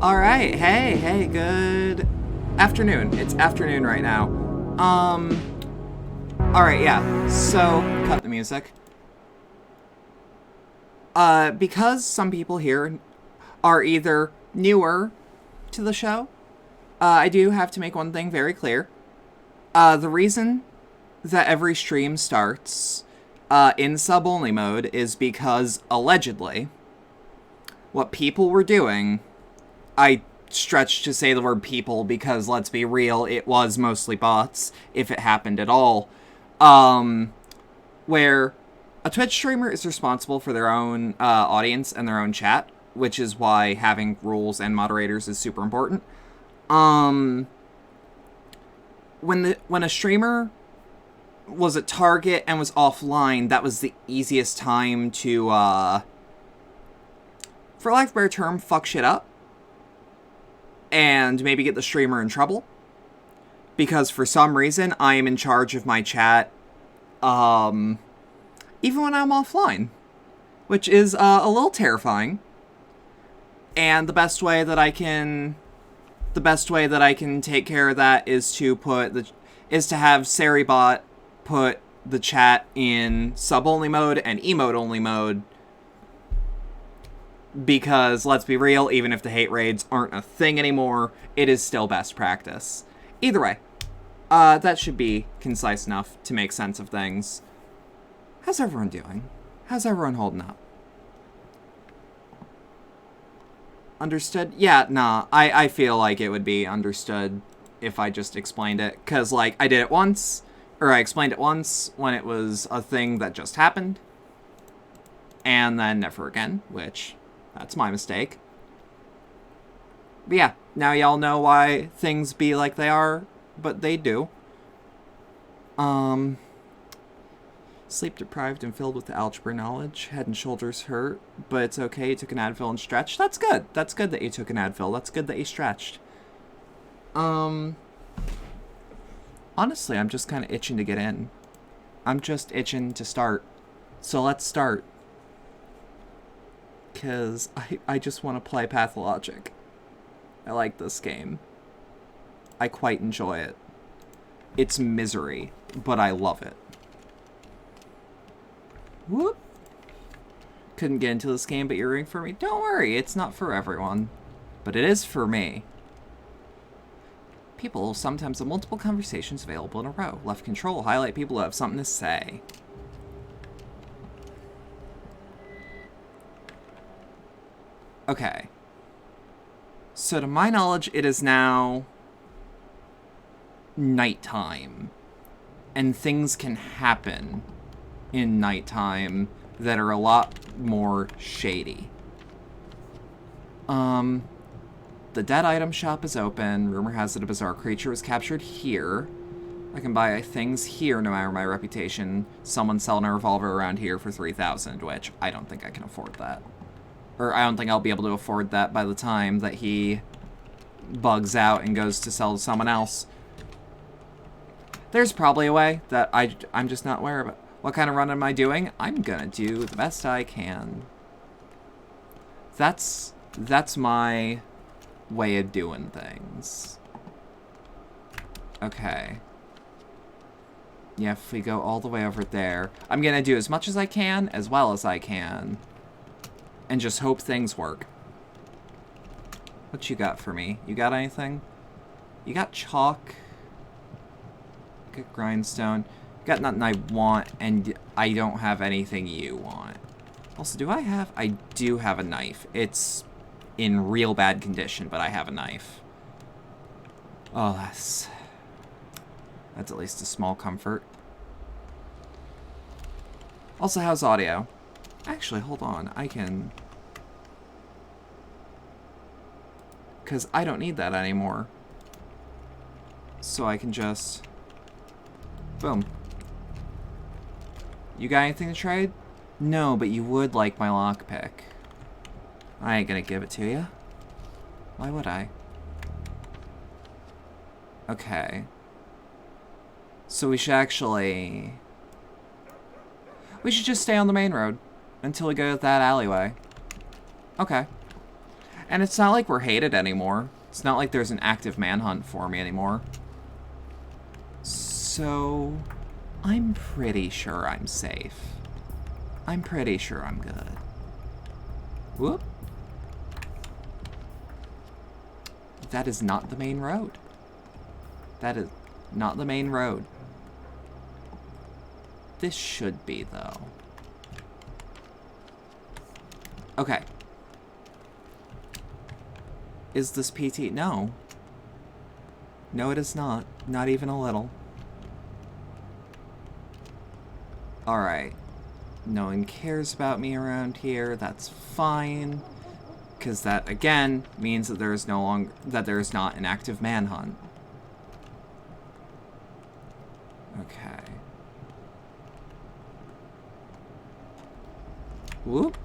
Alright, hey, good afternoon. It's afternoon right now. Alright, yeah, so, cut the music. Because some people here are either newer to the show, I do have to make one thing very clear. The reason that every stream starts, in sub-only mode is because, allegedly, what people were doing... I stretch to say the word people because, let's be real, it was mostly bots, if it happened at all. Where a Twitch streamer is responsible for their own audience and their own chat, which is why having rules and moderators is super important. When a streamer was at Target and was offline, that was the easiest time to, for lack of a better term, fuck shit up. And maybe get the streamer in trouble. Because for some reason, I am in charge of my chat, even when I'm offline. Which is, a little terrifying. And the best way that I can take care of that is to have Saribot put the chat in sub-only mode and emote-only mode. Because, let's be real, even if the hate raids aren't a thing anymore, it is still best practice. Either way, that should be concise enough to make sense of things. How's everyone doing? How's everyone holding up? Understood? Yeah, nah, I feel like it would be understood if I just explained it. Because, like, I did it once, or I explained it once when it was a thing that just happened. And then never again, which... that's my mistake. But yeah, now y'all know why things be like they are, but they do. Sleep deprived and filled with algebra knowledge. Head and shoulders hurt, but it's okay. You took an Advil and stretched. That's good. That's good that you took an Advil. That's good that you stretched. Honestly, I'm just kind of itching to get in. I'm just itching to start. So let's start. Because I just want to play Pathologic. I like this game. I quite enjoy it. It's misery, but I love it. Whoop. Couldn't get into this game, but you're rooting for me. Don't worry, it's not for everyone. But it is for me. People sometimes have multiple conversations available in a row. Left control, highlight people who have something to say. Okay. So to my knowledge, it is now nighttime. And things can happen in nighttime that are a lot more shady. The dead item shop is open. Rumor has it a bizarre creature was captured here. I can buy things here no matter my reputation. Someone's selling a revolver around here for 3,000, which I don't think I can afford that. Or I don't think I'll be able to afford that by the time that he bugs out and goes to sell to someone else. There's probably a way that I'm just not aware of it. What kind of run am I doing? I'm gonna do the best I can. That's my way of doing things. Okay. Yeah, if we go all the way over there, I'm gonna do as much as I can, as well as I can, and just hope things work. What you got for me? You got anything? You got chalk. You got grindstone. You got nothing I want, and I don't have anything you want. Also, do I have... I do have a knife. It's in real bad condition, but I have a knife. Oh, that's at least a small comfort. Also, how's audio? Actually, hold on. I can... Because I don't need that anymore. So I can just... Boom. You got anything to trade? No, but you would like my lockpick. I ain't gonna give it to you. Why would I? Okay. So we should actually... We should just stay on the main road until we go to that alleyway. Okay. And it's not like we're hated anymore. It's not like there's an active manhunt for me anymore. So... I'm pretty sure I'm safe. I'm pretty sure I'm good. Whoop. That is not the main road. That is not the main road. This should be, though. Okay. Is this PT? No. No, it is not. Not even a little. Alright. No one cares about me around here. That's fine. Because that, again, means that there is no longer... that there is not an active manhunt. Okay. Whoop.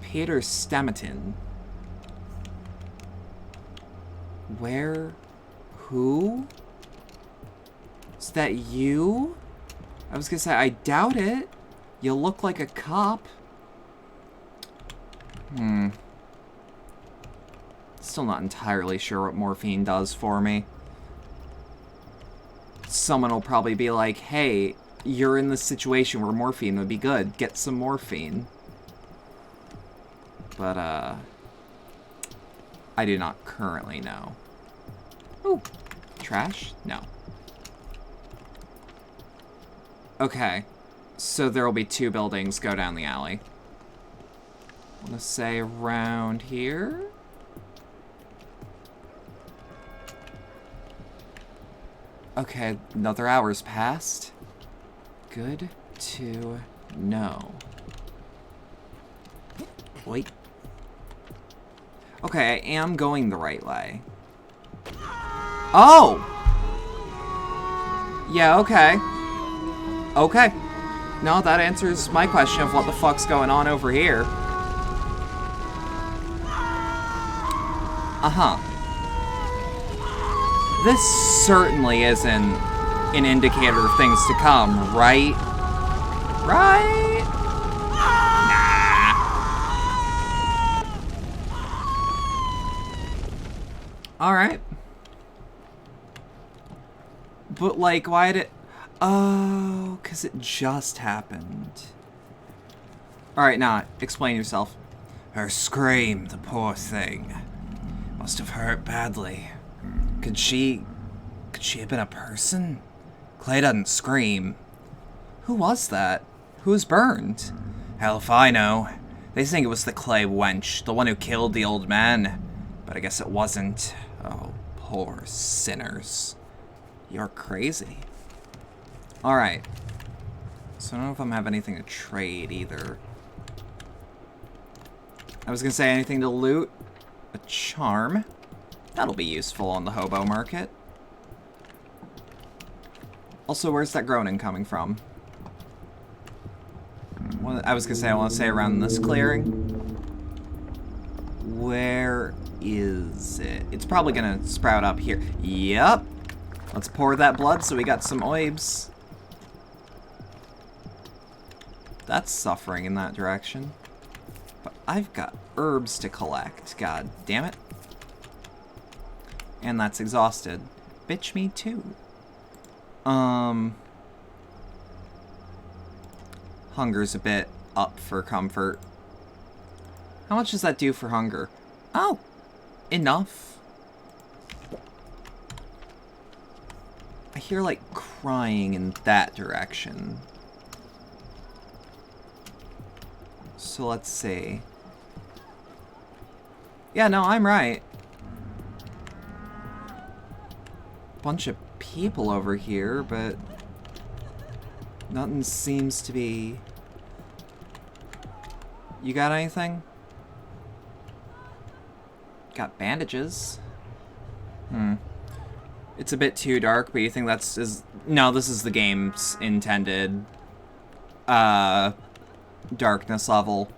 Peter Stamatin. Where? Who? Is that you? I was gonna say, I doubt it. You look like a cop. Still not entirely sure what morphine does for me. Someone will probably be like, hey, you're in this situation where morphine would be good. Get some morphine. But, I do not currently know. Ooh, trash? No. Okay, so there will be 2 buildings go down the alley. I want to say around here? Okay, another hour's passed. Good to know. Wait. Okay, I am going the right way. Oh! Yeah, okay. Okay. No, that answers my question of what the fuck's going on over here. Uh-huh. This certainly isn't an indicator of things to come, right? Right? Nah. Alright. But, like, why did it... Oh, because it just happened. Alright, nah, explain yourself. Her scream, the poor thing. Must have hurt badly. Could she have been a person? Clay doesn't scream. Who was that? Who was burned? Hell if I know. They think it was the Clay wench, the one who killed the old man. But I guess it wasn't. Oh, poor sinners. You're crazy. Alright. So I don't know if I'm have anything to trade either. I was gonna say anything to loot. A charm. That'll be useful on the hobo market. Also, where's that groaning coming from? I was gonna say, I want to say around this clearing. Where is it? It's probably gonna sprout up here. Yep. Let's pour that blood so we got some oibs. that's suffering in that direction. But I've got herbs to collect. God damn it. And that's exhausted. Bitch me too. Hunger's a bit up for comfort. How much does that do for hunger? Oh, enough. I hear, like, crying in that direction. So let's see. Yeah, no, I'm right. Bunch of people over here, but nothing seems to be... You got anything? Got bandages. It's a bit too dark, but you think that's... No, this is the game's intended darkness level.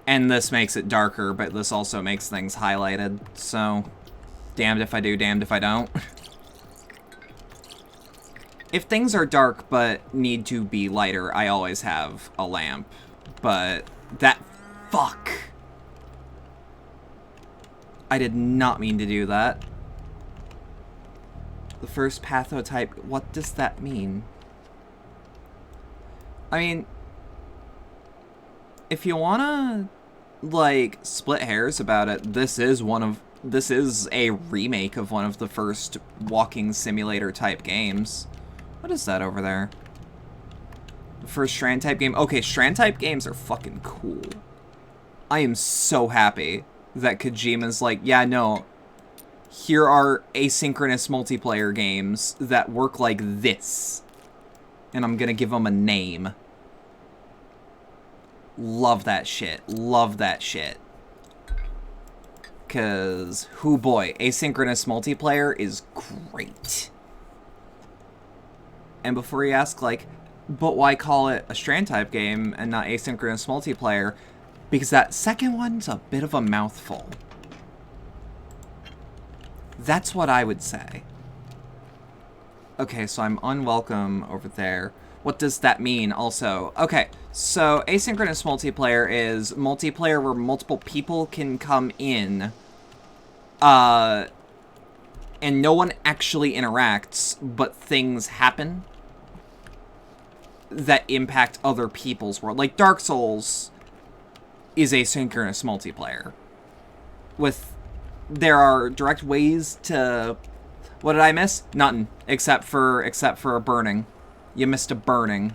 And this makes it darker, but this also makes things highlighted, so... Damned if I do, damned if I don't. If things are dark but need to be lighter, I always have a lamp. But that... Fuck! I did not mean to do that. The first pathotype, what does that mean? I mean... If you wanna, like, split hairs about it, this is a remake of one of the first walking simulator type games. What is that over there? The first Strand type game? Okay, Strand type games are fucking cool. I am so happy that Kojima's like, yeah, no, here are asynchronous multiplayer games that work like this. And I'm gonna give them a name. Love that shit. Love that shit. Because, hoo boy, asynchronous multiplayer is great. And before you ask, like, but why call it a Strand type game and not asynchronous multiplayer? Because that second one's a bit of a mouthful. That's what I would say. Okay, so I'm unwelcome over there. What does that mean also? Okay, so asynchronous multiplayer is multiplayer where multiple people can come in, and no one actually interacts, but things happen that impact other people's world. Like Dark Souls is asynchronous multiplayer. There are direct ways to... What did I miss? Nothing. Except for a burning. You missed a burning.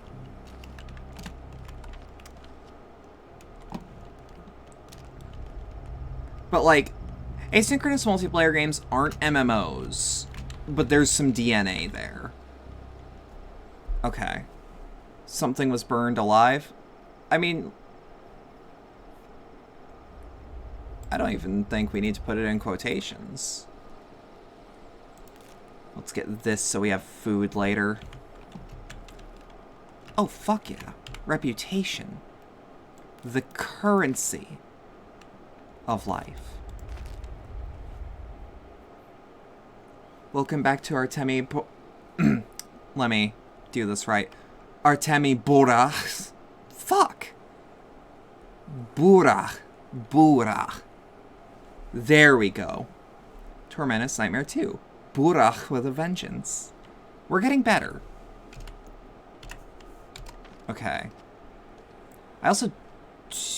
But, like, asynchronous multiplayer games aren't MMOs, but there's some DNA there. Okay. Something was burned alive? I mean... I don't even think we need to put it in quotations. Let's get this so we have food later. Oh, fuck yeah. Reputation. The currency of life. Welcome back to Artemi... Let me do this right. Artemi Bora. Fuck. Bura. Bura. There we go. Tormentus Nightmare 2. Burach with a vengeance. We're getting better. Okay. I also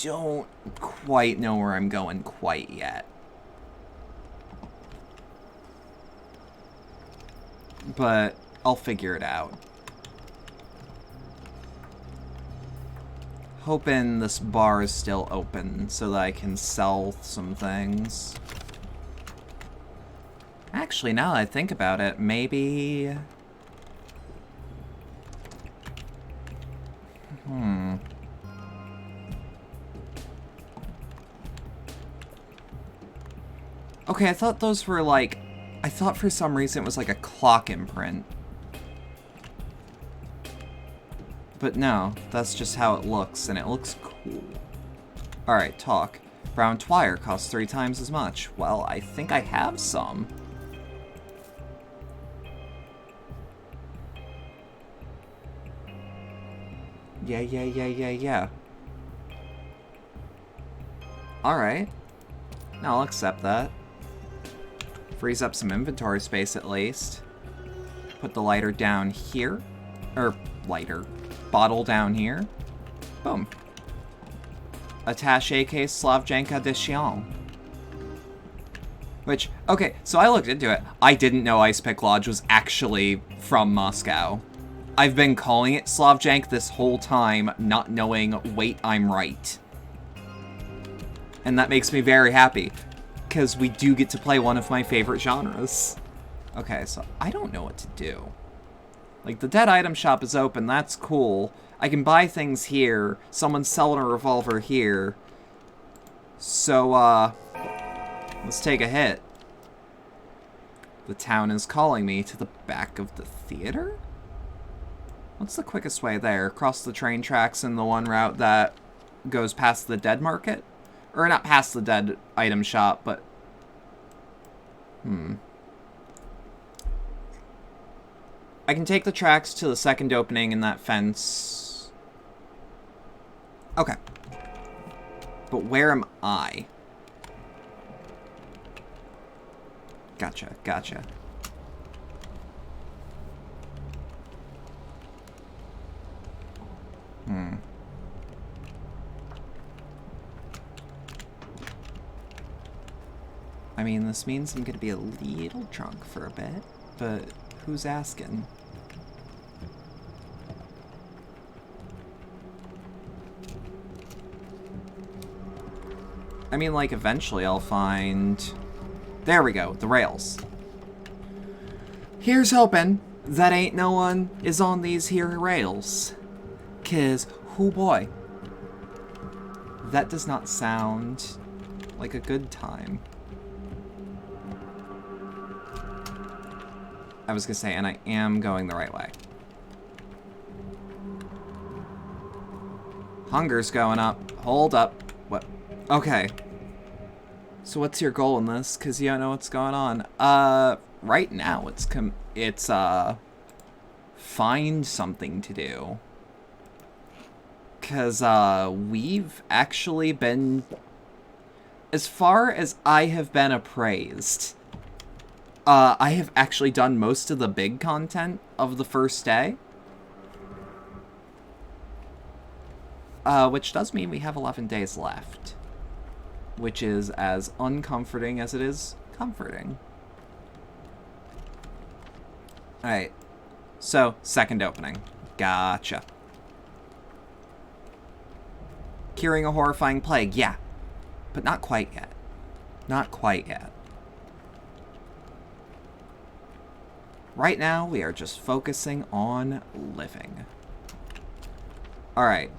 don't quite know where I'm going quite yet. But I'll figure it out. Hoping this bar is still open so that I can sell some things. Actually, now that I think about it, maybe... Okay, I thought those were like... I thought for some reason it was like a clock imprint. But no, that's just how it looks, and it looks cool. Alright, talk. Brown twire costs 3 times as much. Well, I think I have some. Yeah. Alright. Now I'll accept that. Frees up some inventory space at least. Put the lighter down here. Or, lighter. Bottle down here. Boom. Attaché case Slavjanka de Chion. Which, okay, so I looked into it. I didn't know Ice Pick Lodge was actually from Moscow. I've been calling it Slavjank this whole time, not knowing, wait, I'm right. And that makes me very happy, because we do get to play one of my favorite genres. Okay, so I don't know what to do. Like, the dead item shop is open, that's cool. I can buy things here. Someone's selling a revolver here. So, let's take a hit. The town is calling me to the back of the theater? What's the quickest way there? Across the train tracks and the one route that goes past the dead market? Or not past the dead item shop, but... I can take the tracks to the second opening in that fence. Okay. But where am I? Gotcha. I mean, this means I'm gonna be a little drunk for a bit, but who's asking? I mean, like, eventually I'll find... There we go, the rails. Here's hoping that ain't no one is on these here rails. 'Cause, oh boy. That does not sound like a good time. I was gonna say, and I am going the right way. Hunger's going up. Hold up. What? Okay. So what's your goal in this? 'Cause you don't know what's going on. Right now it's find something to do. 'Cause, we've actually been, as far as I have been appraised, I have actually done most of the big content of the first day. Which does mean we have 11 days left. Which is as uncomforting as it is comforting. Alright. So, second opening. Gotcha. Curing a horrifying plague, yeah. But not quite yet. Not quite yet. Right now, we are just focusing on living. Alright.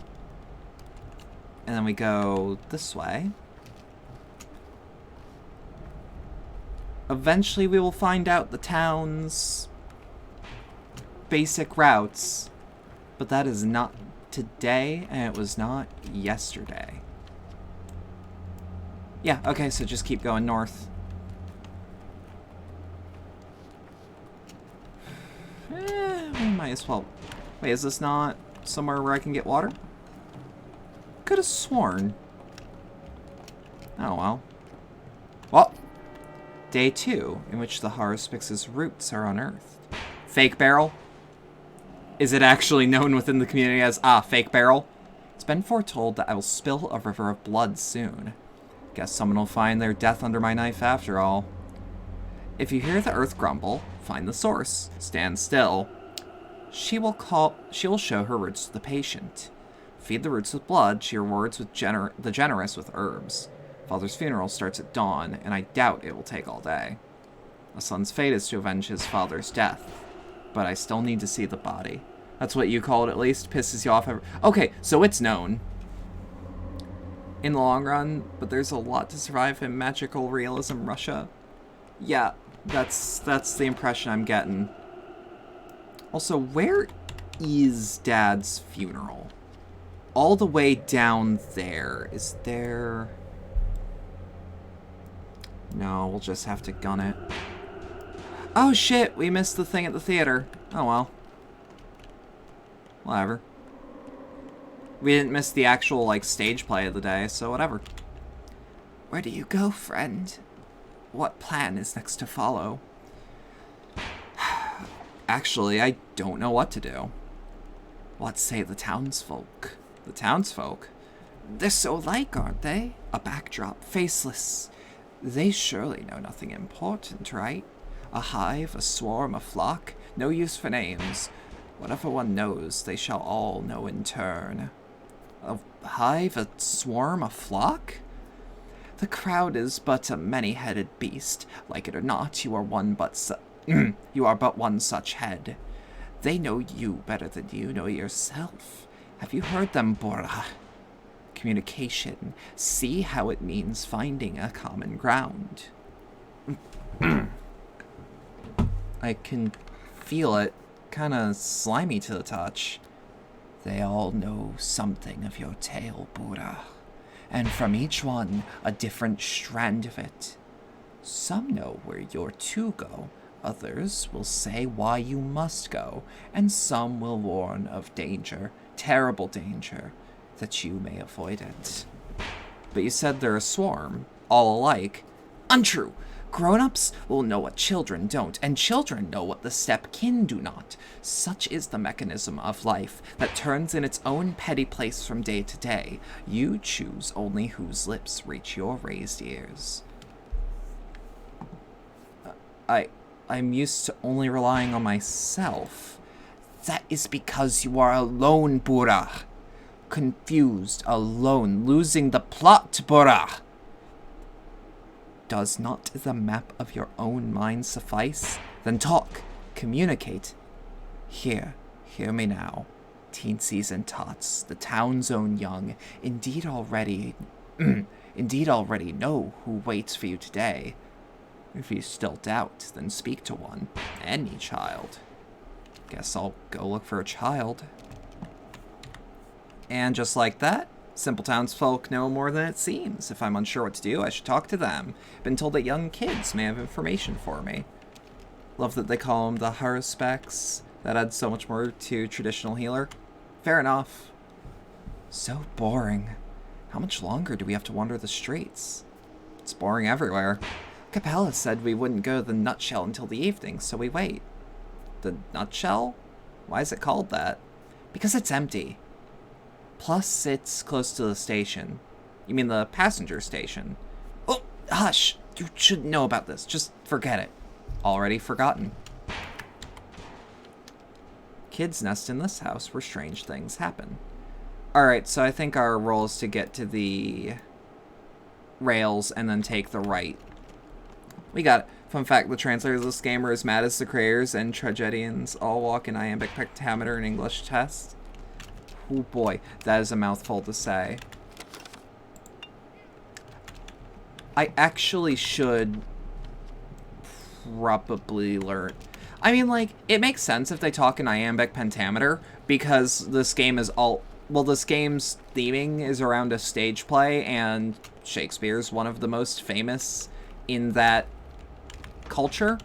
And then we go this way. Eventually, we will find out the town's basic routes. But that is not today, and it was not yesterday. Yeah, okay, so just keep going north. We might as well... Wait, is this not somewhere where I can get water? Could have sworn. Oh, well. Well, day 2, in which the Haruspix's roots are unearthed. Fake barrel? Is it actually known within the community as, fake barrel? It's been foretold that I will spill a river of blood soon. Guess someone will find their death under my knife after all. If you hear the earth grumble, find the source. Stand still. She will show her roots to the patient. Feed the roots with blood, she rewards the generous with herbs. Father's funeral starts at dawn, and I doubt it will take all day. A son's fate is to avenge his father's death. But I still need to see the body. That's what you call it, at least. Pisses you off. Okay, so it's known. In the long run, but there's a lot to survive in magical realism Russia. Yeah, that's the impression I'm getting. Also, where is Dad's funeral? All the way down there. Is there... No, we'll just have to gun it. Oh shit, we missed the thing at the theater. Oh well. Whatever. We didn't miss the actual, like, stage play of the day, so whatever. Where do you go, friend? What plan is next to follow? Actually, I don't know what to do. What say the townsfolk? The townsfolk? They're so like, aren't they? A backdrop, faceless. They surely know nothing important, right? A hive, a swarm, a flock, no use for names. Whatever one knows, they shall all know in turn. A hive, a swarm, a flock? The crowd is but a many-headed beast. Like it or not, you are you are but one such head. They know you better than you know yourself. Have you heard them, Bora? Communication. See how it means finding a common ground. I can feel it. Kinda slimy to the touch. They all know something of your tale, Bora. And from each one, a different strand of it. Some know where you're to go. Others will say why you must go. And some will warn of danger, terrible danger, that you may avoid it. But you said they're a swarm, all alike. Untrue! Grown-ups will know what children don't, and children know what the step-kin do not. Such is the mechanism of life that turns in its own petty place from day to day. You choose only whose lips reach your raised ears. I'm used to only relying on myself. That is because you are alone, Bora. Confused, alone, losing the plot, Bora. Does not the map of your own mind suffice? Then talk, communicate. Hear me now. Teensies and tots, the town's own young, indeed already know who waits for you today. If you still doubt, then speak to one. Any child. Guess I'll go look for a child. And just like that, simple townsfolk know more than it seems. If I'm unsure what to do, I should talk to them. Been told that young kids may have information for me. Love that they call them the Haruspecs. That adds so much more to traditional healer. Fair enough. So boring. How much longer do we have to wander the streets? It's boring everywhere. Capella said we wouldn't go to the Nutshell until the evening, so we wait. The Nutshell? Why is it called that? Because it's empty. Plus, it's close to the station. You mean the passenger station? Oh, hush! You should know about this. Just forget it. Already forgotten. Kids nest in this house where strange things happen. Alright, so I think our role is to get to the rails and then take the right. We got it. Fun fact, the translators of this game are as mad as the creators and tragedians all walk in iambic pentameter and English test. Oh boy, that is a mouthful to say. I actually should probably learn. I mean, like, it makes sense if they talk in iambic pentameter, because this game is all... Well, this game's theming is around a stage play, and Shakespeare's one of the most famous in that culture.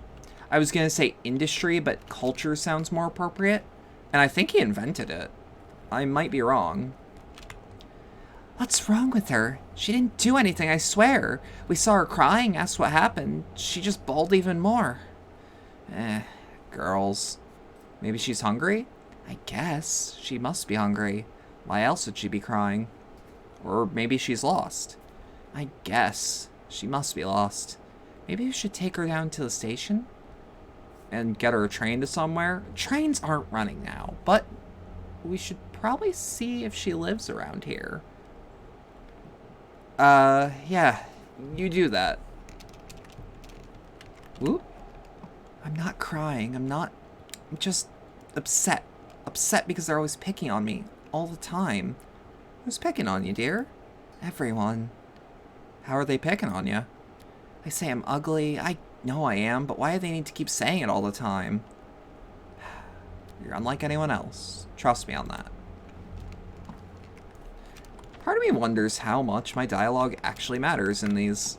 I was gonna say industry, but culture sounds more appropriate, and I think he invented it. I might be wrong. What's wrong with her? She didn't do anything, I swear. We saw her crying, asked what happened. She just bawled even more. Girls. Maybe she's hungry? I guess. She must be hungry. Why else would she be crying? Or maybe she's lost. I guess. She must be lost. Maybe we should take her down to the station? And get her a train to somewhere? Trains aren't running now, but we should probably see if she lives around here. Yeah. You do that. Whoop. I'm not crying. I'm just upset. Upset because they're always picking on me. All the time. Who's picking on you, dear? Everyone. How are they picking on you? They say I'm ugly. I know I am, but why do they need to keep saying it all the time? You're unlike anyone else. Trust me on that. Part of me wonders how much my dialogue actually matters in these.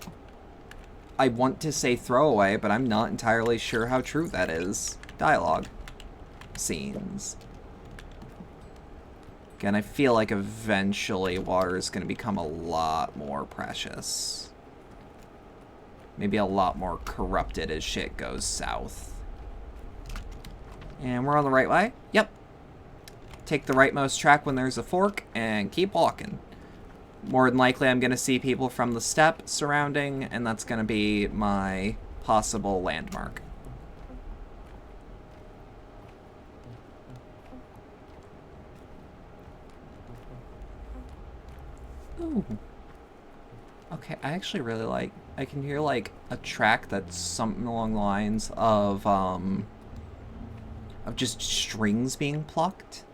I want to say throwaway, but I'm not entirely sure how true that is. Dialogue. Scenes. Again, I feel like eventually water is going to become a lot more precious. Maybe a lot more corrupted as shit goes south. And we're on the right way? Yep. Take the rightmost track when there's a fork and keep walking. More than likely, I'm going to see people from the steppe surrounding, and that's going to be my possible landmark. Ooh. Okay, I actually really like... I can hear, like, a track that's something along the lines of just strings being plucked.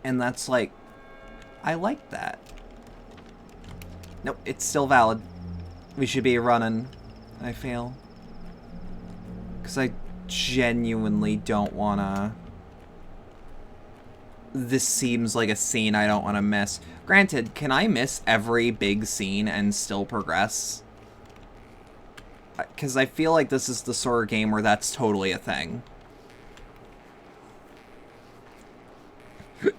And that's, like... I like that. Nope, it's still valid. We should be running, I feel. Because I genuinely don't want to... This seems like a scene I don't want to miss. Granted, can I miss every big scene and still progress? Because I feel like this is the sort of game where that's totally a thing.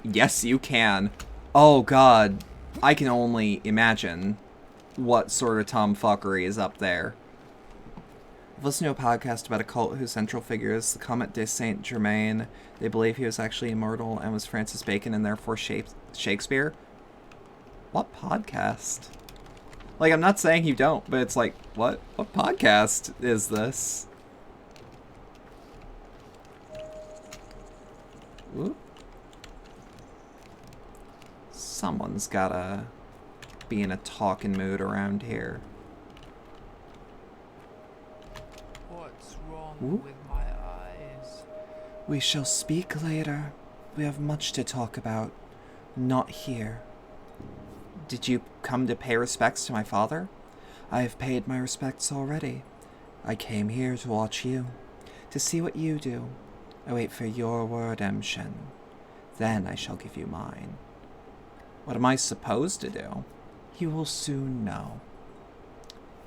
Yes, you can. Oh, God. I can only imagine what sort of tomfuckery is up there. I've listened to a podcast about a cult whose central figure is the Comet de Saint-Germain. They believe he was actually immortal and was Francis Bacon and therefore Shakespeare. What podcast? Like, I'm not saying you don't, but it's like, what? What podcast is this? Ooh. Someone's gotta be in a talking mood around here. What's wrong Ooh. with my eyes? We shall speak later. We have much to talk about. Not here. Did you come to pay respects to my father? I have paid my respects already. I came here to watch you, to see what you do. I wait for your word, Emshin. Then I shall give you mine. What am I supposed to do? You will soon know.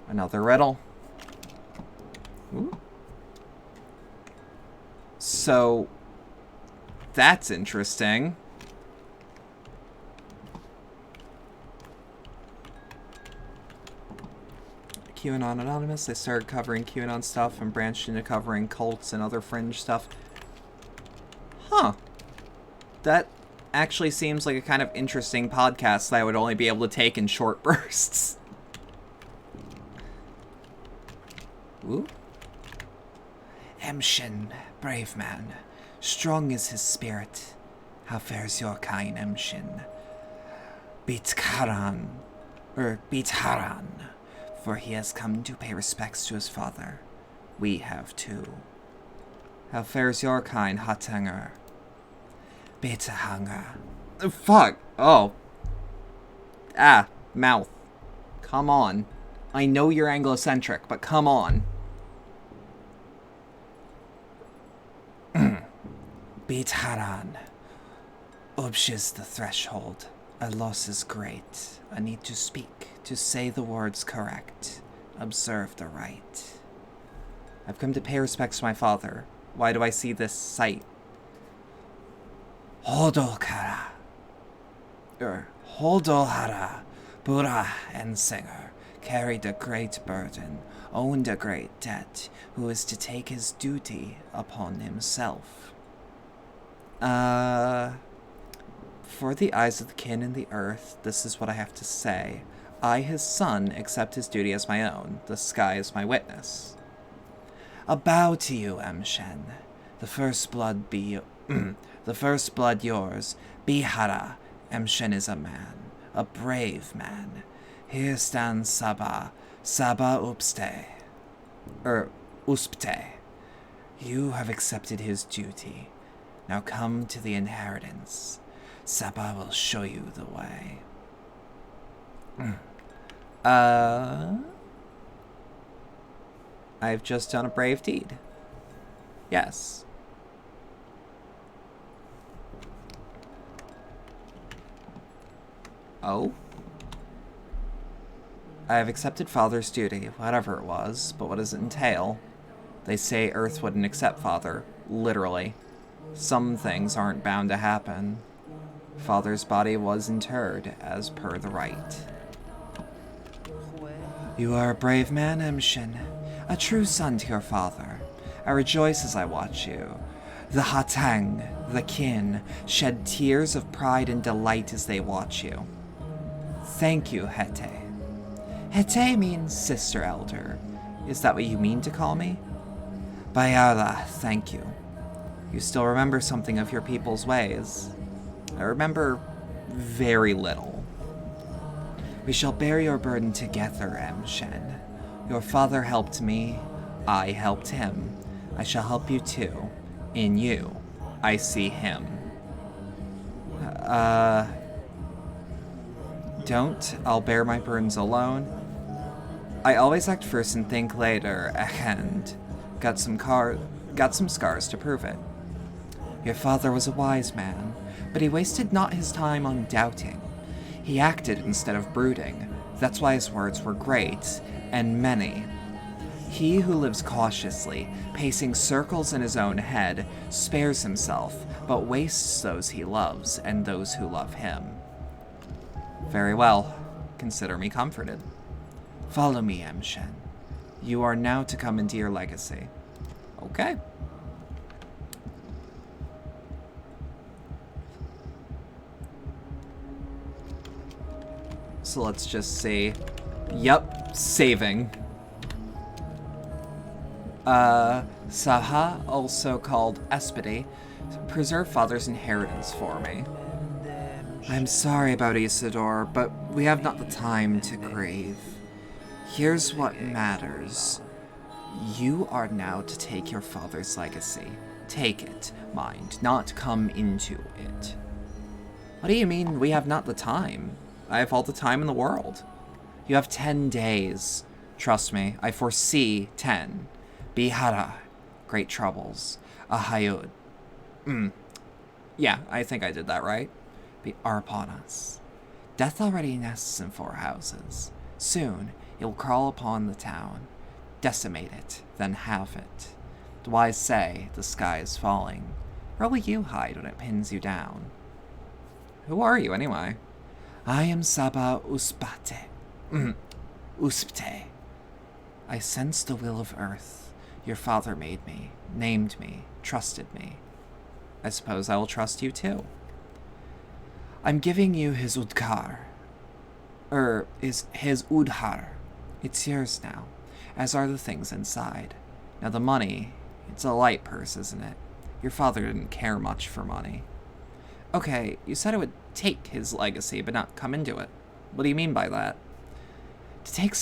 Another riddle. Ooh. So, that's interesting. QAnon Anonymous, they started covering QAnon stuff and branched into covering cults and other fringe stuff. Huh. That actually seems like a kind of interesting podcast that I would only be able to take in short bursts. Ooh. Emshin, brave man, strong is his spirit. How fares your kind, Emshin? Beat Haran, for he has come to pay respects to his father. We have too. How fares your kind, Hatanger? Betahanger. Fuck. Oh. Ah, mouth. Come on. I know you're Anglo-centric, but come on. Beat Haran. Ubshiz the threshold. Our loss is great. I need to speak, to say the words correct. Observe the right. I've come to pay respects to my father. Why do I see this sight? Hodolkara. Hodolhara, Bura and Singer, carried a great burden, owned a great debt, who is to take his duty upon himself. For the eyes of the kin and the earth, this is what I have to say. I, his son, accept his duty as my own. The sky is my witness. A bow to you, Emshen. The first blood yours. Bihara. Emshen is a man, a brave man. Here stands Saba Uspte. Uspte. You have accepted his duty. Now come to the inheritance. Saba will show you the way. I've just done a brave deed. Yes. Oh? I have accepted father's duty, whatever it was, but what does it entail? They say Earth wouldn't accept father, literally. Some things aren't bound to happen. Father's body was interred as per the rite. You are a brave man, Emshin. A true son to your father. I rejoice as I watch you. The Hatang, the kin, shed tears of pride and delight as they watch you. Thank you, Hete. Hete means sister elder. Is that what you mean to call me? Bayala, thank you. You still remember something of your people's ways. I remember very little. We shall bear your burden together, Emshen. Your father helped me. I helped him. I shall help you too. In you, I see him. Don't. I'll bear my burdens alone. I always act first and think later, and got some scars to prove it. Your father was a wise man, but he wasted not his time on doubting. He acted instead of brooding. That's why his words were great, and many. He who lives cautiously, pacing circles in his own head, spares himself, but wastes those he loves and those who love him. Very well. Consider me comforted. Follow me, Emshen. You are now to come into your legacy. Okay. So let's just see. Yep, saving. Saha, also called Espedy, preserve father's inheritance for me. I'm sorry about Isidore, but we have not the time to grieve. Here's what matters. You are now to take your father's legacy. Take it, mind, not come into it. What do you mean we have not the time? I have all the time in the world. You have 10 days. Trust me, I foresee 10. Bihara, great troubles. Ahayud. Yeah, I think I did that right. Are upon us. Death already nests in 4 houses. Soon, it will crawl upon the town. Decimate it, then halve it. The wise say the sky is falling. Where will you hide when it pins you down? Who are you, anyway? I am Saba Uspate. Uspte. I sense the will of Earth. Your father made me, named me, trusted me. I suppose I will trust you too. I'm giving you his Udkar. His Udhar. It's yours now, as are the things inside. Now the money, it's a light purse, isn't it? Your father didn't care much for money. Okay, you said it would take his legacy, but not come into it. What do you mean by that? To take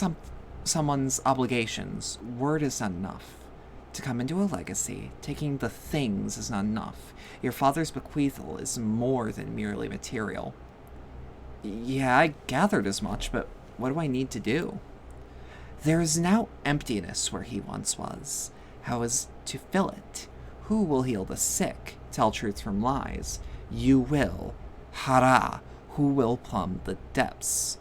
someone's obligations, word is not enough. To come into a legacy, taking the things is not enough. Your father's bequeathal is more than merely material. Yeah, I gathered as much, but what do I need to do? There is now emptiness where he once was. How is to fill it? Who will heal the sick, tell truth from lies? You will. Hara, who will plumb the depths?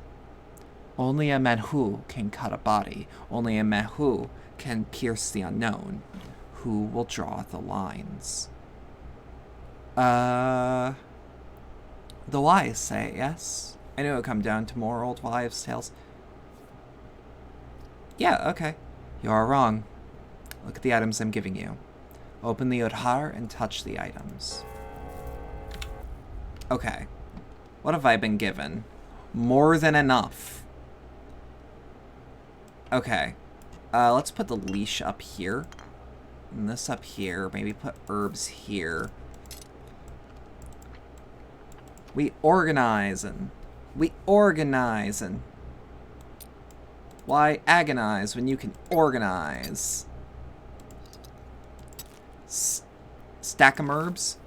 Only a Menhu can cut a body. Only a Menhu can pierce the unknown. Who will draw the lines? The wise say, yes? I knew it would come down to more old wives' tales. Yeah, okay. You are wrong. Look at the items I'm giving you. Open the Udhar and touch the items. Okay. What have I been given? More than enough. Okay. Let's put the leash up here. And this up here. Maybe put herbs here. We organizing. Why agonize when you can organize? Stack 'em herbs?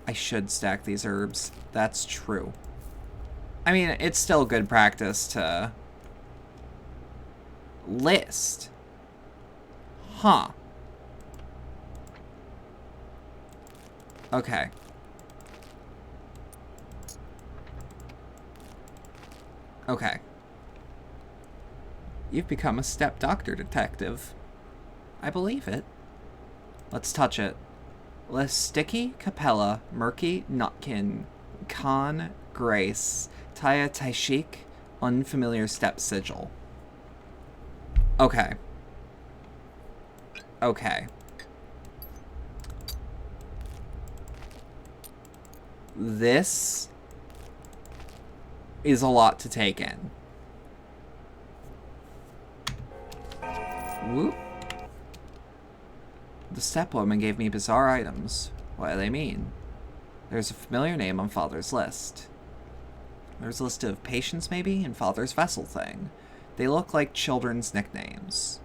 I should stack these herbs. That's true. I mean, it's still good practice to list. Huh. Okay. Okay. You've become a step doctor detective. I believe it. Let's touch it. Sticky, Capella, Murky, Nutkin, Khan, Grace, Taya Taishik, Unfamiliar Step Sigil. Okay. Okay. This is a lot to take in. Whoop. The stepwoman gave me bizarre items. What do they mean? There's a familiar name on Father's list. There's a list of patients, maybe, and Father's vessel thing. They look like children's nicknames.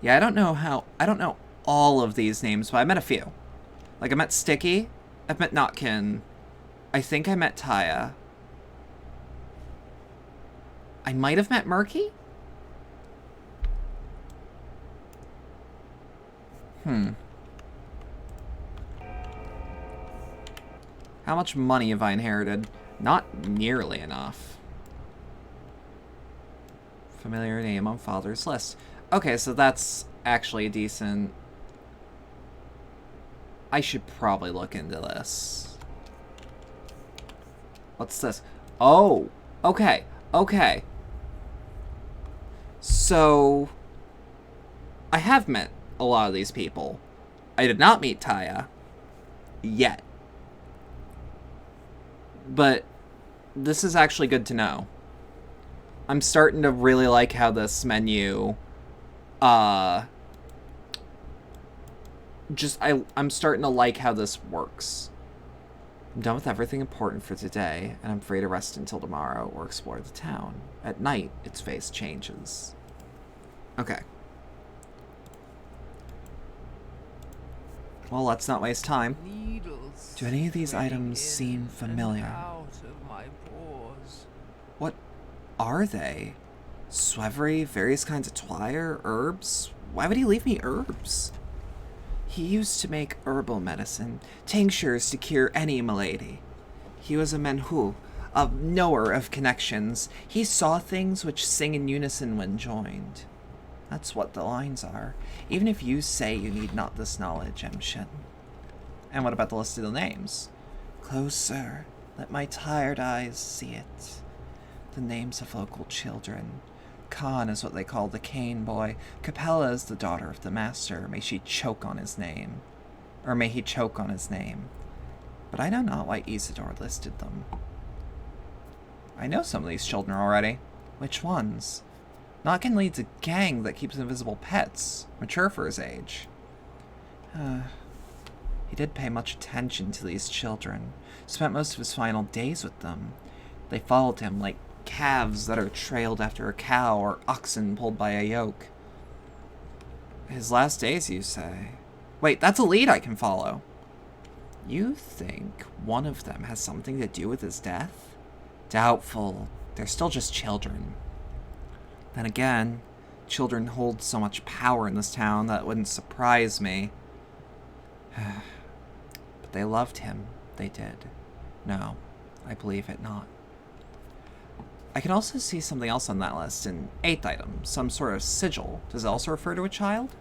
Yeah, I don't know all of these names, but I met a few. Like, I met Sticky. I've met Notkin. I think I met Taya. I might have met Murky? How much money have I inherited? Not nearly enough. Familiar name on Father's list. Okay, so that's actually a decent... I should probably look into this. What's this? Oh! Okay, okay. So... I have met a lot of these people. I did not meet Taya. Yet. But this is actually good to know. I'm starting to really like how this menu, I'm starting to like how this works. I'm done with everything important for today, and I'm free to rest until tomorrow or explore the town. At night, its face changes. Okay. Well, let's not waste time. Needles Do any of these threading items seem in familiar? and out of my pores. What are they? Swevery, various kinds of twire, herbs? Why would he leave me herbs? He used to make herbal medicine, tinctures to cure any malady. He was a menhu, a knower of connections. He saw things which sing in unison when joined. That's what the lines are. Even if you say you need not this knowledge, Emshin. And what about the list of the names? Closer, let my tired eyes see it. The names of local children. Khan is what they call the cane boy. Capella is the daughter of the master. May she choke on his name. Or may he choke on his name. But I know not why Isidore listed them. I know some of these children already. Which ones? Notkin leads a gang that keeps invisible pets, mature for his age. He did pay much attention to these children, spent most of his final days with them. They followed him like calves that are trailed after a cow or oxen pulled by a yoke. His last days, you say? Wait, that's a lead I can follow. You think one of them has something to do with his death? Doubtful. They're still just children. Then again, children hold so much power in this town that it wouldn't surprise me. But they loved him. They did. No, I believe it not. I can also see something else on that list, an 8th item, some sort of sigil. Does it also refer to a child?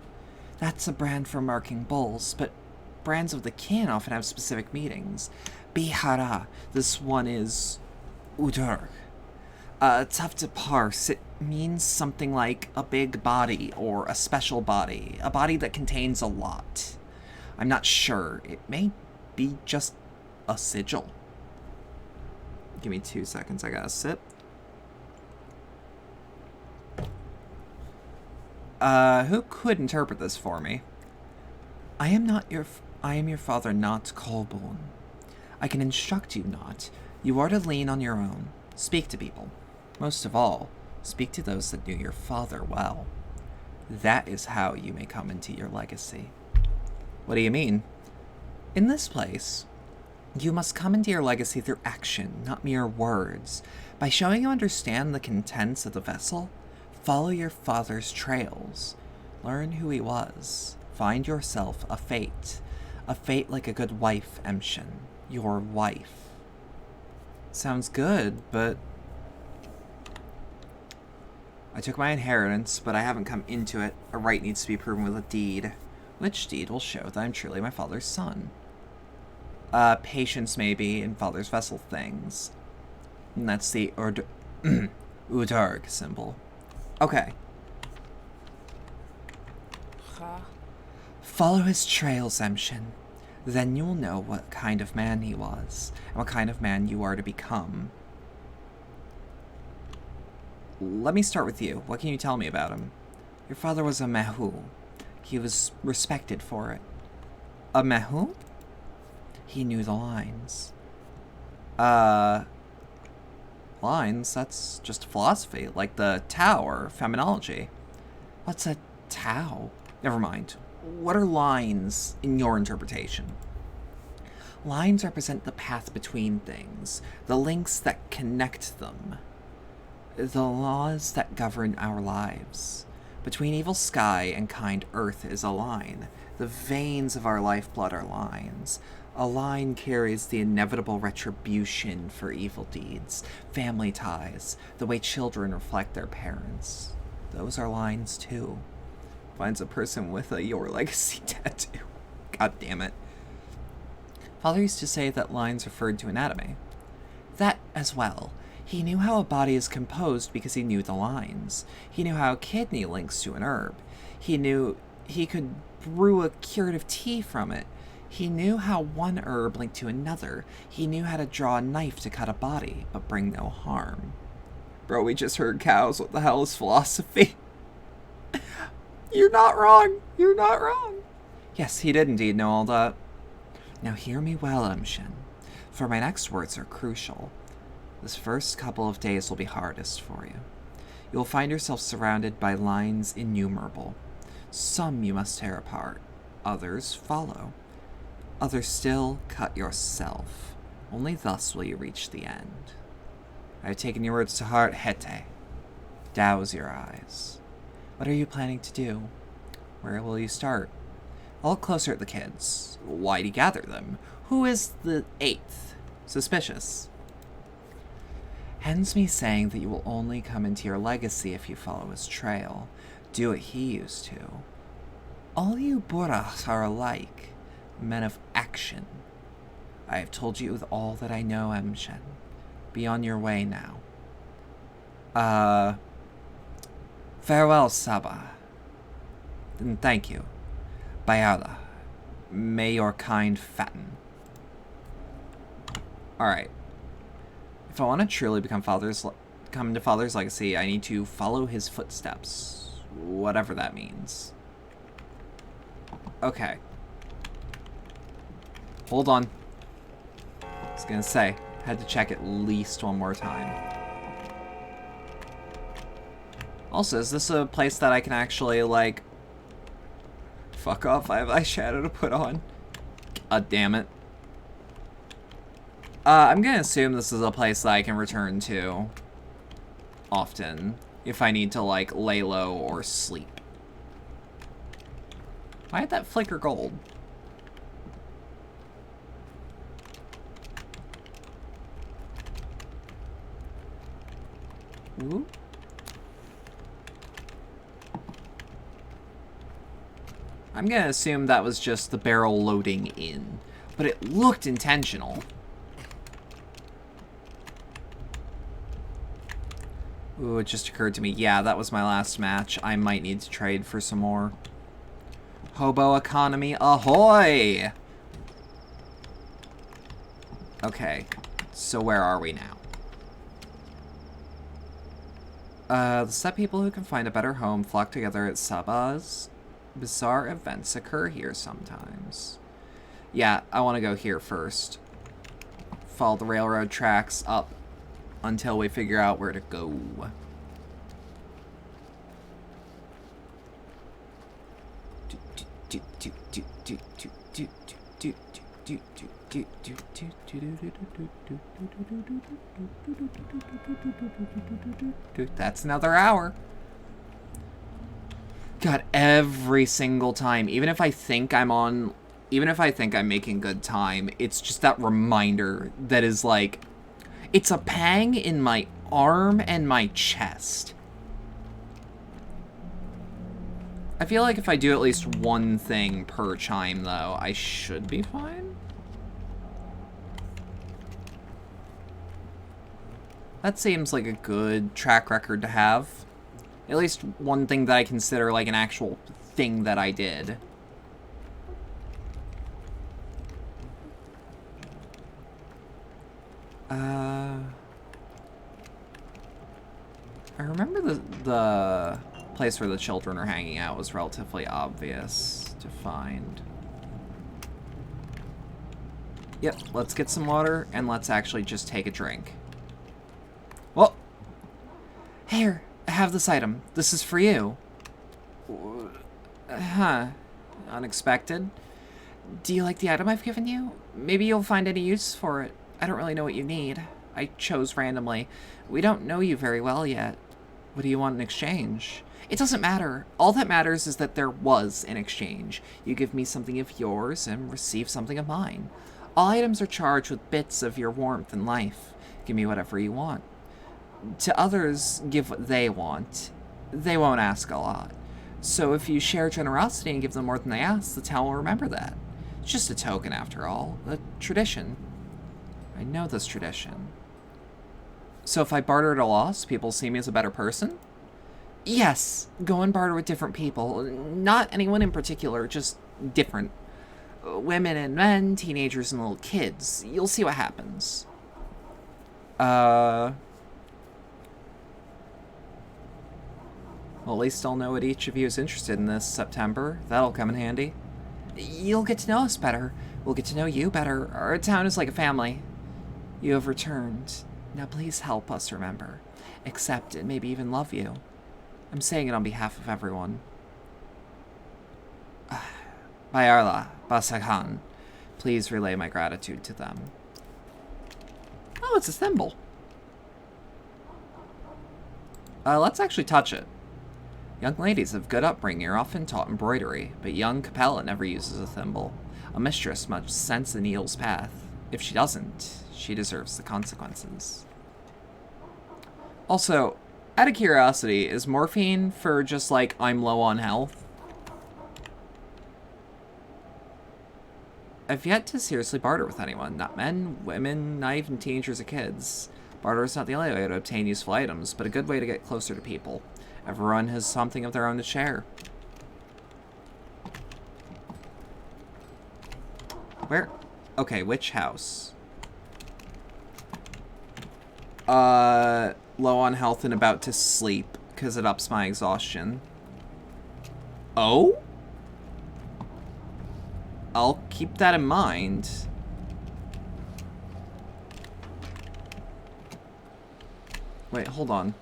That's a brand for marking bulls, but brands of the kin often have specific meanings. Bihara, this one is Udur. Tough to parse. It means something like a big body or a special body, a body that contains a lot. I'm not sure. It may be just a sigil. Give me 2 seconds, I gotta sip. Who could interpret this for me? I am your father, not Colborn. I can instruct you not. You are to lean on your own. Speak to people. Most of all, speak to those that knew your father well. That is how you may come into your legacy. What do you mean? In this place, you must come into your legacy through action, not mere words. By showing you understand the contents of the vessel, follow your father's trails. Learn who he was. Find yourself a fate. A fate like a good wife, Emshin. Your wife. Sounds good, but... I took my inheritance, but I haven't come into it. A right needs to be proven with a deed. Which deed will show that I'm truly my father's son? Patience maybe in father's vessel things. And that's the Udarg symbol. Okay. Ha. Follow his trail, Zemshin. Then you'll know what kind of man he was, and what kind of man you are to become. Let me start with you. What can you tell me about him? Your father was a Mehu. He was respected for it. A Mehu? He knew the lines. Lines? That's just philosophy, like the Tao or feminology. What's a Tao? Never mind. What are lines in your interpretation? Lines represent the path between things, the links that connect them, the laws that govern our lives. Between evil sky and kind earth is a line. The veins of our lifeblood are lines. A line carries the inevitable retribution for evil deeds, family ties, the way children reflect their parents. Those are lines too. Finds a person with a Your Legacy tattoo. God damn it. Father used to say that lines referred to anatomy. That as well. He knew how a body is composed because he knew the lines. He knew how a kidney links to an herb. He knew he could brew a curative tea from it. He knew how one herb linked to another. He knew how to draw a knife to cut a body, but bring no harm. Bro, we just heard cows. What the hell is philosophy? You're not wrong. You're not wrong. Yes, he did indeed know all that. Now hear me well, Emshin, for my next words are crucial. This first couple of days will be hardest for you. You will find yourself surrounded by lines innumerable. Some you must tear apart, others follow. Others still cut yourself. Only thus will you reach the end. I have taken your words to heart, Hete. Douse your eyes. What are you planning to do? Where will you start? I'll look closer at the kids. Why do you gather them? Who is the eighth? Suspicious. Hence me saying that you will only come into your legacy if you follow his trail. Do what he used to. All you Boras are alike, men of action. I have told you with all that I know, Emshin. Be on your way now. Farewell, Saba. And thank you. Bayala. May your kind fatten. Alright. If I want to truly come to Father's legacy, I need to follow his footsteps. Whatever that means. Okay. Hold on. I was gonna say, had to check at least one more time. Also, is this a place that I can actually, like... Fuck off, I have eyeshadow to put on. God damn it. I'm gonna assume this is a place that I can return to often if I need to, like, lay low or sleep. Why did that flicker gold? Ooh. I'm gonna assume that was just the barrel loading in, but it looked intentional. Ooh, it just occurred to me. Yeah, that was my last match. I might need to trade for some more. Hobo economy, ahoy! Okay, so where are we now? The set people who can find a better home flock together at Saba's. Bizarre events occur here sometimes. Yeah, I want to go here first. Follow the railroad tracks up until we figure out where to go. That's another hour. God, every single time, even if I think I'm making good time, it's just that reminder that is like, it's a pang in my arm and my chest. I feel like if I do at least one thing per chime, though, I should be fine. That seems like a good track record to have. At least one thing that I consider like an actual thing that I did. I remember the place where the children are hanging out was relatively obvious to find. Yep, let's get some water and let's actually just take a drink. Well, here, I have this item. This is for you. Huh. Unexpected. Do you like the item I've given you? Maybe you'll find any use for it. I don't really know what you need. I chose randomly. We don't know you very well yet. What do you want in exchange? It doesn't matter. All that matters is that there was an exchange. You give me something of yours and receive something of mine. All items are charged with bits of your warmth and life. Give me whatever you want. To others, give what they want. They won't ask a lot. So if you share generosity and give them more than they ask, the town will remember that. It's just a token after all. A tradition. I know this tradition. So if I barter at a loss, people see me as a better person? Yes, go and barter with different people. Not anyone in particular, just different. Women and men, teenagers and little kids. You'll see what happens. Well, at least I'll know what each of you is interested in this September. That'll come in handy. You'll get to know us better. We'll get to know you better. Our town is like a family. You have returned. Now please help us remember. Accept and maybe even love you. I'm saying it on behalf of everyone. Bayarla, Basakan. Please relay my gratitude to them. Oh, it's a thimble. Let's actually touch it. Young ladies of good upbringing are often taught embroidery, but young Capella never uses a thimble. A mistress must sense the needle's path. If she doesn't, she deserves the consequences. Also, out of curiosity, is morphine for just like, I'm low on health? I've yet to seriously barter with anyone. Not men, women, not even teenagers or kids. Barter is not the only way to obtain useful items, but a good way to get closer to people. Everyone has something of their own to share. Where? Okay, which house? Low on health and about to sleep, because it ups my exhaustion. Oh? I'll keep that in mind. Wait, hold on.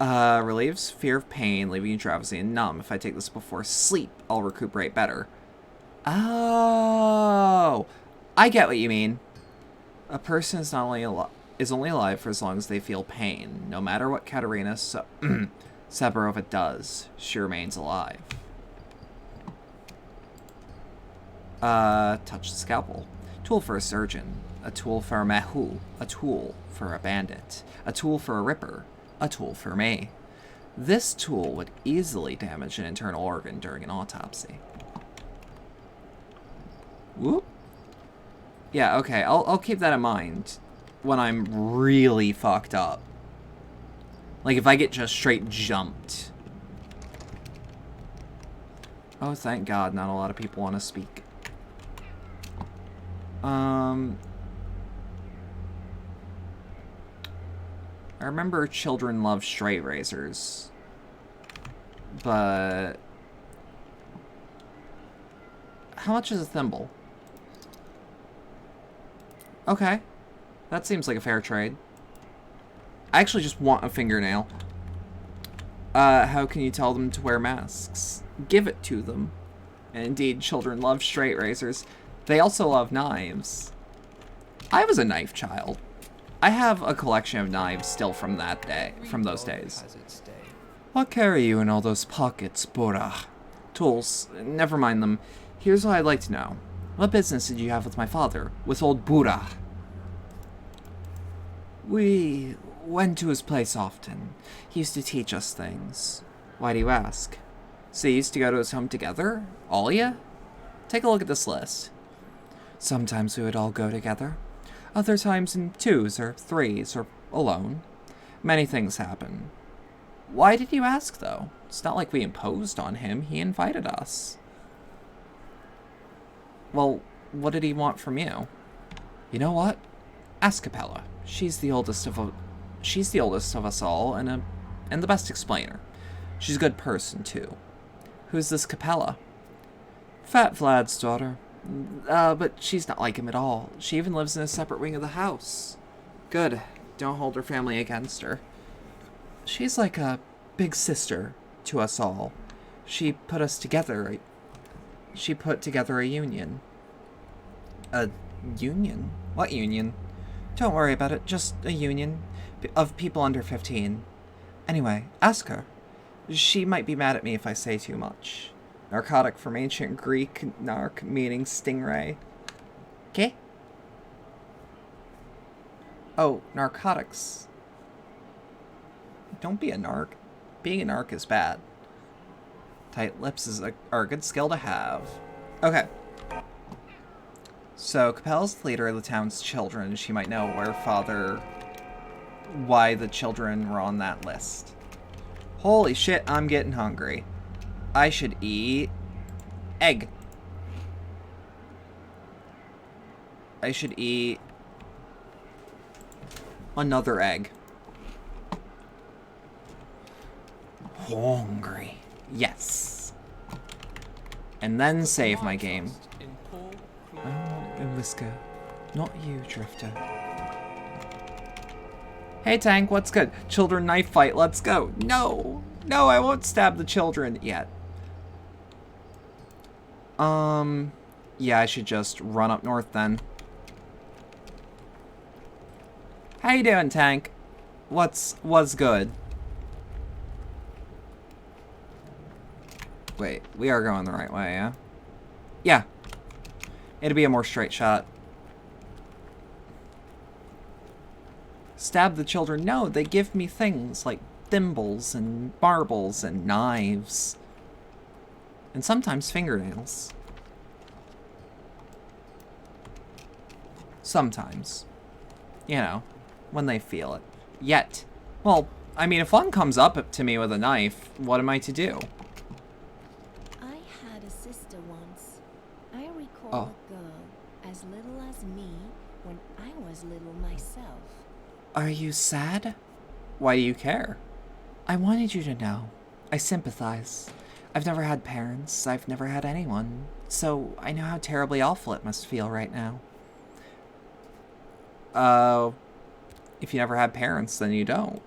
Relieves fear of pain, leaving you drowsy and numb. If I take this before sleep, I'll recuperate better. Oh, I get what you mean. A person is only alive for as long as they feel pain. No matter what Katerina Seberova does, she remains alive. Touch the scalpel. Tool for a surgeon. A tool for a mehu. A tool for a bandit. A tool for a ripper. A tool for me. This tool would easily damage an internal organ during an autopsy. Whoop. Yeah, okay, I'll keep that in mind when I'm really fucked up. Like, if I get just straight jumped. Oh, thank God, not a lot of people want to speak. I remember children love straight razors. But... how much is a thimble? Okay. That seems like a fair trade. I actually just want a fingernail. How can you tell them to wear masks? Give it to them. And indeed, children love straight razors. They also love knives. I was a knife child. I have a collection of knives still from that day, from those days. What carry you in all those pockets, Bora? Tools. Never mind them. Here's what I'd like to know. What business did you have with my father? With old Bura? We Went to his place often. He used to teach us things. Why do you ask? So you used to go to his home together? All ya? Take a look at this list. Sometimes we would all go together. Other times in twos or threes or alone. Many things happen. Why did you ask, though? It's not like we imposed on him. He invited us. Well, what did he want from you? You know what? Ask Capella. She's the oldest of us all, and the best explainer. She's a good person too. Who's this Capella? Fat Vlad's daughter. But she's not like him at all. She even lives in a separate wing of the house. Good. Don't hold her family against her. She's like a big sister to us all. She put us together. She put together a union. A union? What union? Don't worry about it. Just a union of people under 15. Anyway, ask her. She might be mad at me if I say too much. Narcotic from ancient Greek, narc meaning stingray. ¿Qué? Oh, narcotics. Don't be a narc. Being a narc is bad. Tight lips are a good skill to have. Okay. So, Capella's the leader of the town's children. She might know why the children were on that list. Holy shit, I'm getting hungry. I should eat egg. I should eat another egg. Hungry. Yes. And then save my game. I want a whisker. Not you, Drifter. Hey, Tank, what's good? Children knife fight, let's go. No! No, I won't stab the children yet. Yeah, I should just run up north then. How you doing, Tank? What's good? Wait, we are going the right way, yeah? Yeah. It'll be a more straight shot. Stab the children? No, they give me things like thimbles and marbles and knives. And sometimes fingernails. Sometimes. You know, when they feel it. Yet. Well, I mean, if one comes up to me with a knife, what am I to do? I had a sister once. I recall a girl as little as me when I was little myself. Are you sad? Why do you care? I wanted you to know. I sympathize. I've never had parents. I've never had anyone. So I know how terribly awful it must feel right now. If you never had parents, then you don't.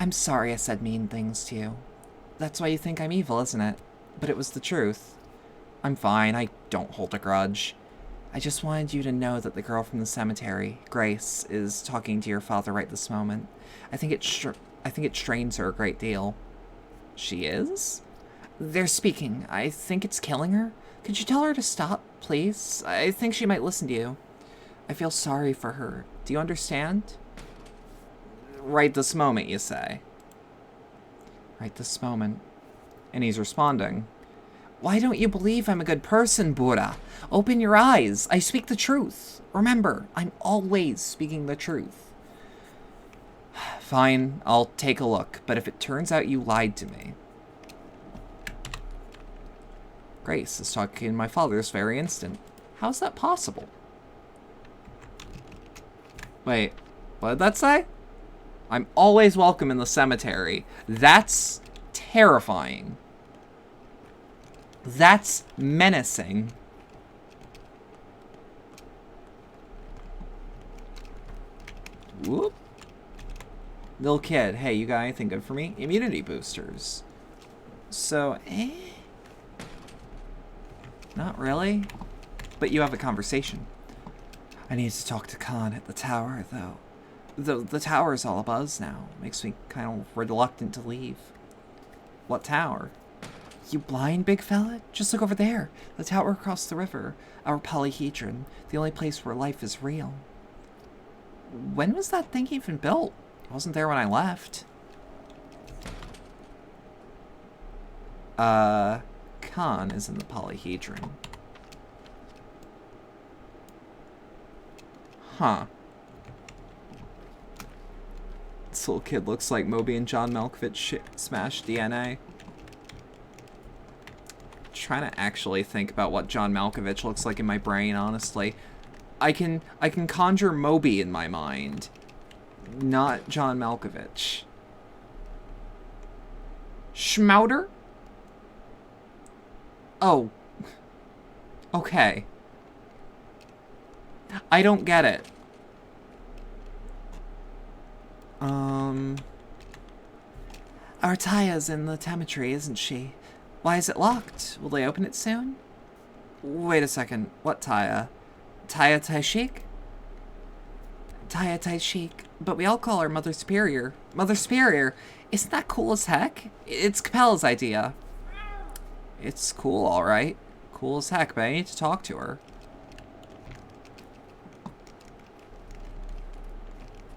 I'm sorry I said mean things to you. That's why you think I'm evil, isn't it? But it was the truth. I'm fine. I don't hold a grudge. I just wanted you to know that the girl from the cemetery, Grace, is talking to your father right this moment. I think it strains her a great deal. She is? They're speaking. I think it's killing her. Could you tell her to stop, please? I think she might listen to you. I feel sorry for her. Do you understand? Right this moment, you say. Right this moment. And he's responding. Why don't you believe I'm a good person, Buddha? Open your eyes. I speak the truth. Remember, I'm always speaking the truth. Fine, I'll take a look, but if it turns out you lied to me... Grace is talking in my father's very instant. How's that possible? Wait, what did that say? I'm always welcome in the cemetery. That's terrifying. That's menacing. Whoop. Little kid, hey, you got anything good for me? Immunity boosters. So, not really. But you have a conversation. I need to talk to Khan at the tower, though. The tower's all abuzz now. Makes me kind of reluctant to leave. What tower? You blind, big fella? Just look over there. The tower across the river. Our polyhedron. The only place where life is real. When was that thing even built? I wasn't there when I left. Khan is in the polyhedron. Huh. This little kid looks like Moby and John Malkovich smashed DNA. Trying to actually think about what John Malkovich looks like in my brain, honestly. I can conjure Moby in my mind, not John Malkovich. Schmouder? Oh. Okay. I don't get it. Our Taya's in the cemetery, isn't she? Why is it locked? Will they open it soon? Wait a second. What Taya? Taya Taishik? Taya Taishik. But we all call her Mother Superior. Mother Superior? Isn't that cool as heck? It's Capella's idea. It's cool, alright. Cool as heck, but I need to talk to her.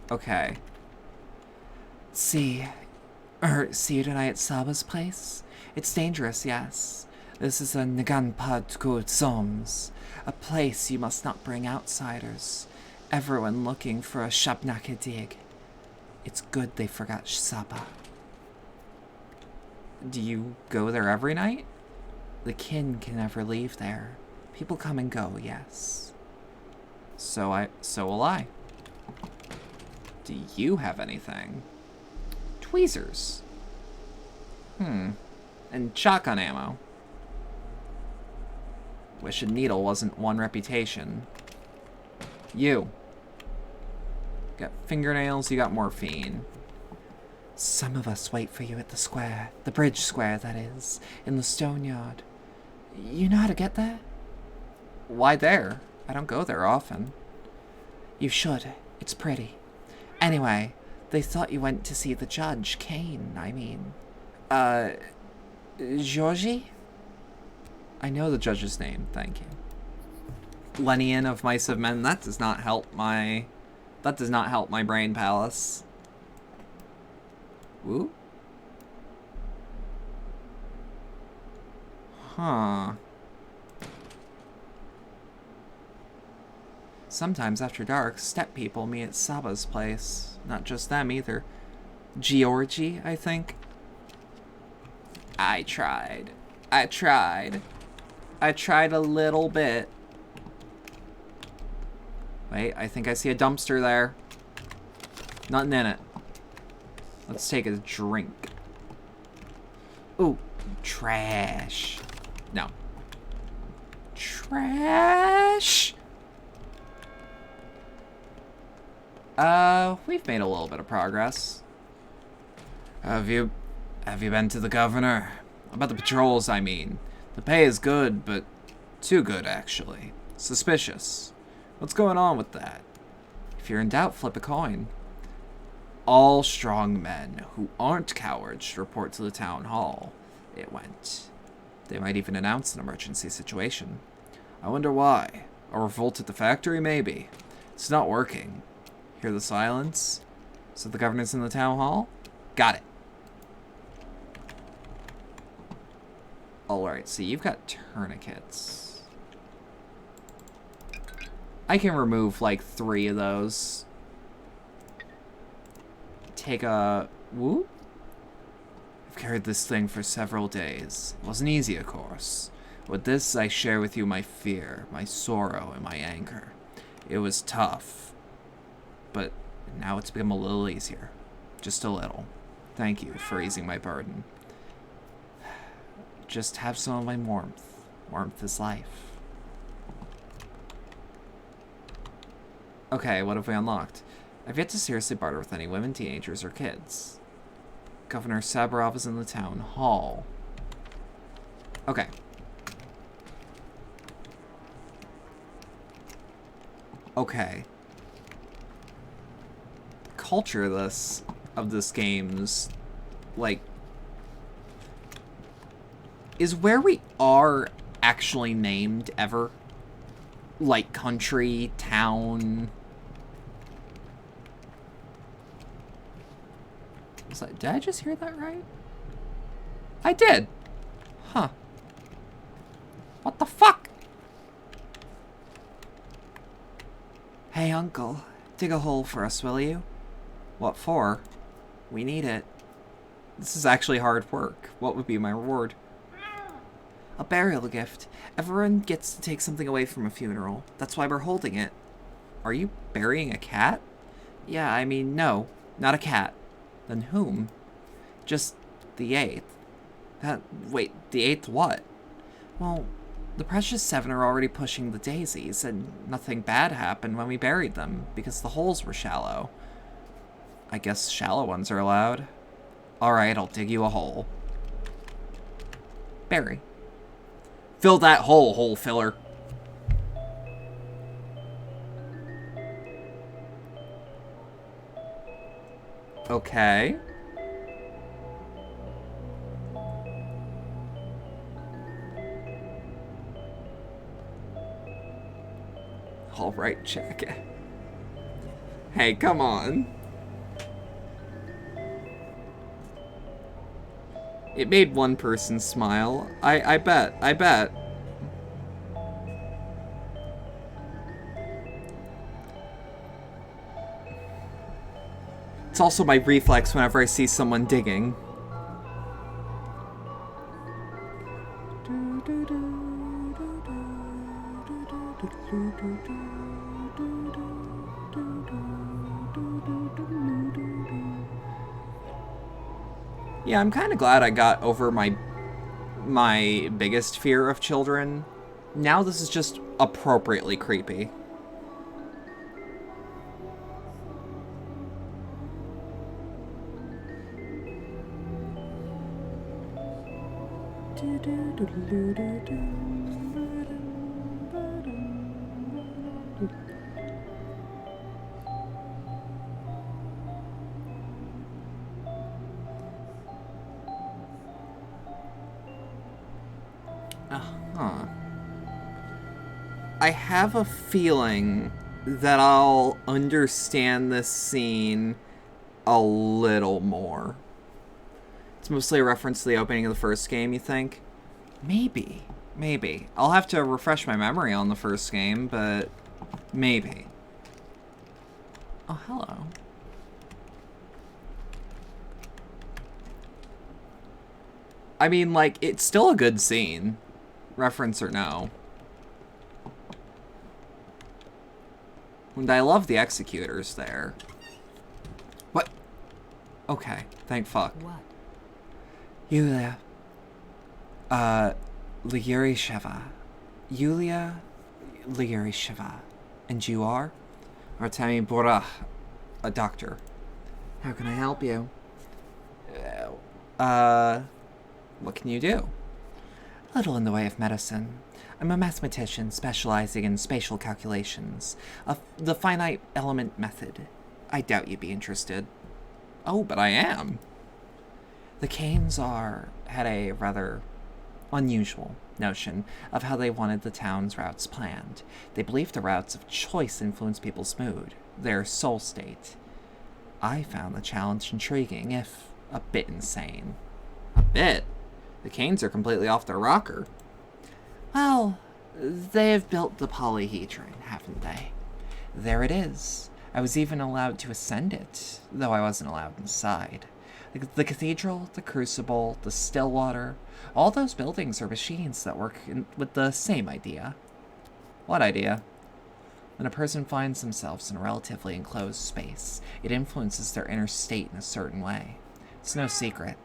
Okay. See you tonight at Saba's place? It's dangerous, yes. This is a Naganpad Soms, a place you must not bring outsiders. Everyone looking for a Shabnaka dig. It's good they forgot Saba. Do you go there every night? The kin can never leave there. People come and go, yes. So will I. Do you have anything? Tweezers. And shotgun ammo. Wish a needle wasn't one reputation. You. Got fingernails, you got morphine. Some of us wait for you at the square. The bridge square, that is. In the stone yard. You know how to get there? Why there? I don't go there often. You should. It's pretty. Anyway, they thought you went to see the judge, Kane, I mean. Georgie? I know the judge's name, thank you. Lenian of Mice of Men, that does not help my brain palace. Woo? Huh. Sometimes after dark, step people meet at Saba's place. Not just them either. Georgie, I think. I tried a little bit. Wait, I think I see a dumpster there. Nothing in it. Let's take a drink. Ooh, trash. No. Trash! We've made a little bit of progress. Have you been to the governor? About the patrols, I mean. The pay is good, but too good, actually. Suspicious. What's going on with that? If you're in doubt, flip a coin. All strong men who aren't cowards should report to the town hall. It went. They might even announce an emergency situation. I wonder why. A revolt at the factory, maybe. It's not working. Hear the silence? So the governor's in the town hall? Got it. Alright, so you've got tourniquets. I can remove like 3 of those. Take a... whoop. I've carried this thing for several days. It wasn't easy, of course. With this, I share with you my fear, my sorrow, and my anger. It was tough. But now it's become a little easier. Just a little. Thank you for easing my burden. Just have some of my warmth. Warmth is life. Okay, what have we unlocked? I've yet to seriously barter with any women, teenagers, or kids. Governor Sabarov is in the town hall. Okay. Okay. Culture of this game's like is where we are actually named ever? Like country, town. Did I just hear that right? I did. Huh. What the fuck? Hey, Uncle. Dig a hole for us, will you? What for? We need it. This is actually hard work. What would be my reward? A burial gift. Everyone gets to take something away from a funeral. That's why we're holding it. Are you burying a cat? Yeah, I mean, no. Not a cat. Then whom? Just the 8th. Wait, the 8th what? Well, the Precious 7 are already pushing the daisies, and nothing bad happened when we buried them, because the holes were shallow. I guess shallow ones are allowed. Alright, I'll dig you a hole. Bury. Fill that hole, hole filler. Okay. Alright, check it. Hey, come on. It made one person smile. I bet. It's also my reflex whenever I see someone digging. Yeah, I'm kind of glad I got over my biggest fear of children. Now this is just appropriately creepy. I have a feeling that I'll understand this scene a little more. It's mostly a reference to the opening of the first game, you think? Maybe. I'll have to refresh my memory on the first game, but maybe. Oh, hello. I mean, like, it's still a good scene. Reference or no. And I love the executors there. What? Okay, thank fuck. What? Yulia. Ligurisheva. Yulia Ligurisheva. And you are? Artemi Bora, a doctor. How can I help you? What can you do? Little in the way of medicine. I'm a mathematician specializing in spatial calculations of the finite element method. I doubt you'd be interested. Oh, but I am. The Canes had a rather unusual notion of how they wanted the town's routes planned. They believed the routes of choice influence people's mood, their soul state. I found the challenge intriguing, if a bit insane. A bit? The Canes are completely off their rocker. Well, they've built the polyhedron, haven't they? There it is. I was even allowed to ascend it, though I wasn't allowed inside. The cathedral, the crucible, the Stillwater, all those buildings are machines that work with the same idea. What idea? When a person finds themselves in a relatively enclosed space, it influences their inner state in a certain way. It's no secret.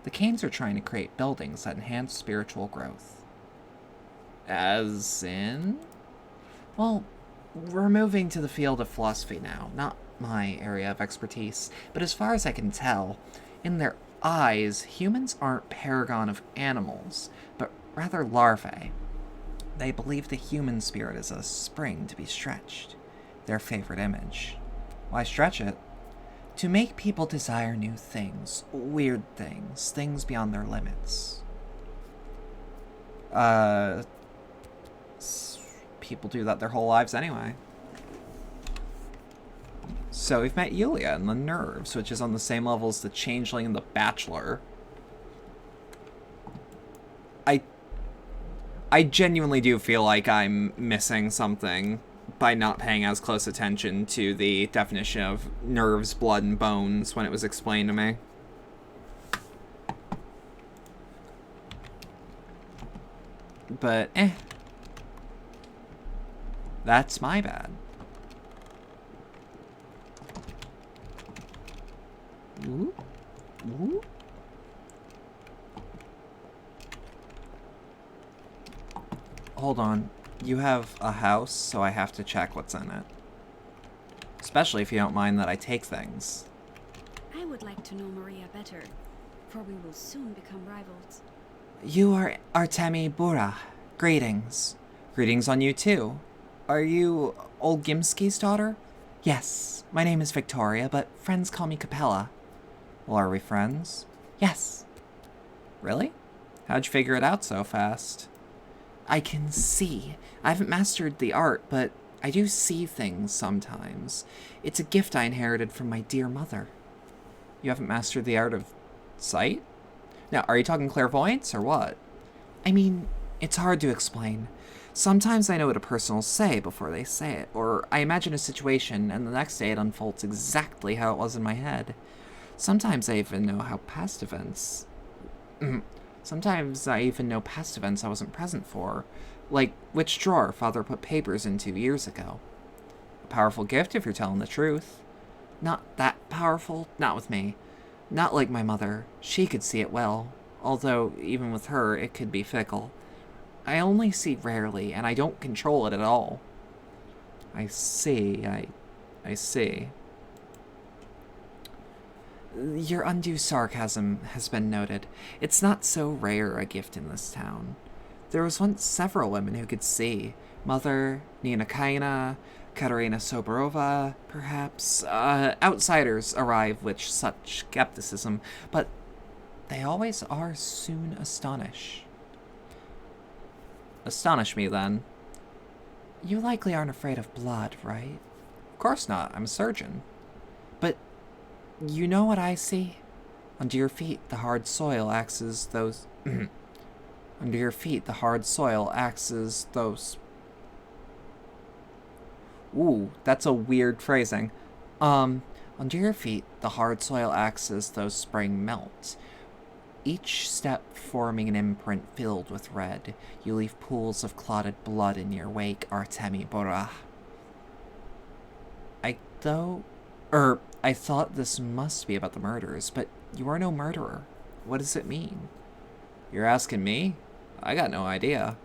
The Canes are trying to create buildings that enhance spiritual growth. As in? Well, we're moving to the field of philosophy now, not my area of expertise, but as far as I can tell, in their eyes, humans aren't paragon of animals, but rather larvae. They believe the human spirit is a spring to be stretched, their favorite image. Why stretch it? To make people desire new things, weird things, things beyond their limits. People do that their whole lives anyway. So we've met Yulia in the Nerves, which is on the same level as the Changeling and the Bachelor. I genuinely do feel like I'm missing something by not paying as close attention to the definition of nerves, blood, and bones when it was explained to me. But, that's my bad. Ooh. Ooh. Hold on. You have a house, so I have to check what's in it. Especially if you don't mind that I take things. I would like to know Maria better, for we will soon become rivals. You are Artemi Bura. Greetings. Greetings on you, too. Are you Old Gimski's daughter? Yes, my name is Victoria, but friends call me Capella. Well, are we friends? Yes. Really? How'd you figure it out so fast? I can see. I haven't mastered the art, but I do see things sometimes. It's a gift I inherited from my dear mother. You haven't mastered the art of sight? Now, are you talking clairvoyance or what? I mean, it's hard to explain. Sometimes I know what a person will say before they say it, or I imagine a situation and the next day it unfolds exactly how it was in my head. Sometimes I even know past events I wasn't present for, like which drawer Father put papers into years ago. A powerful gift if you're telling the truth. Not that powerful, not with me. Not like my mother. She could see it well, although even with her it could be fickle. I only see rarely, and I don't control it at all. I see. I see. Your undue sarcasm has been noted. It's not so rare a gift in this town. There was once several women who could see. Mother, Nina Kaina, Katerina Soborova, perhaps. Outsiders arrive with such skepticism, but they always are soon astonished. Astonish me, then. You likely aren't afraid of blood, right? Of course not. I'm a surgeon. But you know what I see? Under your feet, the hard soil acts as those... Under your feet, the hard soil acts as those... Ooh, that's a weird phrasing. Under your feet, the hard soil acts as though spring melt. Each step forming an imprint filled with red. You leave pools of clotted blood in your wake, Artemi Bora. I thought this must be about the murders, but you are no murderer. What does it mean? You're asking me? I got no idea.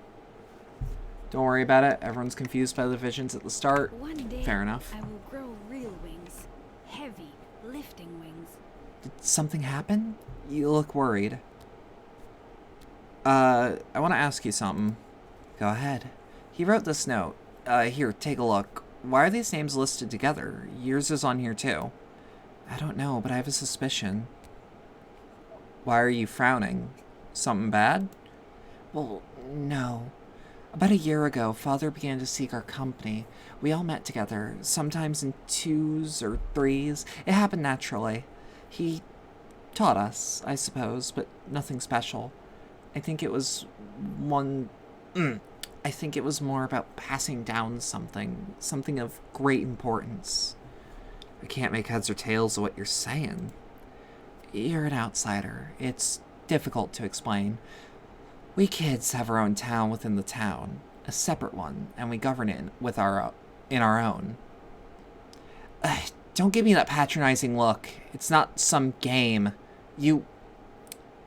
Don't worry about it. Everyone's confused by the visions at the start. One day, Fair enough. I will grow real wings. Heavy, lifting wings. Did something happen? You look worried. I want to ask you something. Go ahead. He wrote this note. Here, take a look. Why are these names listed together? Yours is on here too. I don't know, but I have a suspicion. Why are you frowning? Something bad? Well, no. About a year ago, Father began to seek our company. We all met together, sometimes in 2s or 3s. It happened naturally. He taught us, I suppose, but nothing special. I think it was more about passing down something of great importance. I can't make heads or tails of what you're saying. You're an outsider. It's difficult to explain. We kids have our own town within the town, a separate one, and we govern it in our own. Don't give me that patronizing look. It's not some game. You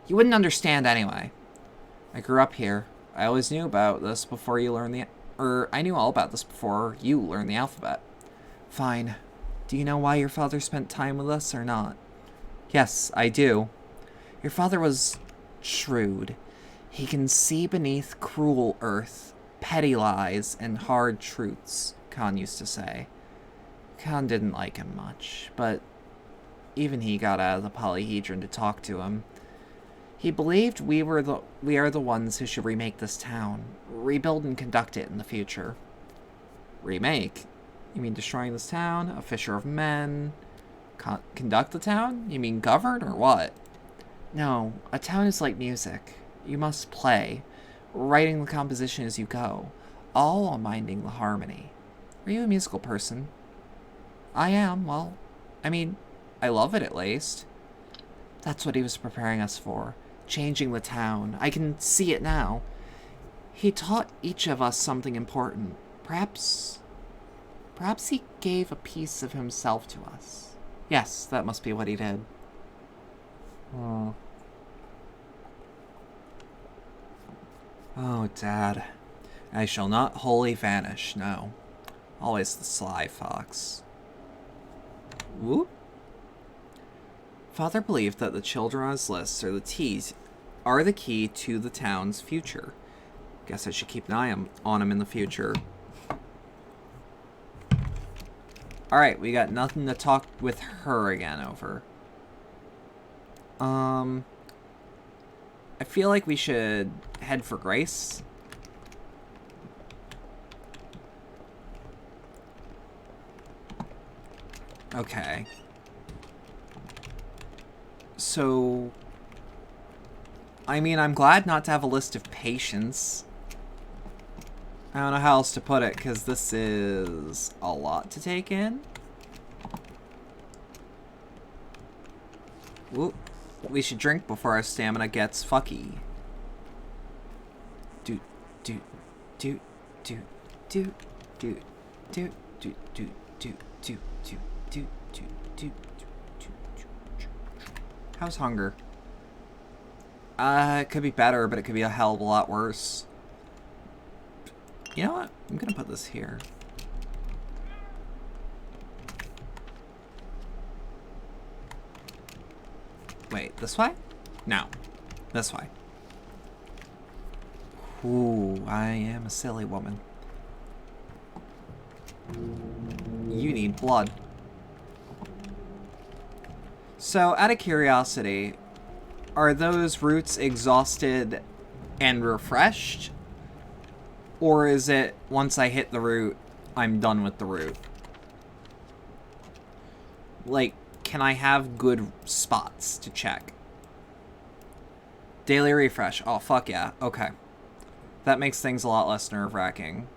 wouldn't understand anyway. I grew up here. I always knew about this before you learned I knew all about this before you learned the alphabet. Fine. Do you know why your father spent time with us or not? Yes, I do. Your father was shrewd. He can see beneath cruel earth, petty lies, and hard truths, Khan used to say. Khan didn't like him much, but even he got out of the polyhedron to talk to him. He believed we are the ones who should remake this town, rebuild and conduct it in the future. Remake? You mean destroying this town? A fisher of men? Conduct the town? You mean govern or what? No, a town is like music. You must play, writing the composition as you go, all while minding the harmony. Are you a musical person? I am, well, I mean, I love it at least. That's what he was preparing us for, changing the town. I can see it now. He taught each of us something important. Perhaps he gave a piece of himself to us. Yes, that must be what he did. Oh. Oh, Dad. I shall not wholly vanish, no. Always the sly fox. Whoop. Father believed that the children on his list are the key to the town's future. Guess I should keep an eye on him in the future. Alright, we got nothing to talk with her again over. I feel like we should head for Grace. Okay. So, I mean, I'm glad not to have a list of patients. I don't know how else to put it, because this is a lot to take in. Whoop. We should drink before our stamina gets fucky. Do, do, do, do, do, do, do, do, do, do, do, do, do, do, do. How's hunger? It could be better, but it could be a hell of a lot worse. You know what? I'm gonna put this here. Wait, this way? No. This way. Ooh, I am a silly woman. You need blood. So, out of curiosity, are those roots exhausted and refreshed? Or is it, once I hit the root, I'm done with the root? Like, can I have good spots to check? Daily refresh. Oh, fuck yeah. Okay. That makes things a lot less nerve-wracking.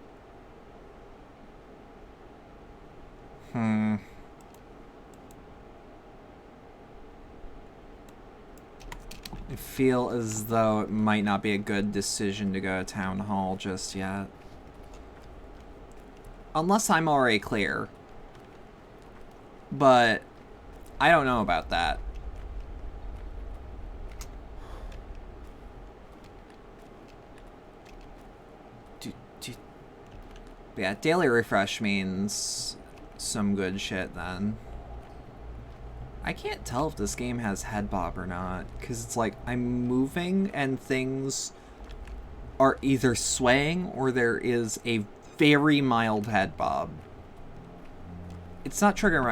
I feel as though it might not be a good decision to go to town hall just yet. Unless I'm already clear. But I don't know about that. Yeah, daily refresh means some good shit then. I can't tell if this game has head bob or not, because it's like I'm moving and things are either swaying or there is a very mild head bob. It's not triggering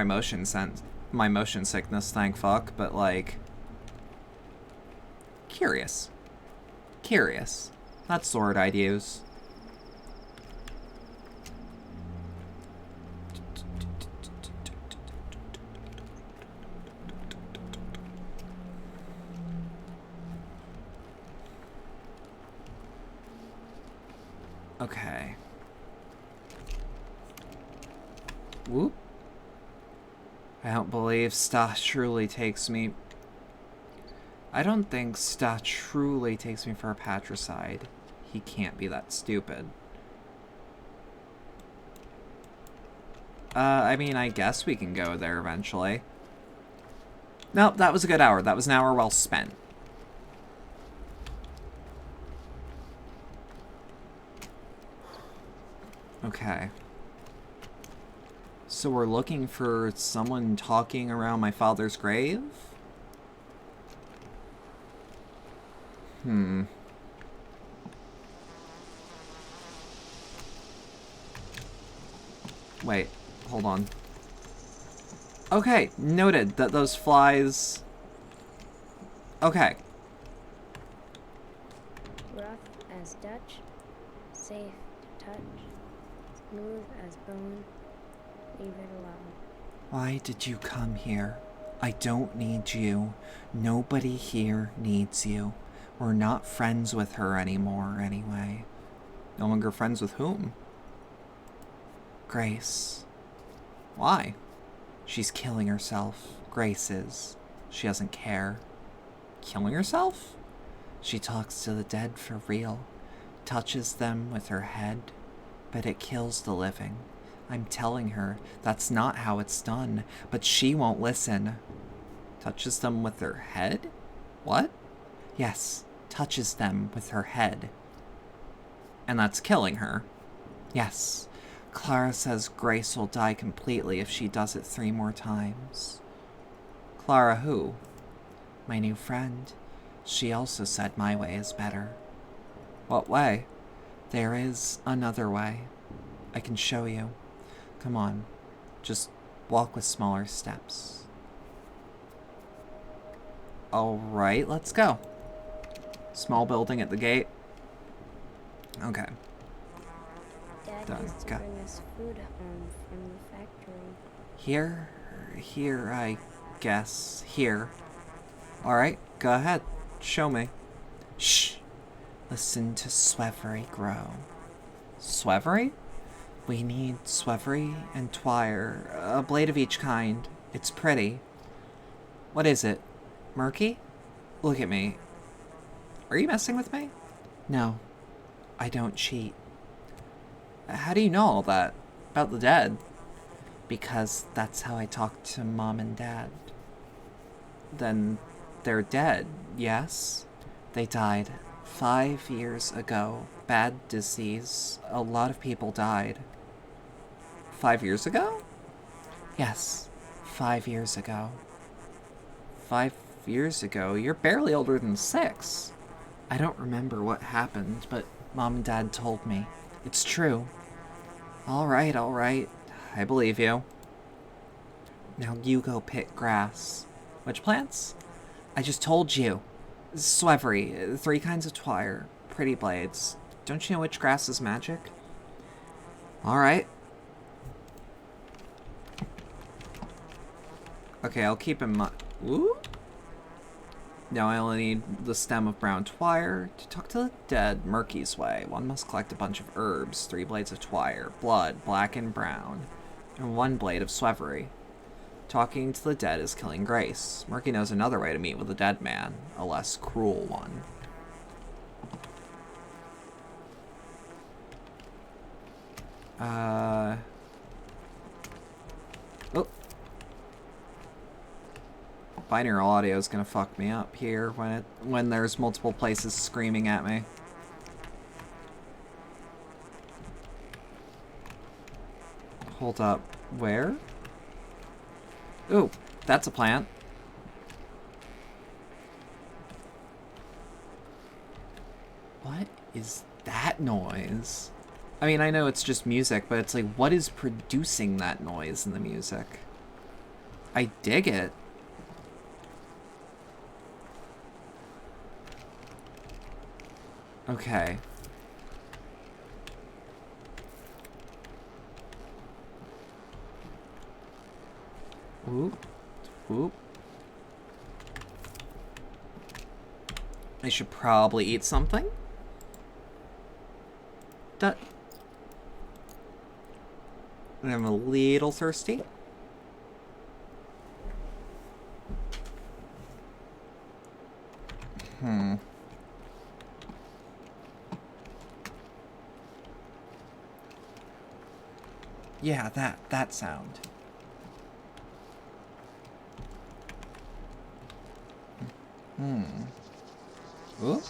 my motion sickness, thank fuck, but like curious. That's the word I'd use. Okay. Whoop. I don't believe Sta truly takes me... I don't think Sta truly takes me for a patricide. He can't be that stupid. I mean, I guess we can go there eventually. Nope, that was a good hour. That was an hour well spent. Okay. So we're looking for someone talking around my father's grave? Wait, hold on. Okay, noted that those flies... Okay. Rough as Dutch, safe to touch, smooth as bone, Why did you come here? I don't need you. Nobody here needs you. We're not friends with her anymore, anyway. No longer friends with whom? Grace. Why? She's killing herself. Grace is. She doesn't care. Killing herself? She talks to the dead for real. Touches them with her head. But it kills the living. I'm telling her that's not how it's done, but she won't listen. Touches them with her head? What? Yes, touches them with her head. And that's killing her? Yes. Clara says Grace will die completely if she does it 3 more times. Clara who? My new friend. She also said my way is better. What way? There is another way. I can show you. Come on. Just walk with smaller steps. Alright, let's go. Small building at the gate. Okay. Dad Done. used to Go. bring us food home from the factory. Here, I guess. Here. Alright, go ahead. Show me. Shh. Listen to Swevery grow. Swevery? We need Swevery and Twire, a blade of each kind. It's pretty. What is it? Murky? Look at me. Are you messing with me? No, I don't cheat. How do you know all that? About the dead? Because that's how I talk to Mom and Dad. Then they're dead, yes? They died 5 years ago. Bad disease. A lot of people died. 5 years ago? Yes, 5 years ago. 5 years ago? You're barely older than 6. I don't remember what happened, but Mom and Dad told me. It's true. Alright. I believe you. Now you go pick grass. Which plants? I just told you. Swevery, 3 kinds of twire, pretty blades. Don't you know which grass is magic? Alright. Okay, I'll keep in mind. Ooh? Now I only need the stem of brown twire. To talk to the dead, Murky's way. One must collect a bunch of herbs, 3 blades of twire, blood, black and brown, and 1 blade of swevery. Talking to the dead is killing Grace. Murky knows another way to meet with a dead man, a less cruel one. Oh. Binaural audio is gonna fuck me up here when there's multiple places screaming at me. Hold up. Where? Ooh, that's a plant. What is that noise? I mean, I know it's just music, but it's like, what is producing that noise in the music? I dig it. Okay. Whoop. Whoop. I should probably eat something. I'm a little thirsty. Yeah, that sound. Ooh.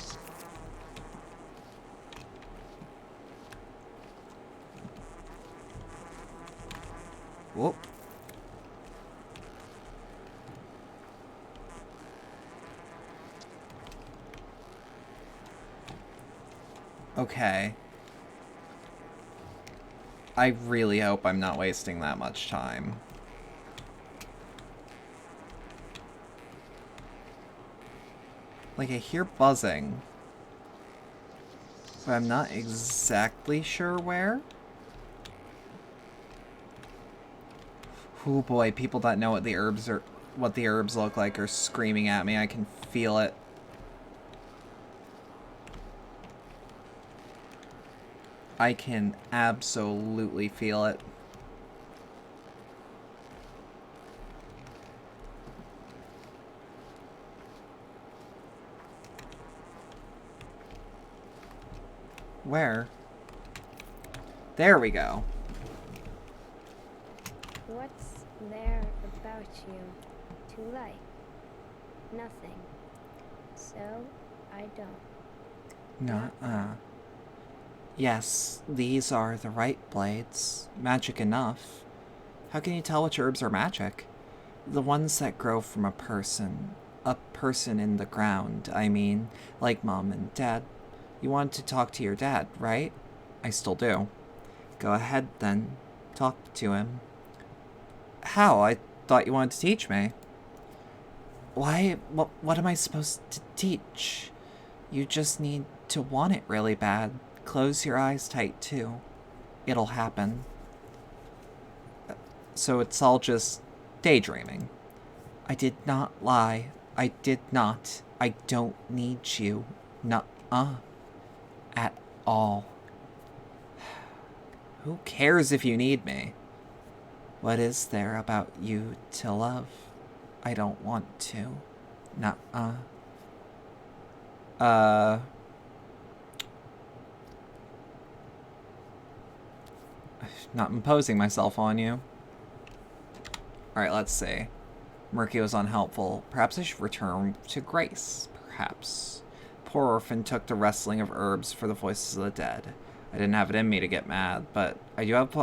Whoop. Okay. I really hope I'm not wasting that much time. Like, I hear buzzing, but I'm not exactly sure where. Oh boy, people that know what the herbs look like are screaming at me. I can feel it. I can absolutely feel it. Where? There we go. What's there about you to like? Nothing. So, I don't. Nuh-uh. Yes, these are the right blades. Magic enough. How can you tell which herbs are magic? The ones that grow from a person. A person in the ground, I mean. Like Mom and Dad. You wanted to talk to your dad, right? I still do. Go ahead, then. Talk to him. How? I thought you wanted to teach me. Why? What am I supposed to teach? You just need to want it really bad. Close your eyes tight, too. It'll happen. So it's all just daydreaming. I did not lie. I did not. I don't need you. Nuh-uh. At all. Who cares if you need me? What is there about you to love? I don't want to. Nuh-uh. Not imposing myself on you. Alright, let's see. Murky was unhelpful. Perhaps I should return to Grace. Perhaps. Poor orphan took to wrestling of herbs for the voices of the dead. I didn't have it in me to get mad, but I do have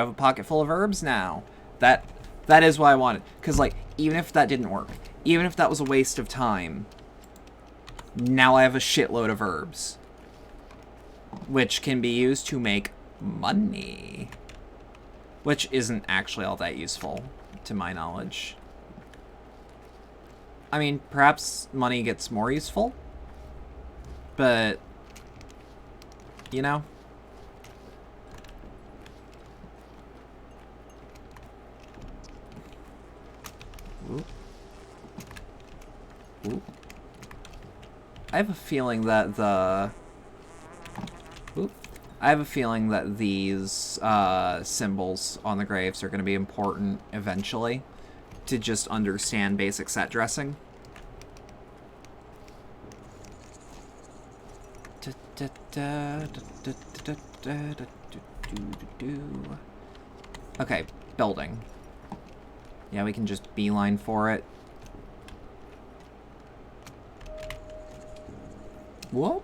a pocket full of herbs now. That is what I wanted. Because, like, even if that didn't work, even if that was a waste of time, now I have a shitload of herbs. Which can be used to make money. Which isn't actually all that useful, to my knowledge. I mean, perhaps money gets more useful. But, you know. Ooh. Ooh. I have a feeling that these symbols on the graves are going to be important eventually to just understand basic set dressing. Okay, building. Yeah, we can just beeline for it. Whoop.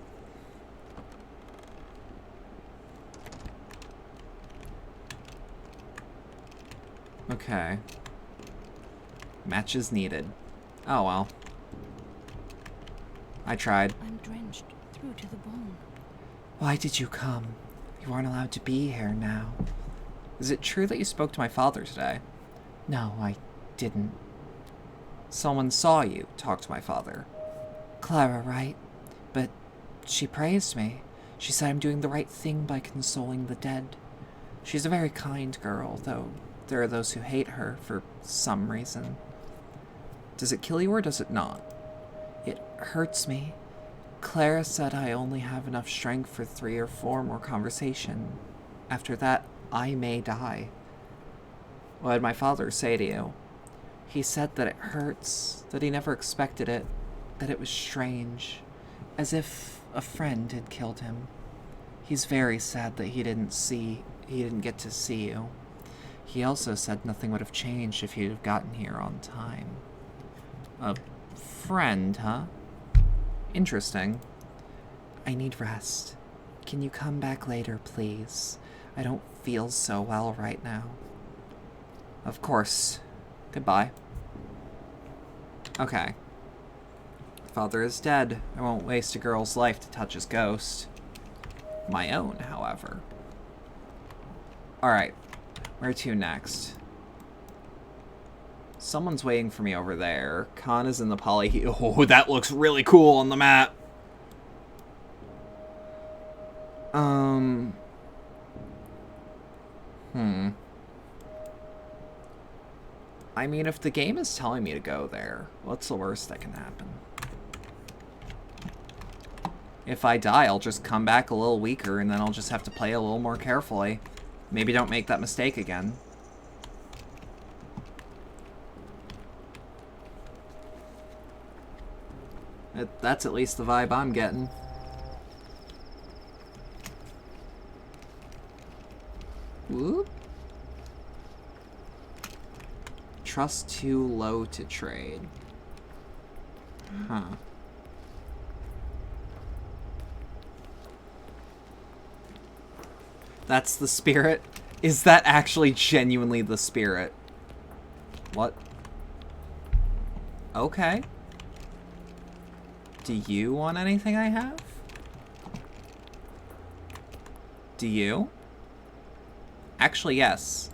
Okay. Matches needed. Oh well. I tried. I'm drenched through to the bone. Why did you come? You aren't allowed to be here now. Is it true that you spoke to my father today? No, I didn't. Someone saw you talk to my father. Clara, right? But she praised me. She said I'm doing the right thing by consoling the dead. She's a very kind girl, though there are those who hate her for some reason. Does it kill you or does it not? It hurts me. Clara said I only have enough strength for 3 or 4 more conversation. After that, I may die. What did my father say to you? He said that it hurts, that he never expected it, that it was strange, as if a friend had killed him. He's very sad that he didn't get to see you. He also said nothing would have changed if you'd have gotten here on time. A friend, huh? Interesting. I need rest. Can you come back later, please? I don't feel so well right now. Of course. Goodbye. Okay. Father is dead. I won't waste a girl's life to touch his ghost. My own, however. Alright. Where to next? Someone's waiting for me over there. Khan is in the poly... Oh, that looks really cool on the map. I mean, if the game is telling me to go there, what's the worst that can happen? If I die, I'll just come back a little weaker, and then I'll just have to play a little more carefully. Maybe don't make that mistake again. That's at least the vibe I'm getting. Whoop. Trust too low to trade. Huh. That's the spirit? Is that actually genuinely the spirit? What? Okay. Do you want anything I have? Do you? Actually, yes.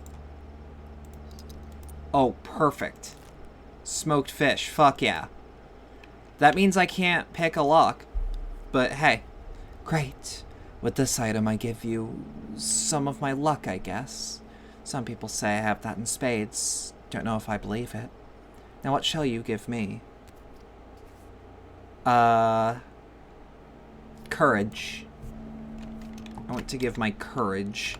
Oh, perfect. Smoked fish. Fuck yeah. That means I can't pick a lock. But hey. Great. With this item, I give you some of my luck, I guess. Some people say I have that in spades. Don't know if I believe it. Now, what shall you give me? Courage. I want to give my courage.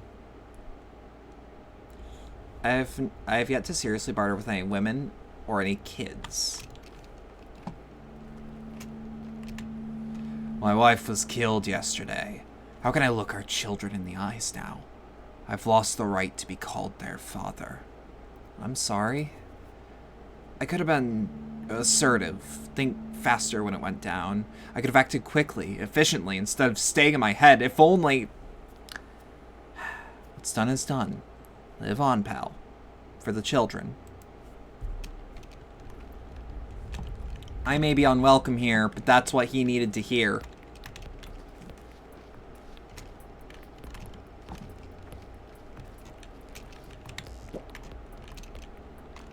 I have yet to seriously barter with any women or any kids. My wife was killed yesterday. How can I look our children in the eyes now? I've lost the right to be called their father. I'm sorry. I could have been assertive, think faster when it went down. I could have acted quickly, efficiently, instead of staying in my head. If only... What's done is done. Live on, pal. For the children. I may be unwelcome here, but that's what he needed to hear.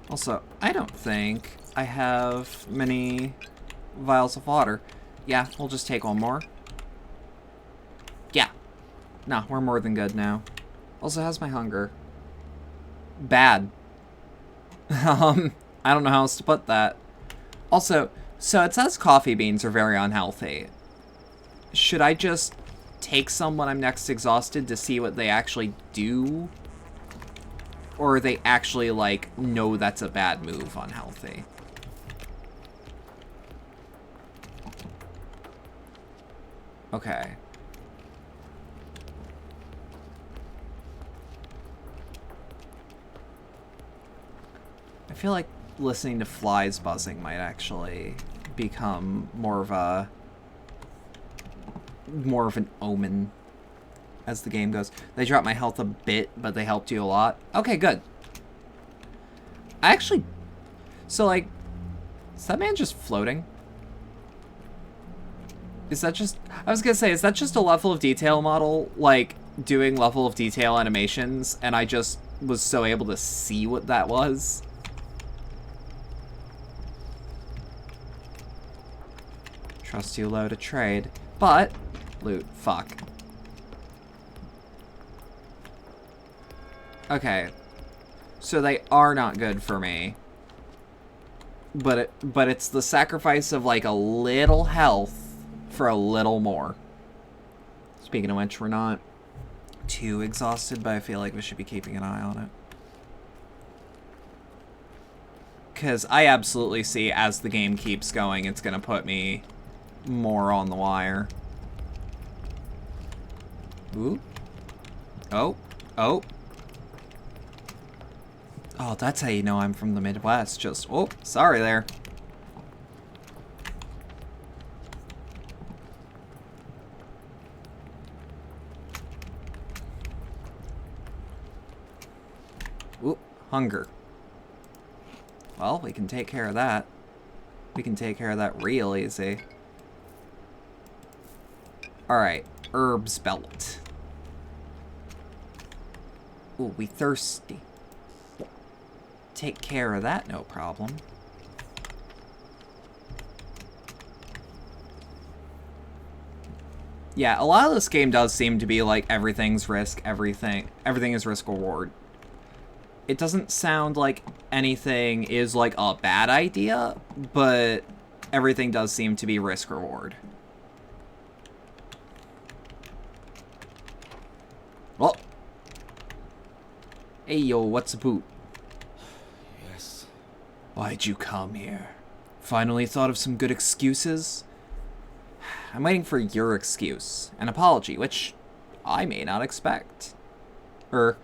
Also, I don't think I have many vials of water. Yeah, we'll just take one more. Yeah. Nah, we're more than good now. Also, how's my hunger? Bad. I don't know how else to put that. Also, so it says coffee beans are very unhealthy. Should I just take some when I'm next exhausted to see what they actually do? Or they actually, like, know that's a bad move, unhealthy? Okay. I feel like listening to flies buzzing might actually become more of an omen as the game goes. They dropped my health a bit, but they helped you a lot. Okay, good. I actually... So, like... Is that man just floating? Is that just... I was gonna say, is that just a level of detail model, like, doing level of detail animations, and I just was so able to see what that was? Trust you low to trade. But... Loot. Fuck. Okay. So they are not good for me. But it's the sacrifice of, like, a little health for a little more. Speaking of which, we're not too exhausted, but I feel like we should be keeping an eye on it. Because I absolutely see, as the game keeps going, it's going to put me more on the wire. Ooh. Oh. Oh. Oh, that's how you know I'm from the Midwest. Just, oh, sorry there. Ooh, hunger. Well, we can take care of that. We can take care of that real easy. Alright, herbs belt. Ooh, we thirsty. Take care of that, no problem. Yeah, a lot of this game does seem to be like everything's risk, everything is risk reward. it doesn't sound like anything is, like, a bad idea, but everything does seem to be risk-reward. Well. Hey, yo, what's a boot? Yes. Why'd you come here? Finally thought of some good excuses? I'm waiting for your excuse. An apology, which I may not expect. Or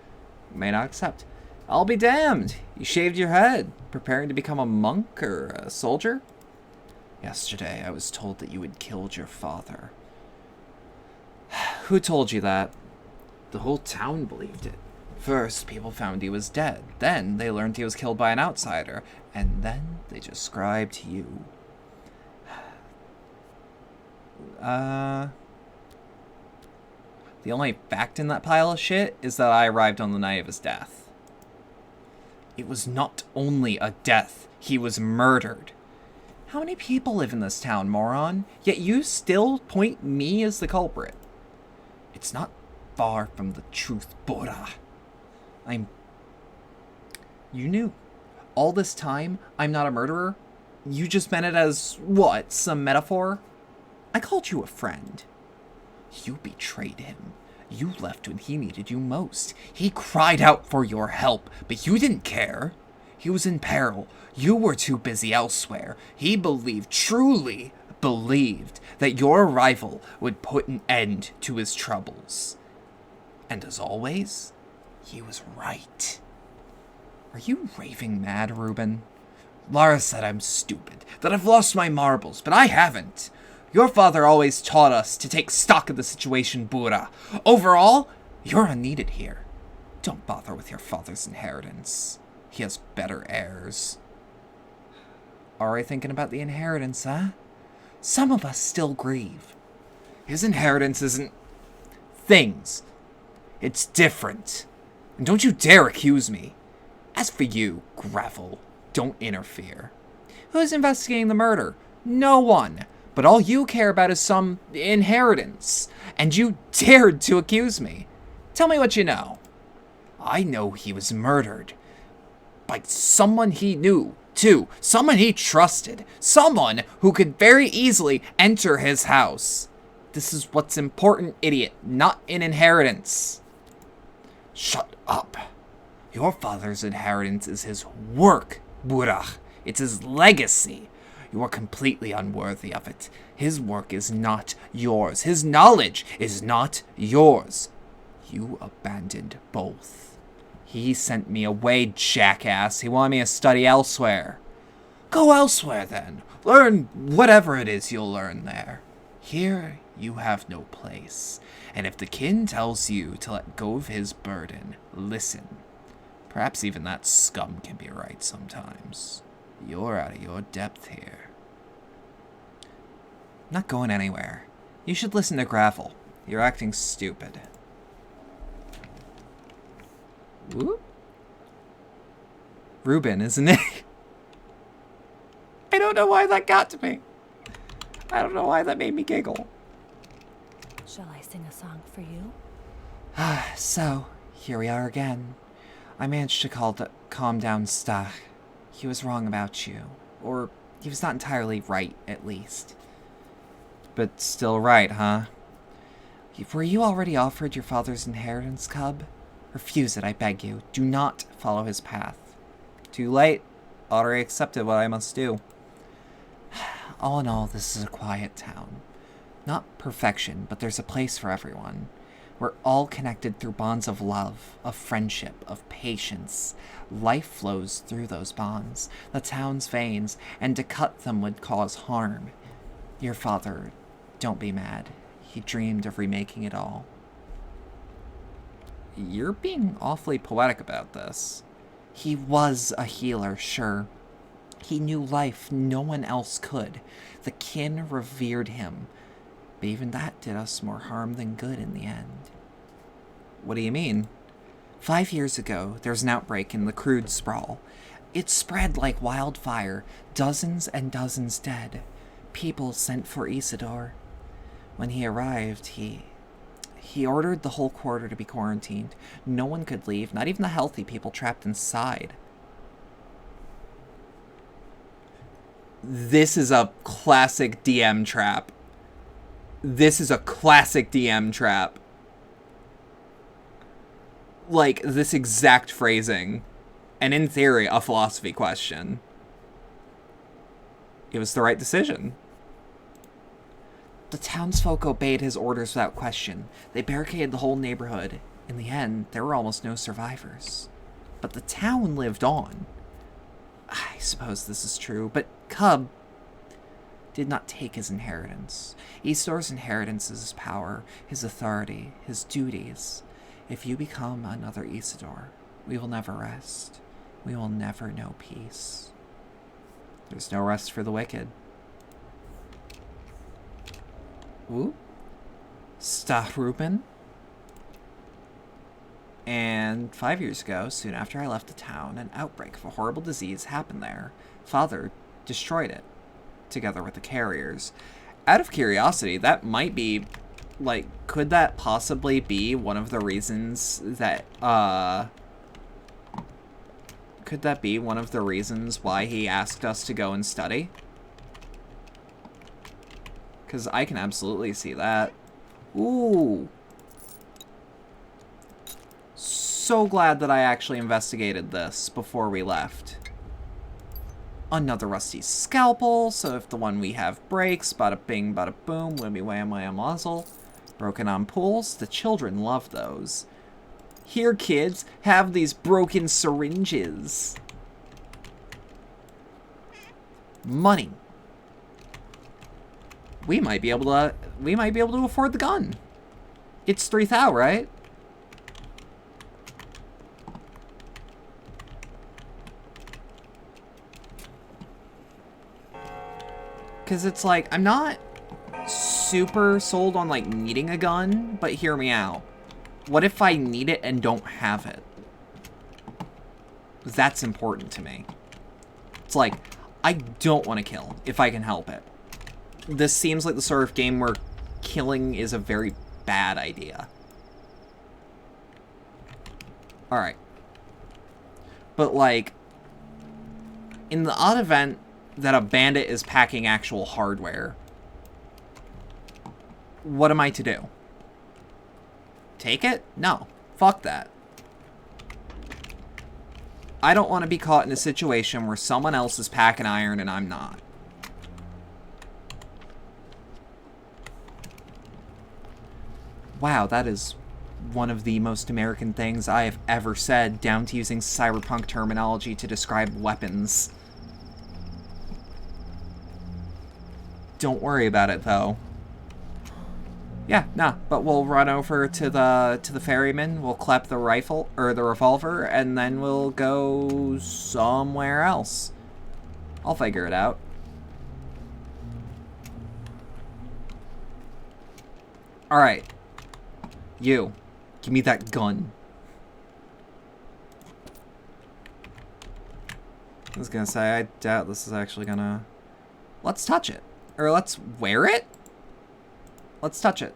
may not accept. I'll be damned. You shaved your head. Preparing to become a monk or a soldier? Yesterday, I was told that you had killed your father. Who told you that? The whole town believed it. First, people found he was dead. Then, they learned he was killed by an outsider. And then, they described you. The only fact in that pile of shit is that I arrived on the night of his death. It was not only a death, he was murdered. How many people live in this town, moron? Yet you still point me as the culprit. It's not far from the truth, Bora. You knew. All this time, I'm not a murderer? You just meant it as, what, some metaphor? I called you a friend. You betrayed him. You left when he needed you most. He cried out for your help, but you didn't care. He was in peril. You were too busy elsewhere. He believed, truly believed, that your arrival would put an end to his troubles. And as always, he was right. Are you raving mad, Reuben? Lara said I'm stupid, that I've lost my marbles, but I haven't. Your father always taught us to take stock of the situation, Bura. Overall, you're unneeded here. Don't bother with your father's inheritance. He has better heirs. Already thinking about the inheritance, huh? Some of us still grieve. His inheritance isn't things. It's different. And don't you dare accuse me. As for you, Gravel, don't interfere. Who's investigating the murder? No one. But all you care about is some inheritance. And you dared to accuse me. Tell me what you know. I know he was murdered. By someone he knew, too. Someone he trusted. Someone who could very easily enter his house. This is what's important, idiot. Not an inheritance. Shut up. Your father's inheritance is his work, Burach. It's his legacy. You are completely unworthy of it. His work is not yours. His knowledge is not yours. You abandoned both. He sent me away, jackass. He wanted me to study elsewhere. Go elsewhere, then. Learn whatever it is you'll learn there. Here, you have no place. And if the kin tells you to let go of his burden, listen. Perhaps even that scum can be right sometimes. You're out of your depth here. I'm not going anywhere. You should listen to Gravel. You're acting stupid. Whoop. Reuben, isn't it? I don't know why that got to me. I don't know why that made me giggle. Shall I sing a song for you? So, here we are again. I managed to calm down Stach. He was wrong about you. Or, he was not entirely right, at least. But still right, huh? Were you already offered your father's inheritance, Cub? Refuse it, I beg you. Do not follow his path. Too late. Already accepted what I must do. All in all, this is a quiet town. Not perfection, but there's a place for everyone. We're all connected through bonds of love, of friendship, of patience. Life flows through those bonds, the town's veins, and to cut them would cause harm. Your father, don't be mad. He dreamed of remaking it all. You're being awfully poetic about this. He was a healer, sure. He knew life no one else could. The kin revered him. But even that did us more harm than good in the end. What do you mean? 5 years ago, there was an outbreak in the crude sprawl. It spread like wildfire, dozens and dozens dead. People sent for Isidore. When he arrived, he He ordered the whole quarter to be quarantined. No one could leave, not even the healthy people trapped inside. This is a classic DM trap. This is a classic DM trap. Like, this exact phrasing. And in theory, a philosophy question. It was the right decision. The townsfolk obeyed his orders without question. They barricaded the whole neighborhood. In the end, there were almost no survivors. But the town lived on. I suppose this is true, but Cub did not take his inheritance. Istor's inheritance is his power, his authority, his duties. If you become another Isidore, we will never rest. We will never know peace. There's no rest for the wicked. Ooh. Stahrubin. And 5 years ago, soon after I left the town, an outbreak of a horrible disease happened there. Father destroyed it, together with the carriers. Out of curiosity, that might be, like, could that possibly be one of the reasons that, could that be one of the reasons why he asked us to go and study? Because I can absolutely see that. Ooh. So glad that I actually investigated this before we left. Another rusty scalpel, so if the one we have breaks, bada bing, bada boom, whammy wham wham muzzle. Broken ampoules, the children love those. Here, kids, have these broken syringes. Money. We might be able to afford the gun. It's 3,000, right? Because it's like, I'm not super sold on, like, needing a gun, but hear me out. What if I need it and don't have it? That's important to me. It's like, I don't want to kill if I can help it. This seems like the sort of game where killing is a very bad idea. Alright. But, like, in the odd event that a bandit is packing actual hardware, what am I to do? Take it? No. Fuck that. I don't want to be caught in a situation where someone else is packing iron and I'm not. Wow, that is one of the most American things I have ever said, down to using cyberpunk terminology to describe weapons. Don't worry about it, though. Yeah, nah, but we'll run over to the ferryman, we'll clep the rifle, or the revolver, and then we'll go somewhere else. I'll figure it out. Alright. You. Give me that gun. I was gonna say, I doubt this is actually gonna... Let's touch it. Or let's wear it? Let's touch it.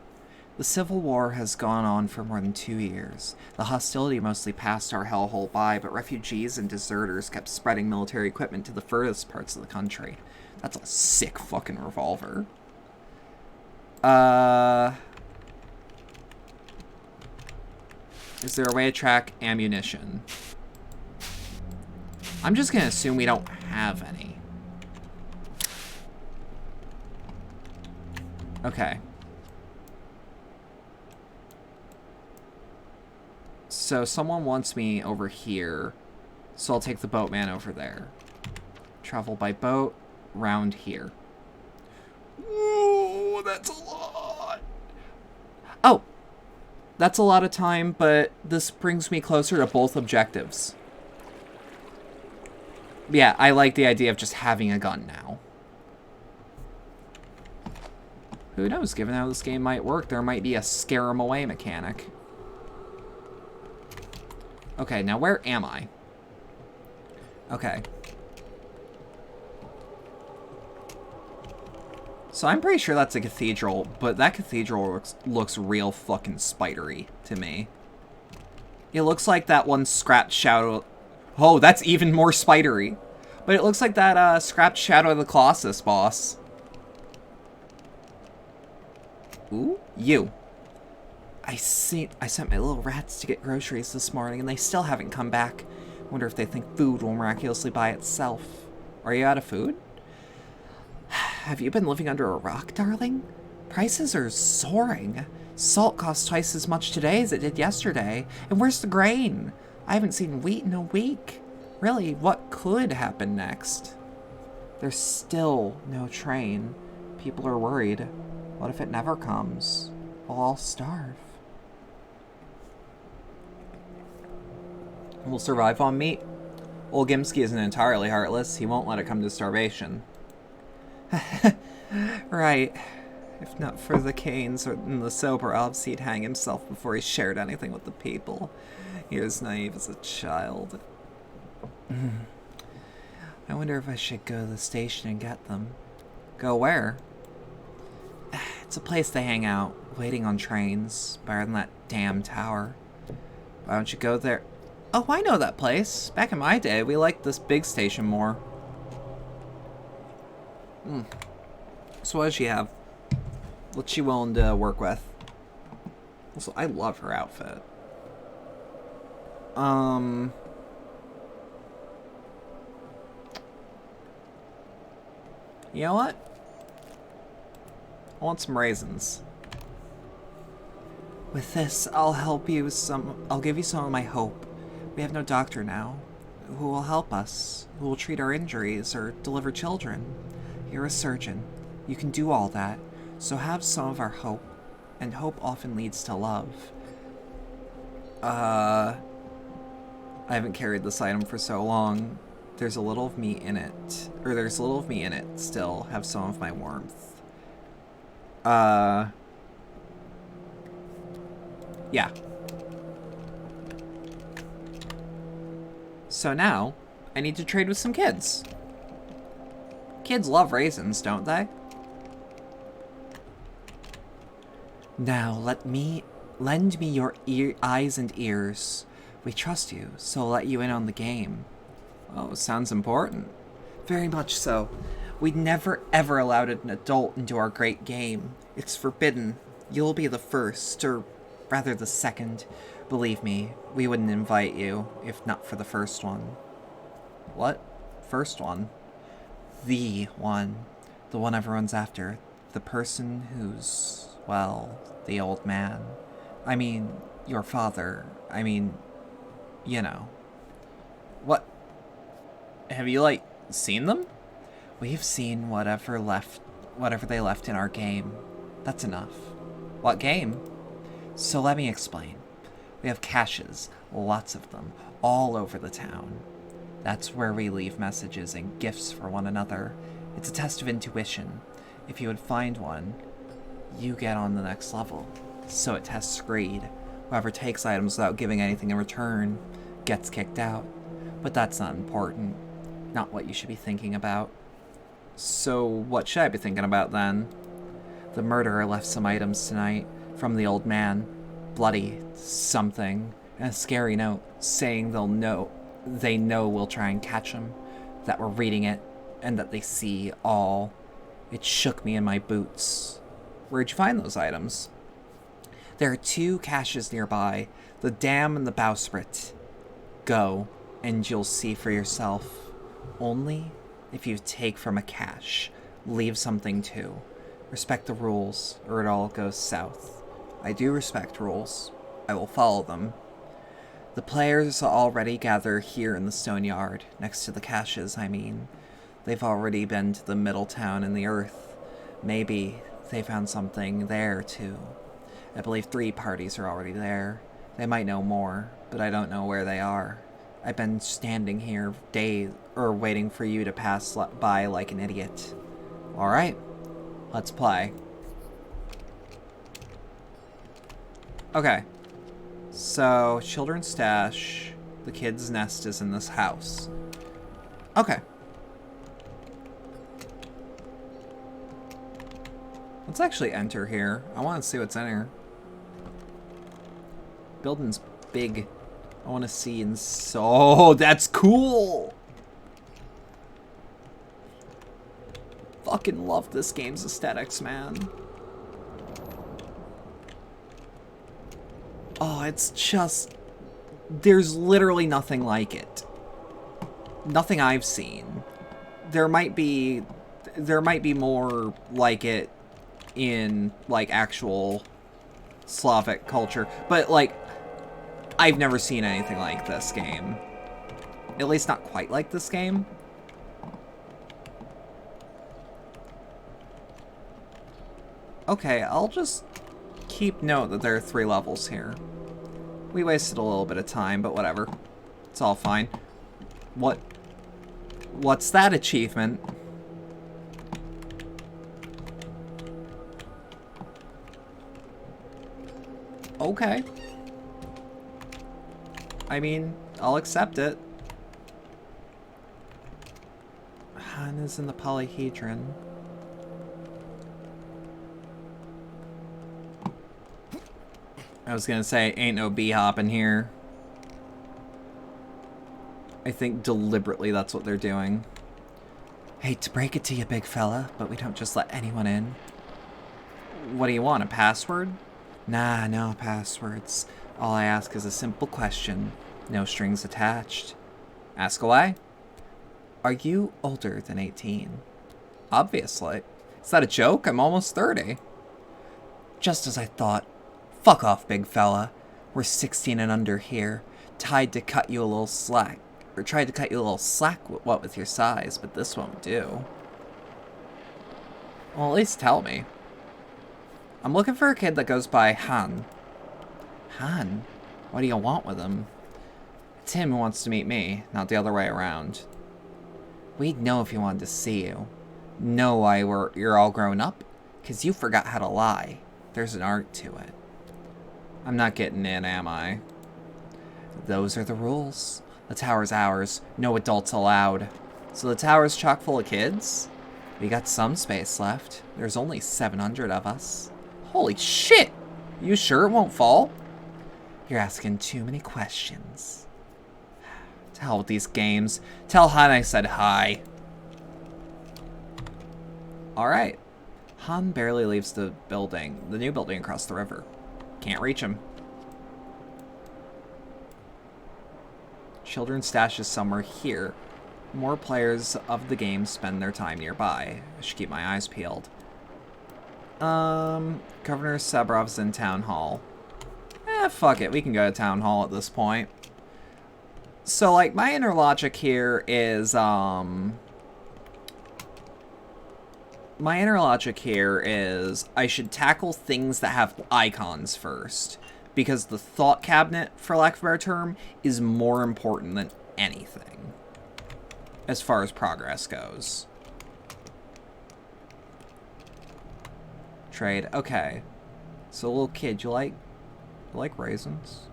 The Civil War has gone on for more than 2 years. The hostility mostly passed our hellhole by, but refugees and deserters kept spreading military equipment to the furthest parts of the country. That's a sick fucking revolver. Is there a way to track ammunition? I'm just gonna assume we don't have any. Okay. So someone wants me over here, so I'll take the boatman over there. Travel by boat, round here. Ooh, that's a lot. Oh, that's a lot of time, but this brings me closer to both objectives. Yeah, I like the idea of just having a gun now. Who knows, given how this game might work, there might be a scare 'em away mechanic. Okay, now where am I? Okay. So I'm pretty sure that's a cathedral, but that cathedral looks real fucking spidery to me. It looks like that one scratched shadow. Oh, that's even more spidery. But it looks like that scratched Shadow of the Colossus boss. Ooh, you. I sent my little rats to get groceries this morning, and they still haven't come back. Wonder if they think food will miraculously buy itself. Are you out of food? Have you been living under a rock, darling? Prices are soaring. Salt costs twice as much today as it did yesterday. And where's the grain? I haven't seen wheat in a week. Really, what could happen next? There's still no train. People are worried. What if it never comes? We'll all starve. We'll survive on meat. Old Gimsky isn't entirely heartless. He won't let it come to starvation. Right. If not for the canes and the sober obs, he'd hang himself before he shared anything with the people. He was naive as a child. I wonder if I should go to the station and get them. Go where? It's a place they hang out, waiting on trains, better than that damn tower. Why don't you go there? Oh, I know that place. Back in my day, we liked this big station more. So what does she have? What's she willing to work with? Also, I love her outfit. You know what? I want some raisins. With this, I'll give you some of my hope. We have no doctor now. Who will help us? Who will treat our injuries or deliver children? You're a surgeon. You can do all that. So have some of our hope. And hope often leads to love. I haven't carried this item for so long. There's a little of me in it. Or there's a little of me in it still. Have some of my warmth. Yeah. So now, I need to trade with some kids. Kids love raisins, don't they? Now, lend me your eyes and ears. We trust you, so I'll let you in on the game. Oh, sounds important. Very much so. We'd never ever allowed an adult into our great game. It's forbidden. You'll be the first, or rather the second. Believe me, we wouldn't invite you, if not for the first one. What? First one? The one. The one everyone's after. The person who's, well, the old man. I mean, your father. I mean, you know. What? Have you, like, seen them? We've seen whatever they left in our game. That's enough. What game? So let me explain. We have caches, lots of them, all over the town. That's where we leave messages and gifts for one another. It's a test of intuition. If you would find one, you get on the next level. So it tests greed. Whoever takes items without giving anything in return gets kicked out. But that's not important. Not what you should be thinking about. So what should I be thinking about then? The murderer left some items tonight from the old man. Bloody something. And a scary note saying they know we'll try and catch him. That we're reading it. And that they see all. It shook me in my boots. Where'd you find those items? There are 2 caches nearby. The dam and the bowsprit. Go, and you'll see for yourself. Only if you take from a cache, leave something too. Respect the rules, or it all goes south. I do respect rules. I will follow them. The players already gather here in the stone yard, next to the caches, I mean. They've already been to the middle town and the earth. Maybe they found something there, too. I believe 3 parties are already there. They might know more, but I don't know where they are. I've been standing here waiting for you to pass by like an idiot. Alright, let's play. Okay. So, children's stash. The kid's nest is in this house. Okay. Let's actually enter here. I want to see what's in here. Building's big. I want to see and so that's cool. Fucking love this game's aesthetics, man. Oh, it's just there's literally nothing like it. Nothing I've seen. There might be more like it in like actual Slavic culture, but like I've never seen anything like this game. At least not quite like this game. Okay, I'll just keep note that there are 3 levels here. We wasted a little bit of time, but whatever. It's all fine. What's that achievement? Okay. I mean, I'll accept it. Han is in the polyhedron. I was gonna say, ain't no B-hop in here. I think deliberately that's what they're doing. Hate to break it to you, big fella, but we don't just let anyone in. What do you want, a password? Nah, no passwords. All I ask is a simple question. No strings attached. Ask away. Are you older than 18? Obviously. Is that a joke? I'm almost 30. Just as I thought. Fuck off, big fella. We're 16 and under here. Tried to cut you a little slack. What with your size, but this won't do. Well, at least tell me. I'm looking for a kid that goes by Han. Han? What do you want with him? It's him who wants to meet me, not the other way around. We'd know if he wanted to see you. Know why you're all grown up? 'Cause you forgot how to lie. There's an art to it. I'm not getting in, am I? Those are the rules. The tower's ours. No adults allowed. So the tower's chock full of kids? We got some space left. There's only 700 of us. Holy shit! You sure it won't fall? You're asking too many questions. To hell with these games. Tell Han I said hi. Alright. Han barely leaves the building. The new building across the river. Can't reach him. Children's stash is somewhere here. More players of the game spend their time nearby. I should keep my eyes peeled. Governor Sabrov's in town hall. Fuck it. We can go to town hall at this point. So, like, my inner logic here is, my inner logic here is I should tackle things that have icons first. Because the thought cabinet, for lack of a better term, is more important than anything. As far as progress goes. Trade. Okay. So, little kid, you like raisins?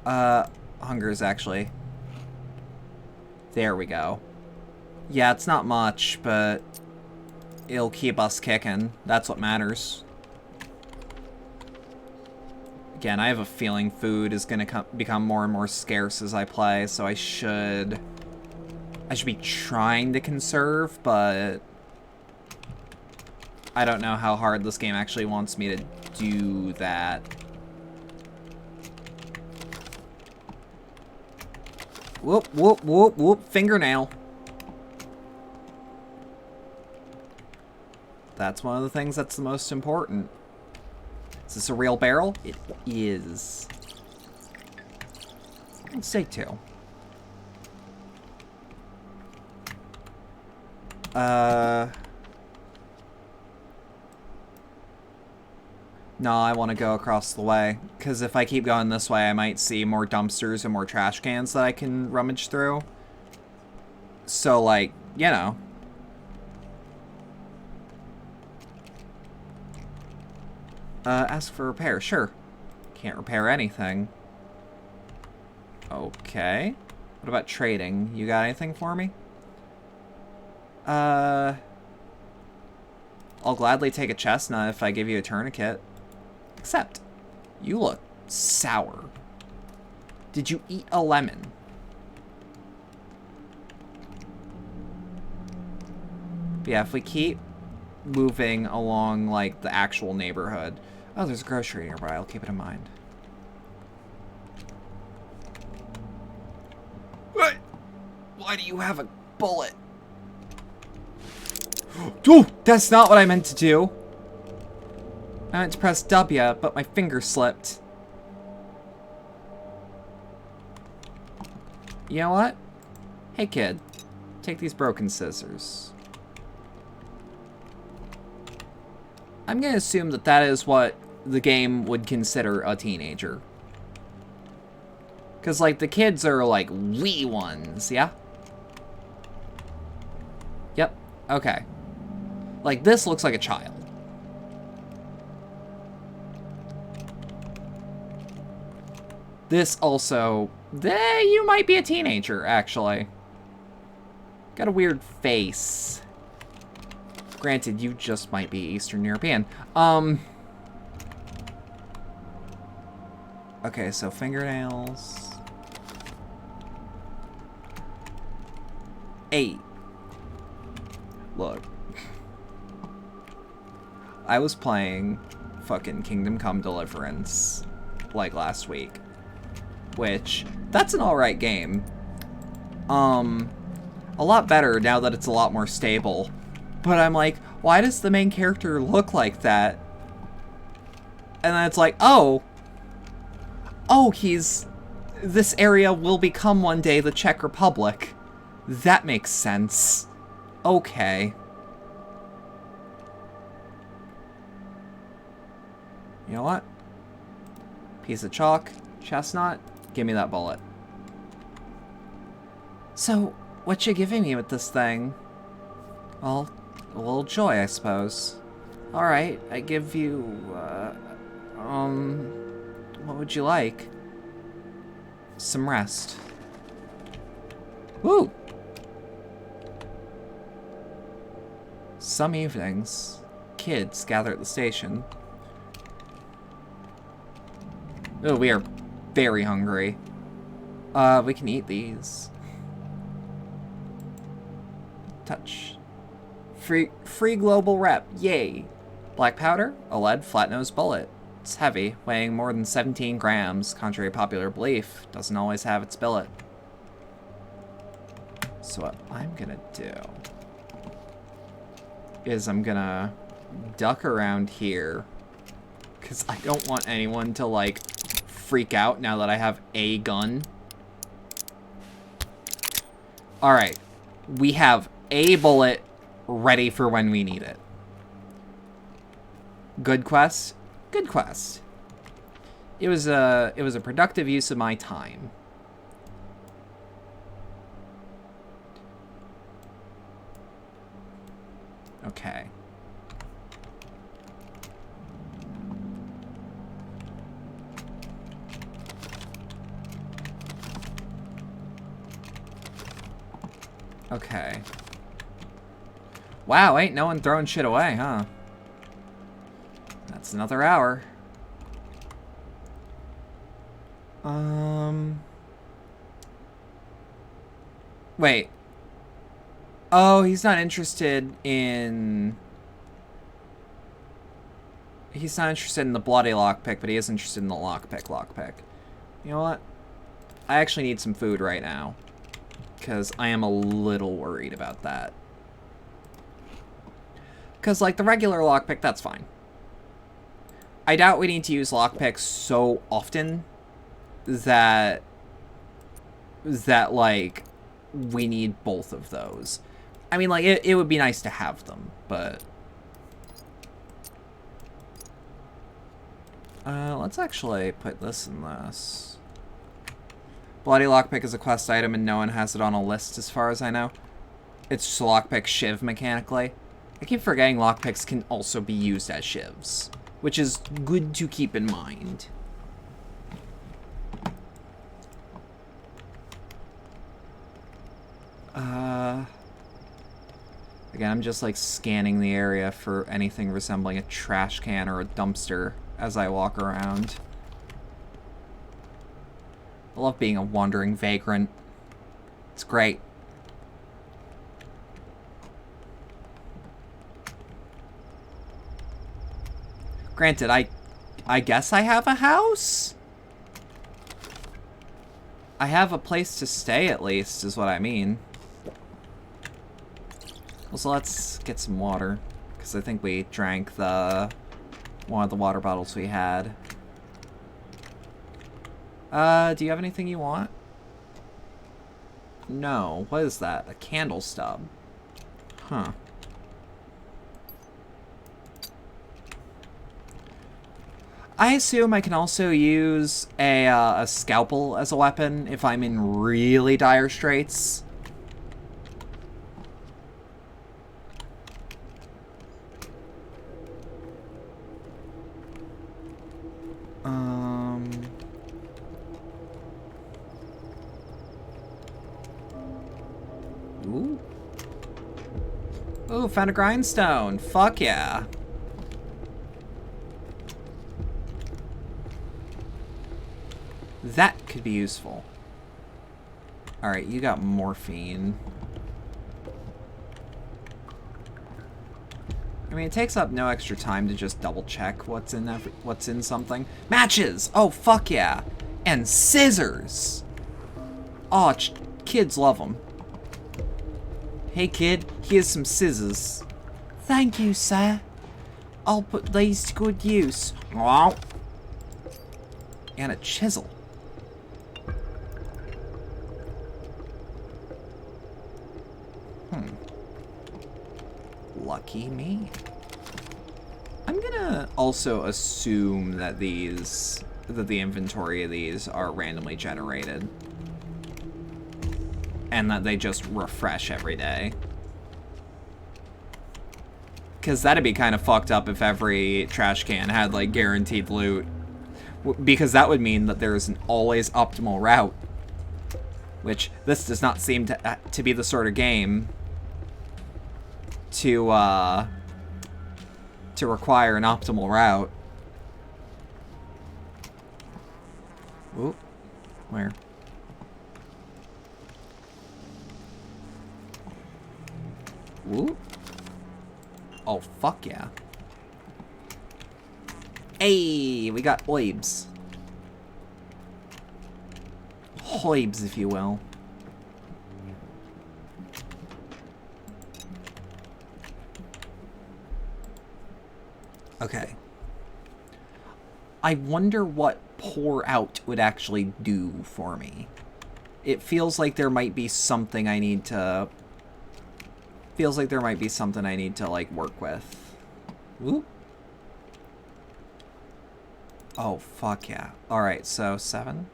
Hungers, actually. There we go. Yeah, it's not much, but it'll keep us kicking. That's what matters. Again, I have a feeling food is going to become more and more scarce as I play, so I should be trying to conserve, but I don't know how hard this game actually wants me to do that. Whoop, whoop, whoop, whoop, fingernail. That's one of the things that's the most important. Is this a real barrel? It is. Let's take 2. No, I want to go across the way, because if I keep going this way, I might see more dumpsters and more trash cans that I can rummage through. So, like, you know. Ask for repair, sure. Can't repair anything. Okay. What about trading? You got anything for me? I'll gladly take a chestnut if I give you a tourniquet. Except, you look sour. Did you eat a lemon? But yeah, if we keep moving along, like, the actual neighborhood. Oh, there's a grocery nearby. I'll keep it in mind. What? Why do you have a bullet? Oh, that's not what I meant to do. I meant to press W, but my finger slipped. You know what? Hey, kid. Take these broken scissors. I'm gonna assume that that is what the game would consider a teenager. Because, like, the kids are, like, wee ones, yeah? Yep, okay. Like, this looks like a child. This also... you might be a teenager, actually. Got a weird face. Granted, you just might be Eastern European. Okay, so fingernails. 8. Look. I was playing fucking Kingdom Come Deliverance, like, last week. Which, that's an alright game. A lot better now that it's a lot more stable. But I'm like, why does the main character look like that? And then it's like, oh, he's... This area will become one day the Czech Republic. That makes sense. Okay. You know what? Piece of chalk, chestnut, give me that bullet. So, what you giving me with this thing? Well, a little joy, I suppose. Alright, I give you, what would you like? Some rest. Woo! Some evenings, kids gather at the station. Oh, we are very hungry. We can eat these. Touch. Free global rep, yay. Black powder, a lead flat-nosed bullet. It's heavy, weighing more than 17 grams, contrary to popular belief. Doesn't always have its billet. So what I'm gonna do is I'm gonna duck around here, because I don't want anyone to, like, freak out now that I have a gun. Alright, we have a bullet ready for when we need it. Good quest? Good quest. It was a productive use of my time. Okay. Okay. Wow, ain't no one throwing shit away, huh? That's another hour. Wait. Oh, he's not interested in... He's not interested in the bloody lockpick, but he is interested in the lockpick. You know what? I actually need some food right now, because I am a little worried about that. Because, like, the regular lockpick, that's fine. I doubt we need to use lockpicks so often that, like, we need both of those. I mean, like, it would be nice to have them, but... let's actually put this in this. Bloody lockpick is a quest item and no one has it on a list as far as I know. It's just a lockpick shiv mechanically. I keep forgetting lockpicks can also be used as shivs, which is good to keep in mind. Again, I'm just like scanning the area for anything resembling a trash can or a dumpster as I walk around. I love being a wandering vagrant. It's great. Granted, I guess I have a house? I have a place to stay, at least, is what I mean. Also, let's get some water, because I think we drank one of the water bottles we had. Do you have anything you want? No. What is that? A candle stub. Huh. I assume I can also use a scalpel as a weapon if I'm in really dire straits. Ooh. Ooh, found a grindstone. Fuck yeah. That could be useful. Alright, you got morphine. I mean, it takes up no extra time to just double check what's in something. Matches! Oh, fuck yeah! And scissors! Oh, kids love them. Hey kid, here's some scissors. Thank you, sir. I'll put these to good use. And a chisel. Lucky me. I'm gonna also assume that the inventory of these are randomly generated. And that they just refresh every day. Because that'd be kind of fucked up if every trash can had, like, guaranteed loot. Because that would mean that there's an always optimal route. Which, this does not seem to be the sort of game to require an optimal route. Ooh. Where? Ooh. Oh, fuck yeah. Hey, we got oibs. Hoibs, if you will. Okay. I wonder what pour out would actually do for me. It feels like there might be something I need to... Feels like there might be something I need to, like, work with. Ooh. Oh, fuck yeah. Alright, so 7.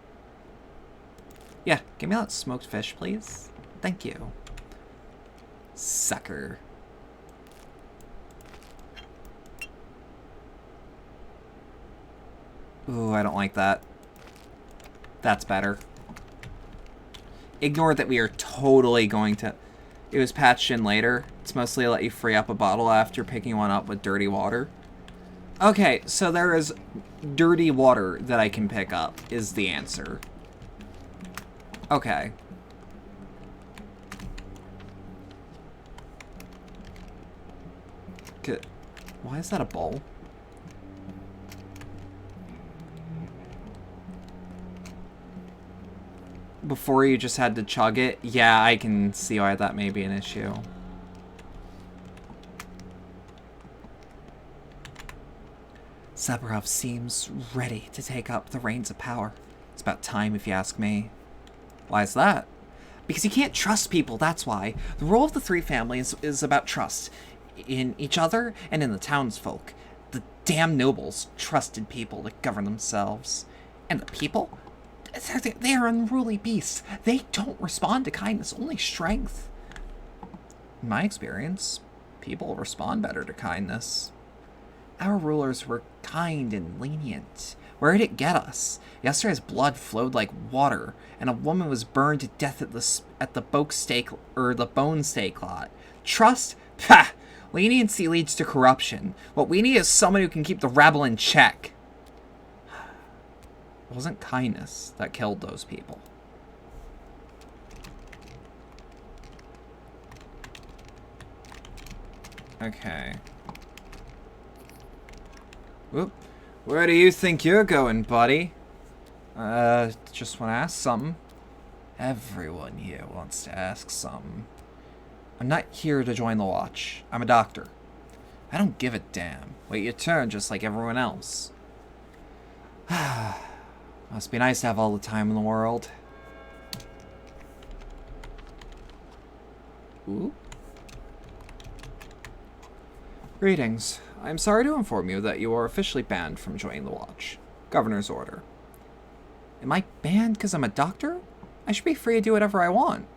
Yeah, give me that smoked fish, please. Thank you. Sucker. Ooh, I don't like that. That's better. Ignore that we are totally going to... It was patched in later. It's mostly let you free up a bottle after picking one up with dirty water. Okay, so there is dirty water that I can pick up, is the answer. Okay. Good. Why is that a bowl? Before you just had to chug it? Yeah, I can see why that may be an issue. Zabarov seems ready to take up the reins of power. It's about time, if you ask me. Why is that? Because you can't trust people, that's why. The role of the three families is about trust. In each other and in the townsfolk. The damn nobles trusted people to govern themselves. And the people? They are unruly beasts. They don't respond to kindness, only strength. In my experience, people respond better to kindness. Our rulers were kind and lenient. Where did it get us? Yesterday's blood flowed like water, and a woman was burned to death at the bone stake lot. Trust? Ha! Leniency leads to corruption. What we need is someone who can keep the rabble in check. It wasn't kindness that killed those people. Okay. Whoop. Where do you think you're going, buddy? Just want to ask something. Everyone here wants to ask something. I'm not here to join the watch. I'm a doctor. I don't give a damn. Wait your turn just like everyone else. Must be nice to have all the time in the world. Ooh. Greetings. I'm sorry to inform you that you are officially banned from joining the watch. Governor's order. Am I banned because I'm a doctor? I should be free to do whatever I want.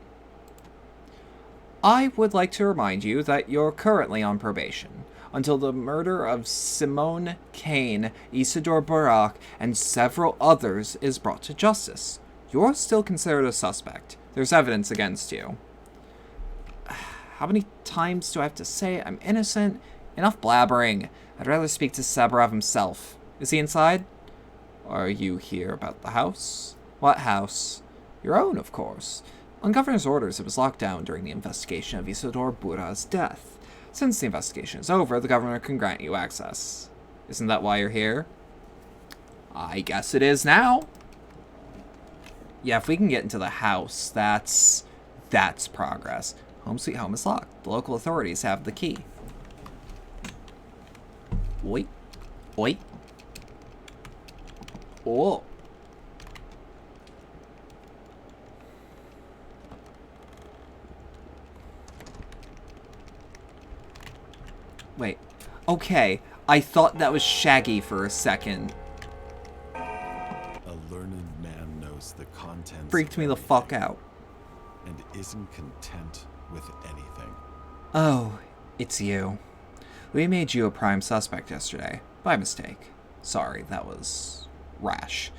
I would like to remind you that you're currently on probation until the murder of Simone Kane, Isidore Barak, and several others is brought to justice. You're still considered a suspect. There's evidence against you. How many times do I have to say I'm innocent? Enough blabbering. I'd rather speak to Sabarov himself. Is he inside? Are you here about the house? What house? Your own, of course. On governor's orders, it was locked down during the investigation of Isidore Bura's death. Since the investigation is over, the governor can grant you access. Isn't that why you're here? I guess it is now. Yeah, if we can get into the house, that's progress. Home sweet home is locked. The local authorities have the key. Oi. Oi. Oh. Wait. Okay. I thought that was Shaggy for a second. A learned man knows the contents. Freaked me the fuck out. And isn't content with anything. Oh, it's you. We made you a prime suspect yesterday. By mistake. Sorry, that was rash.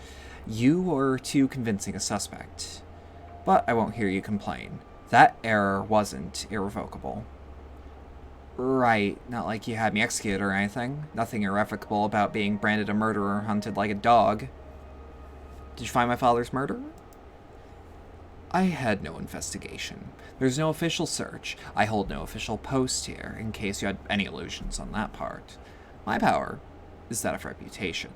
You were too convincing a suspect. But I won't hear you complain. That error wasn't irrevocable. Right, not like you had me executed or anything. Nothing irrevocable about being branded a murderer hunted like a dog. Did you find my father's murderer? I had no investigation. There's no official search. I hold no official post here, in case you had any illusions on that part. My power is that of reputation.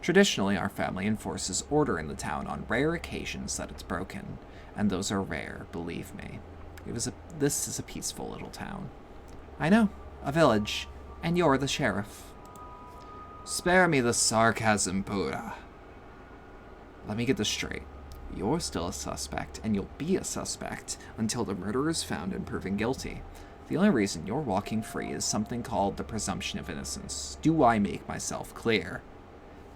Traditionally, our family enforces order in the town on rare occasions that it's broken. And those are rare, believe me. This is a peaceful little town. I know, a village, and you're the sheriff. Spare me the sarcasm, Buddha. Let me get this straight. You're still a suspect, and you'll be a suspect until the murderer is found and proven guilty. The only reason you're walking free is something called the presumption of innocence. Do I make myself clear?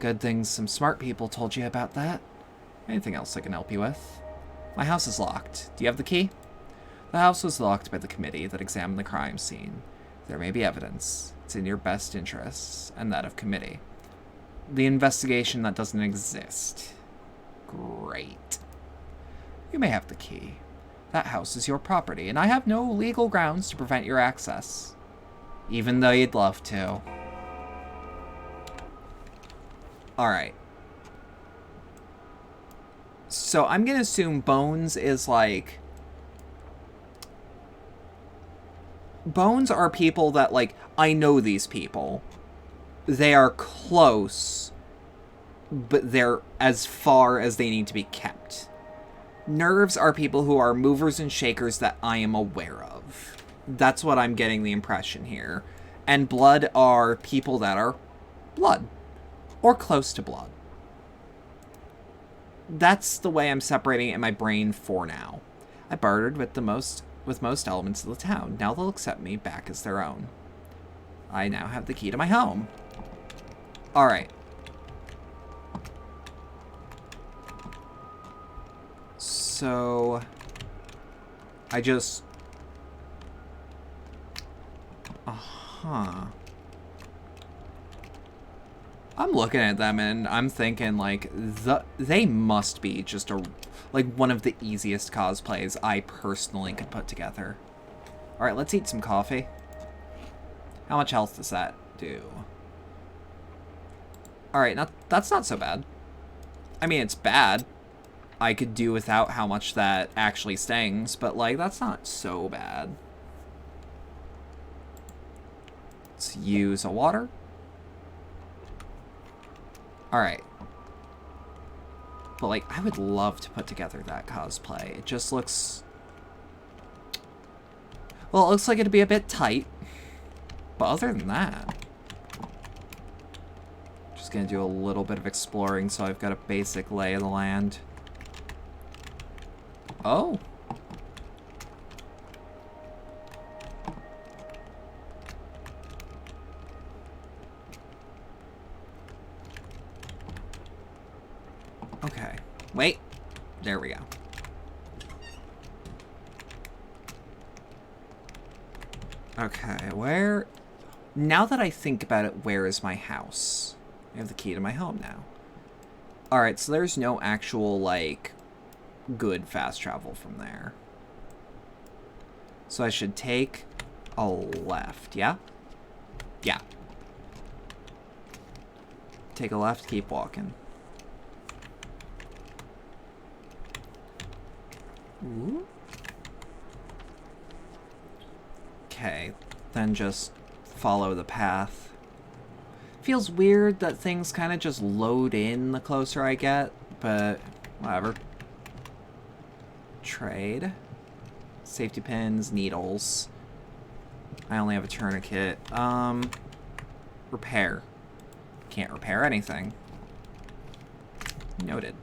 Good thing some smart people told you about that. Anything else I can help you with? My house is locked. Do you have the key? The house was locked by the committee that examined the crime scene. There may be evidence. It's in your best interests, and that of committee. The investigation that doesn't exist. Great. You may have the key. That house is your property, and I have no legal grounds to prevent your access. Even though you'd love to. Alright. So I'm gonna assume Bones is like... Bones are people that, like, I know these people. They are close, but they're as far as they need to be kept. Nerves are people who are movers and shakers that I am aware of. That's what I'm getting the impression here. And blood are people that are blood. Or close to blood. That's the way I'm separating it in my brain for now. I bartered with most elements of the town. Now they'll accept me back as their own. I now have the key to my home. Alright. So... I just... Uh-huh. I'm looking at them and I'm thinking, like, they must be just one of the easiest cosplays I personally could put together. Alright, let's eat some coffee. How much health does that do? Alright, that's not so bad. I mean, it's bad. I could do without how much that actually stings, but, like, that's not so bad. Let's use a water. Alright. But, like, I would love to put together that cosplay. It just looks... Well, it looks like it'd be a bit tight. But other than that... Just gonna do a little bit of exploring so I've got a basic lay of the land. Oh. Okay. Wait. There we go. Okay, where... Now that I think about it, where is my house? I have the key to my home now. Alright, so there's no actual, like, good fast travel from there. So I should take a left, yeah? Yeah. Take a left, keep walking. Ooh. Okay, then just follow the path. Feels weird that things kind of just load in the closer I get, but whatever. Trade. Safety pins, needles. I only have a tourniquet. Repair. Can't repair anything. Noted.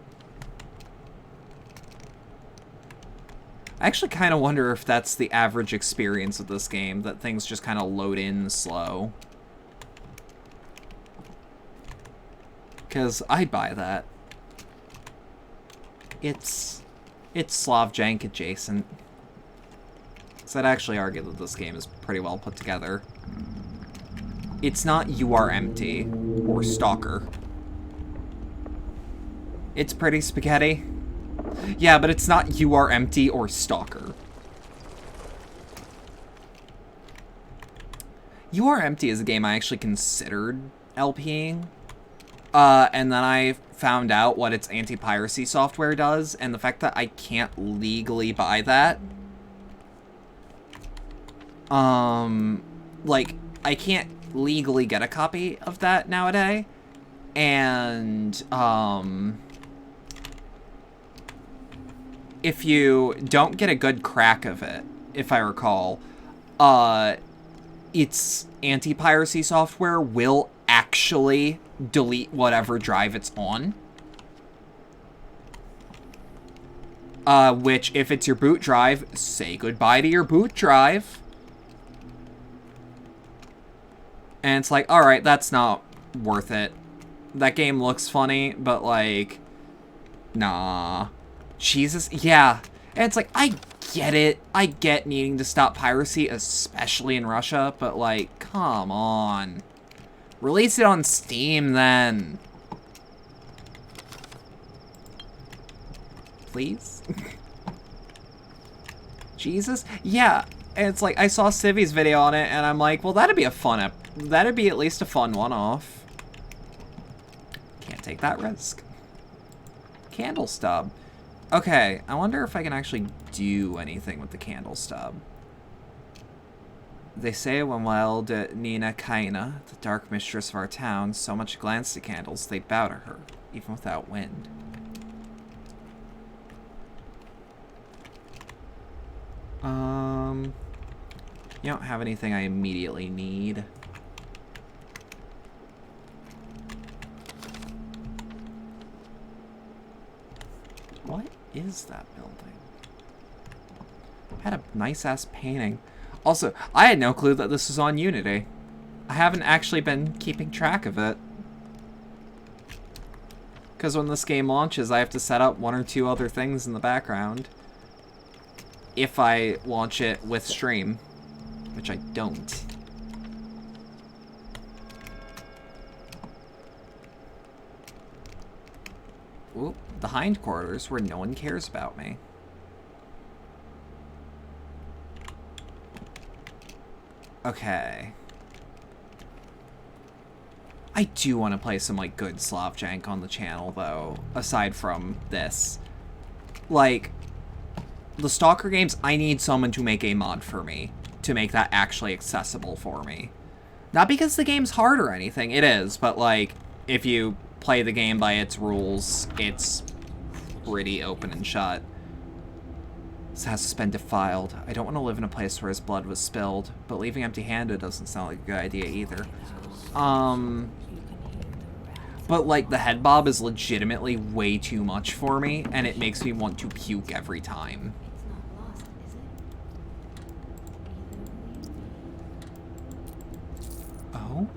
I actually kind of wonder if that's the average experience of this game, that things just kind of load in slow. Because I'd buy that. It's Slav jank adjacent. So I'd actually argue that this game is pretty well put together. It's not You Are Empty or Stalker. It's pretty spaghetti. Yeah, but it's not You Are Empty or Stalker. You Are Empty is a game I actually considered LPing. And then I found out what its anti-piracy software does, and the fact that I can't legally buy that. Like, I can't legally get a copy of that nowadays. And, if you don't get a good crack of it, if I recall, its anti-piracy software will actually delete whatever drive it's on. Which, if it's your boot drive, say goodbye to your boot drive. And it's like, alright, that's not worth it. That game looks funny, but like, nah. Jesus, yeah. And it's like, I get it. I get needing to stop piracy, especially in Russia, but like, come on. Release it on Steam, then. Please? Jesus? Yeah. And it's like, I saw Civi's video on it, and I'm like, well, that'd be a fun that'd be at least a fun one-off. Can't take that risk. Candle stub. Okay, I wonder if I can actually do anything with the candle stub. They say when wild Nina Kaina, the dark mistress of our town, so much glanced at candles they'd bow to her, even without wind. You don't have anything I immediately need. What is that building? Had a nice-ass painting. Also, I had no clue that this was on Unity. I haven't actually been keeping track of it. Because when this game launches, I have to set up one or two other things in the background. If I launch it with stream. Which I don't. Ooh, the hindquarters where no one cares about me. Okay. I do want to play some, like, good Slav jank on the channel, though, aside from this. Like, the Stalker games, I need someone to make a mod for me to make that actually accessible for me. Not because the game's hard or anything, it is, but, like, if you play the game by its rules, it's pretty open and shut. This house has been defiled. I don't want to live in a place where his blood was spilled, but leaving empty-handed doesn't sound like a good idea either. But, like, the head bob is legitimately way too much for me, and it makes me want to puke every time. Oh?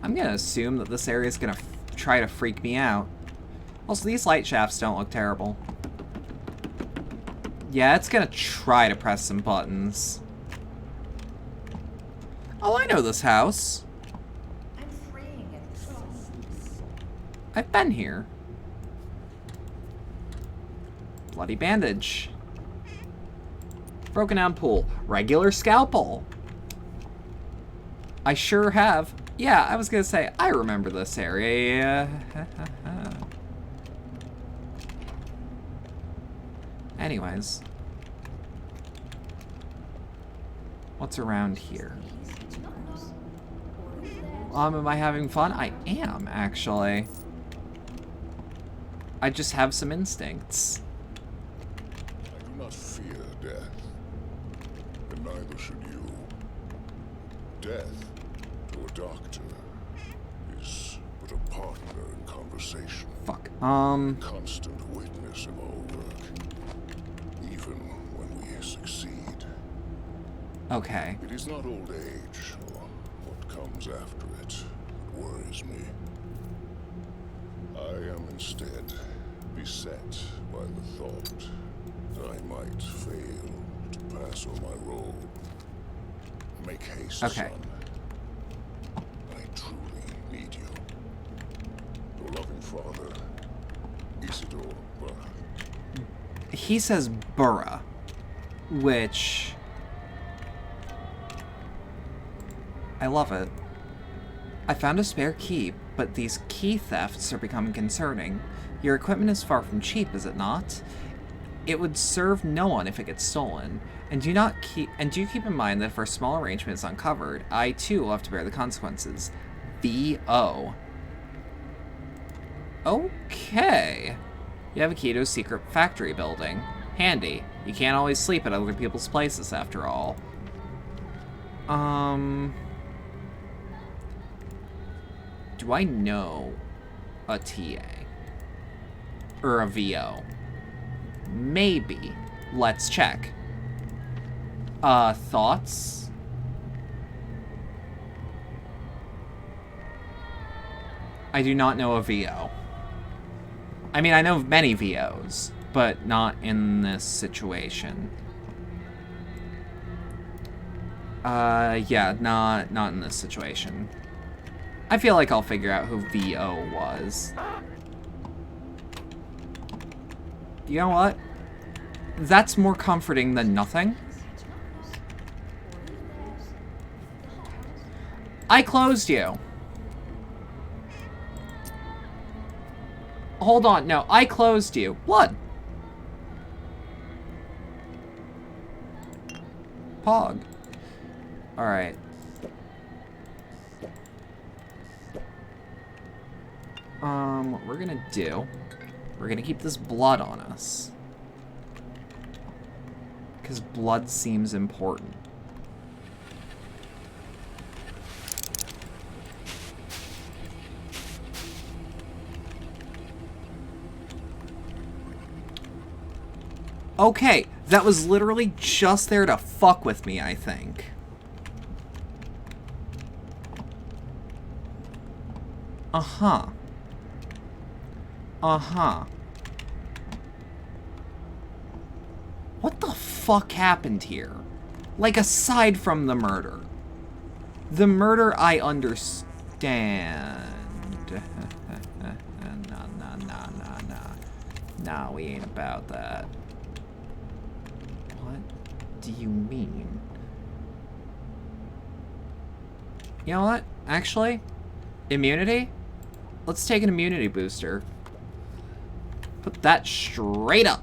I'm gonna assume that this area is gonna try to freak me out. Also, these light shafts don't look terrible. Yeah, it's gonna try to press some buttons. Oh, I know this house. I've been here. Bloody bandage. Broken down pool. Regular scalpel. I sure have. Yeah, I was gonna say, I remember this area. Anyways. What's around here? Am I having fun? I am, actually. I just have some instincts. I do not fear death, and neither should you. Death, to a doctor, is but a partner in conversation. Fuck. Constant witness of our work, even when we succeed. Okay. It is not old age, or what comes after it, that worries me. I am instead beset by the thought that I might fail to pass on my role. Make haste, Okay. son. I truly need you. Your loving father, Isidore Burr. He says Burra, which... I love it. I found a spare key, but these key thefts are becoming concerning. Your equipment is far from cheap, is it not? It would serve no one if it gets stolen. And do keep in mind that if our small arrangement is uncovered, I too will have to bear the consequences. V.O. Okay. You have a key to a secret factory building. Handy. You can't always sleep at other people's places, after all. Do I know a TA? Or a VO? Maybe. Let's check. Thoughts? I do not know a VO. I mean, I know many VOs, but not in this situation. Yeah, not in this situation. I feel like I'll figure out who VO was. You know what? That's more comforting than nothing. I closed you. Hold on, no, I closed you. Blood. Pog. Alright. What we're gonna do, we're gonna keep this blood on us. Because blood seems important. Okay, that was literally just there to fuck with me, I think. Uh-huh. Uh-huh. What the fuck happened here? Like, aside from the murder. The murder I understand. Nah, we ain't about that. What do you mean? You know what? Actually, immunity? Let's take an immunity booster. Put that straight up.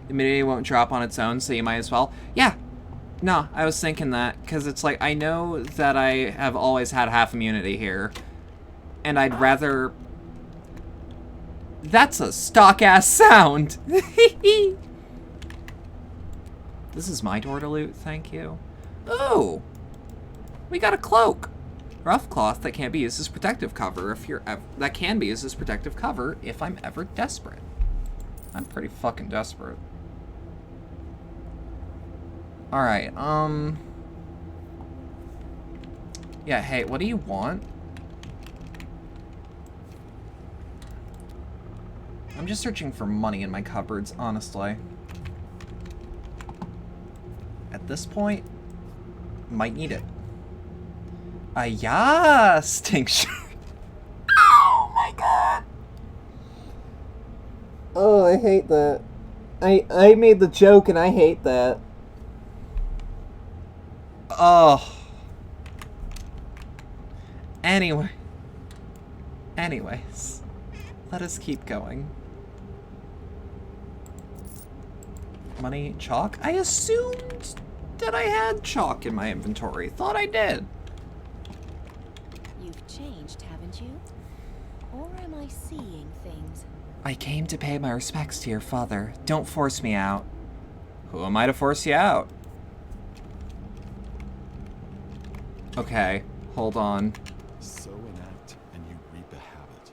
Immunity won't drop on its own, so you might as well. Yeah. No, I was thinking that, because it's like, I know that I have always had half immunity here, and I'd rather... That's a stock-ass sound! This is my door to loot, thank you. Ooh! We got a cloak! Rough cloth that can't be used as protective cover if you're that can be used as protective cover if I'm ever desperate. I'm pretty fucking desperate. Alright, yeah, hey, what do you want? I'm just searching for money in my cupboards, honestly. At this point, might need it. Yes! Tincture. Oh my god! Oh, I hate that. I made the joke and I hate that. Oh. Anyways, let us keep going. Money, chalk? I assumed that I had chalk in my inventory. Thought I did. You've changed, haven't you? Or am I seeing things? I came to pay my respects to your father. Don't force me out. Who am I to force you out? Okay, hold on. Sow an act and you reap a habit.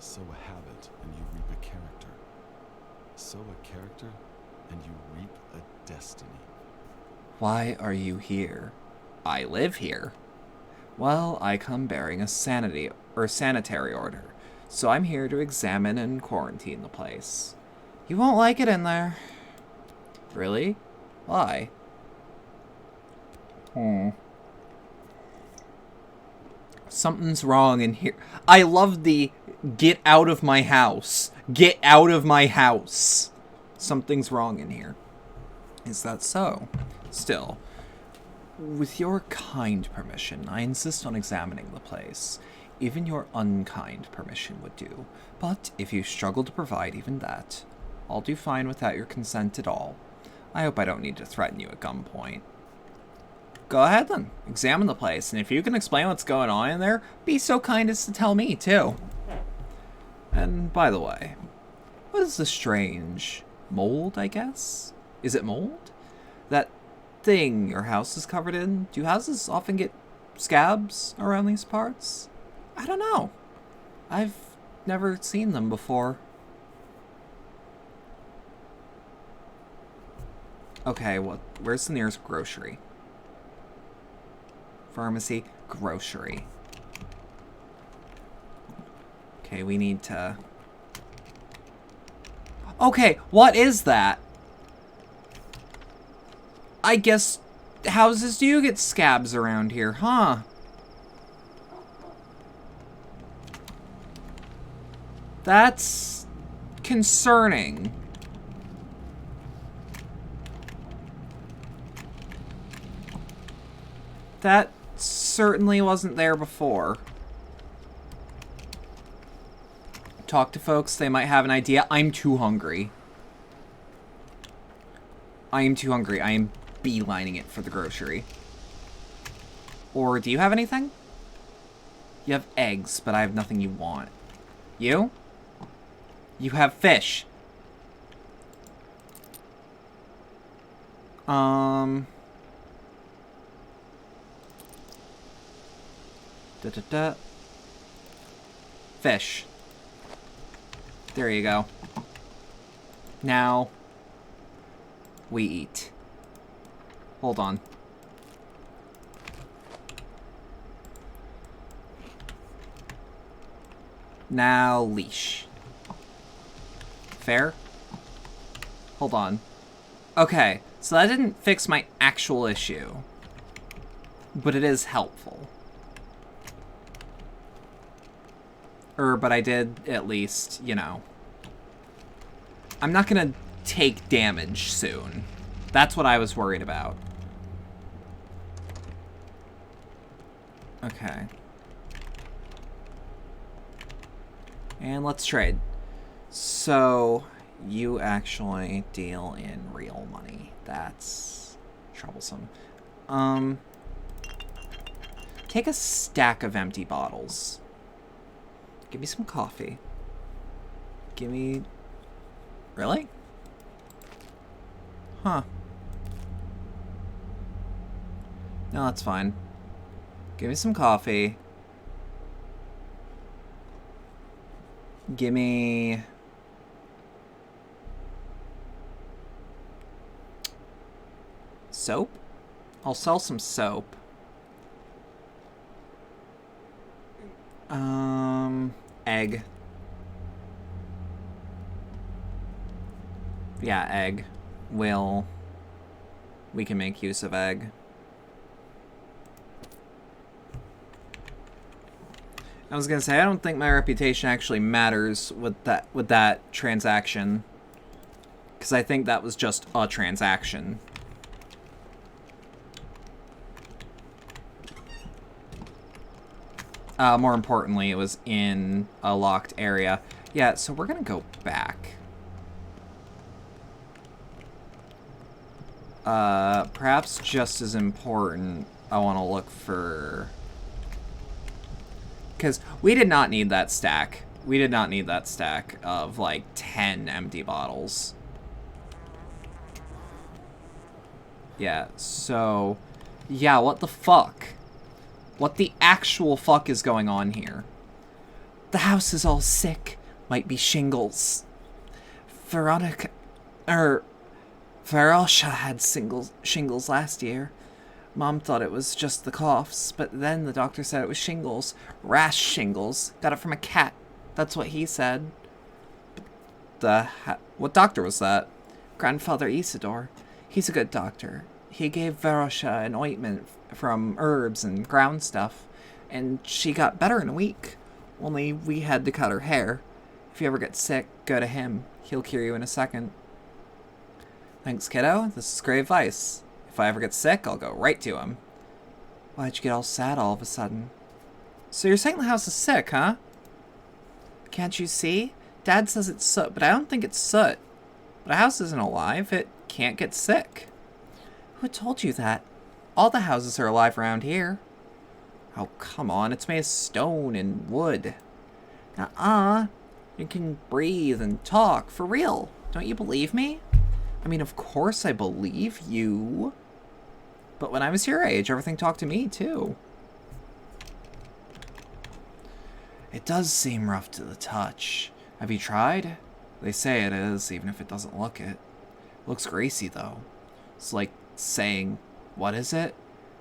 Sow a habit and you reap a character. Sow a character and you reap a destiny. Why are you here? I live here. Well, I come bearing a sanitary order, so I'm here to examine and quarantine the place. You won't like it in there. Really? Why? Something's wrong in here. I love the get out of my house. Get out of my house. Something's wrong in here. Is that so? Still, with your kind permission, I insist on examining the place. Even your unkind permission would do. But if you struggle to provide even that, I'll do fine without your consent at all. I hope I don't need to threaten you at gunpoint. Go ahead then. Examine the place, and if you can explain what's going on in there, be so kind as to tell me, too. And by the way, what is the strange mold, I guess? Is it mold? That thing your house is covered in? Do houses often get scabs around these parts? I don't know. I've never seen them before. Okay, where's the nearest grocery? Pharmacy, grocery. Okay, we need to... Okay, what is that? I guess houses do get scabs around here, huh? That's concerning. That certainly wasn't there before. Talk to folks, they might have an idea. I'm too hungry. I am too hungry. I am beelining it for the grocery. Or do you have anything? You have eggs, but I have nothing you want. You? You have fish. Fish. There you go. Now, we eat. Hold on. Now, leash. Fair? Hold on. Okay, so that didn't fix my actual issue. But it is helpful. But I did at least, you know. I'm not gonna take damage soon. That's what I was worried about. Okay. And let's trade. So, you actually deal in real money. That's troublesome. Take a stack of empty bottles. Give me some coffee. Give me... Really? Huh. No, that's fine. Give me some coffee. Give me... soap? I'll sell some soap. Egg. Yeah, egg. We can make use of egg. I was gonna say, I don't think my reputation actually matters with that transaction. Because I think that was just a transaction. More importantly, it was in a locked area. Yeah, so we're gonna go back. Perhaps just as important, I want to look for... Because we did not need that stack. We did not need that stack of, like, 10 empty bottles. Yeah, so... Yeah, what the fuck? What the actual fuck is going on here? The house is all sick. Might be shingles. Verosha had shingles last year. Mom thought it was just the coughs, but then the doctor said it was shingles. Rash shingles. Got it from a cat. That's what he said. What doctor was that? Grandfather Isidore. He's a good doctor. He gave Verosha an ointment from herbs and ground stuff, and she got better in a week. Only we had to cut her hair. If you ever get sick, go to him. He'll cure you in a second. Thanks, kiddo. This is great advice. If I ever get sick, I'll go right to him. Why'd you get all sad all of a sudden? So you're saying the house is sick, huh? Can't you see? Dad says it's soot, but I don't think it's soot. But a house isn't alive. It can't get sick. Who told you that? All the houses are alive around here. Oh, come on. It's made of stone and wood. Nuh-uh. You can breathe and talk. For real. Don't you believe me? I mean, of course I believe you. But when I was your age, everything talked to me, too. It does seem rough to the touch. Have you tried? They say it is, even if it doesn't look it. Looks greasy, though. It's like saying, what is it?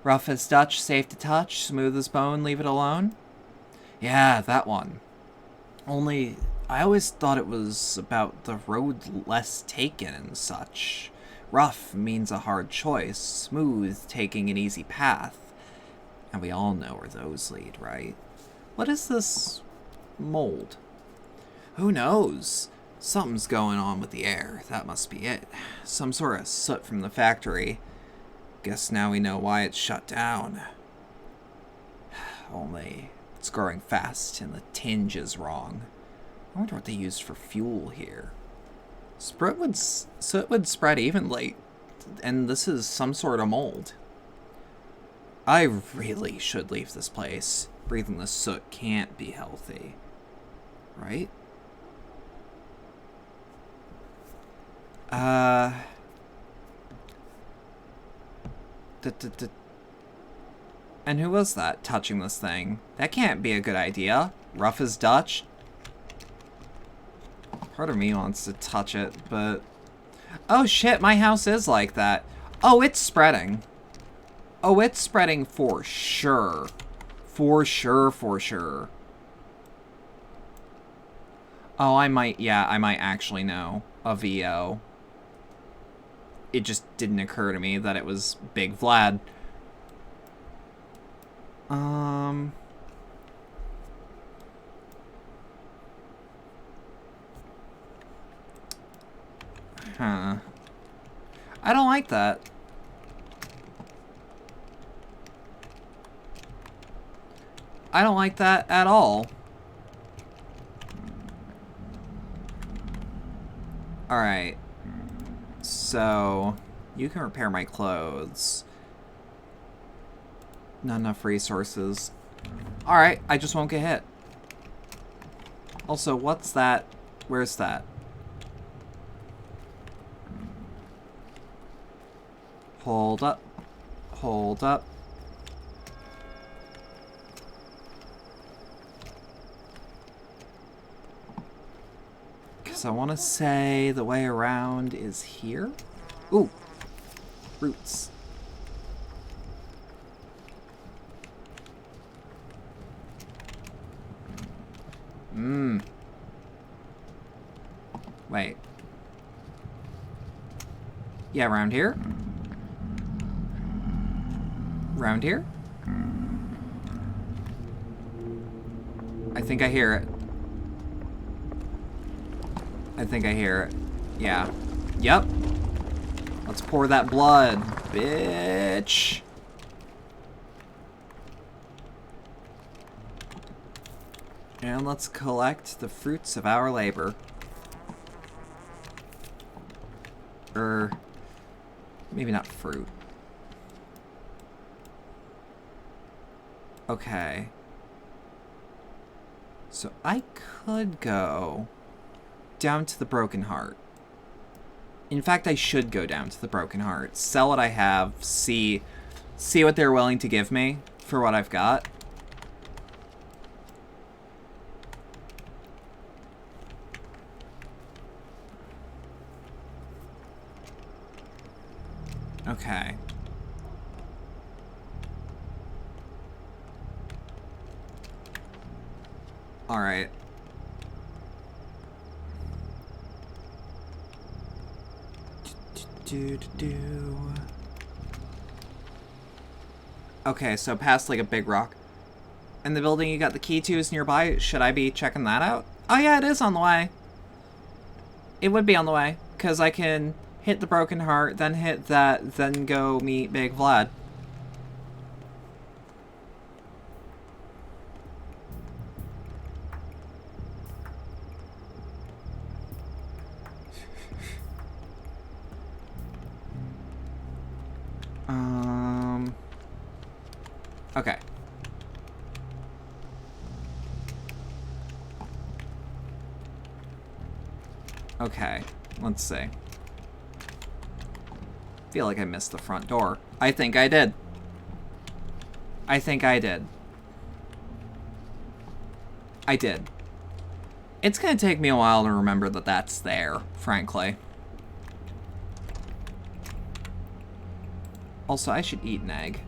Rough as Dutch, safe to touch, smooth as bone, leave it alone? Yeah, that one. Only, I always thought it was about the road less taken and such. Rough means a hard choice, smooth taking an easy path. And we all know where those lead, right? What is this mold? Who knows? Something's going on with the air, that must be it. Some sort of soot from the factory. Guess now we know why it's shut down. Only, it's growing fast and the tinge is wrong. I wonder what they used for fuel here. Soot would spread evenly, and this is some sort of mold. I really should leave this place. Breathing the soot can't be healthy. Right? And who was that touching this thing? That can't be a good idea. Rough as Dutch. Part of me wants to touch it, but... Oh shit, my house is like that. Oh, it's spreading. Oh, it's spreading for sure. For sure, for sure. Oh, I might actually know a VO. It just didn't occur to me that it was Big Vlad. Huh. I don't like that. I don't like that at all. Alright. So, you can repair my clothes. Not enough resources. Alright, I just won't get hit. Also, what's that? Where's that? Hold up. Hold up. Because I want to say the way around is here. Ooh. Roots. Wait. Yeah, around here? Around here? I think I hear it. I think I hear it. Yeah. Yep. Let's pour that blood, bitch. And let's collect the fruits of our labor. Maybe not fruit. Okay. So I could go down to the Broken Heart. In fact, I should go down to the Broken Heart. Sell what I have. See what they're willing to give me for what I've got. Okay. Alright. Okay, so past like a big rock. And the building you got the key to is nearby. Should I be checking that out? Oh yeah, it is on the way. It would be on the way. Because I can hit the Broken Heart, then hit that, then go meet Big Vlad. Okay. Okay, let's see. Feel like I missed the front door. I think I did. I think I did. I did. It's gonna take me a while to remember that that's there, frankly. Also, I should eat an egg.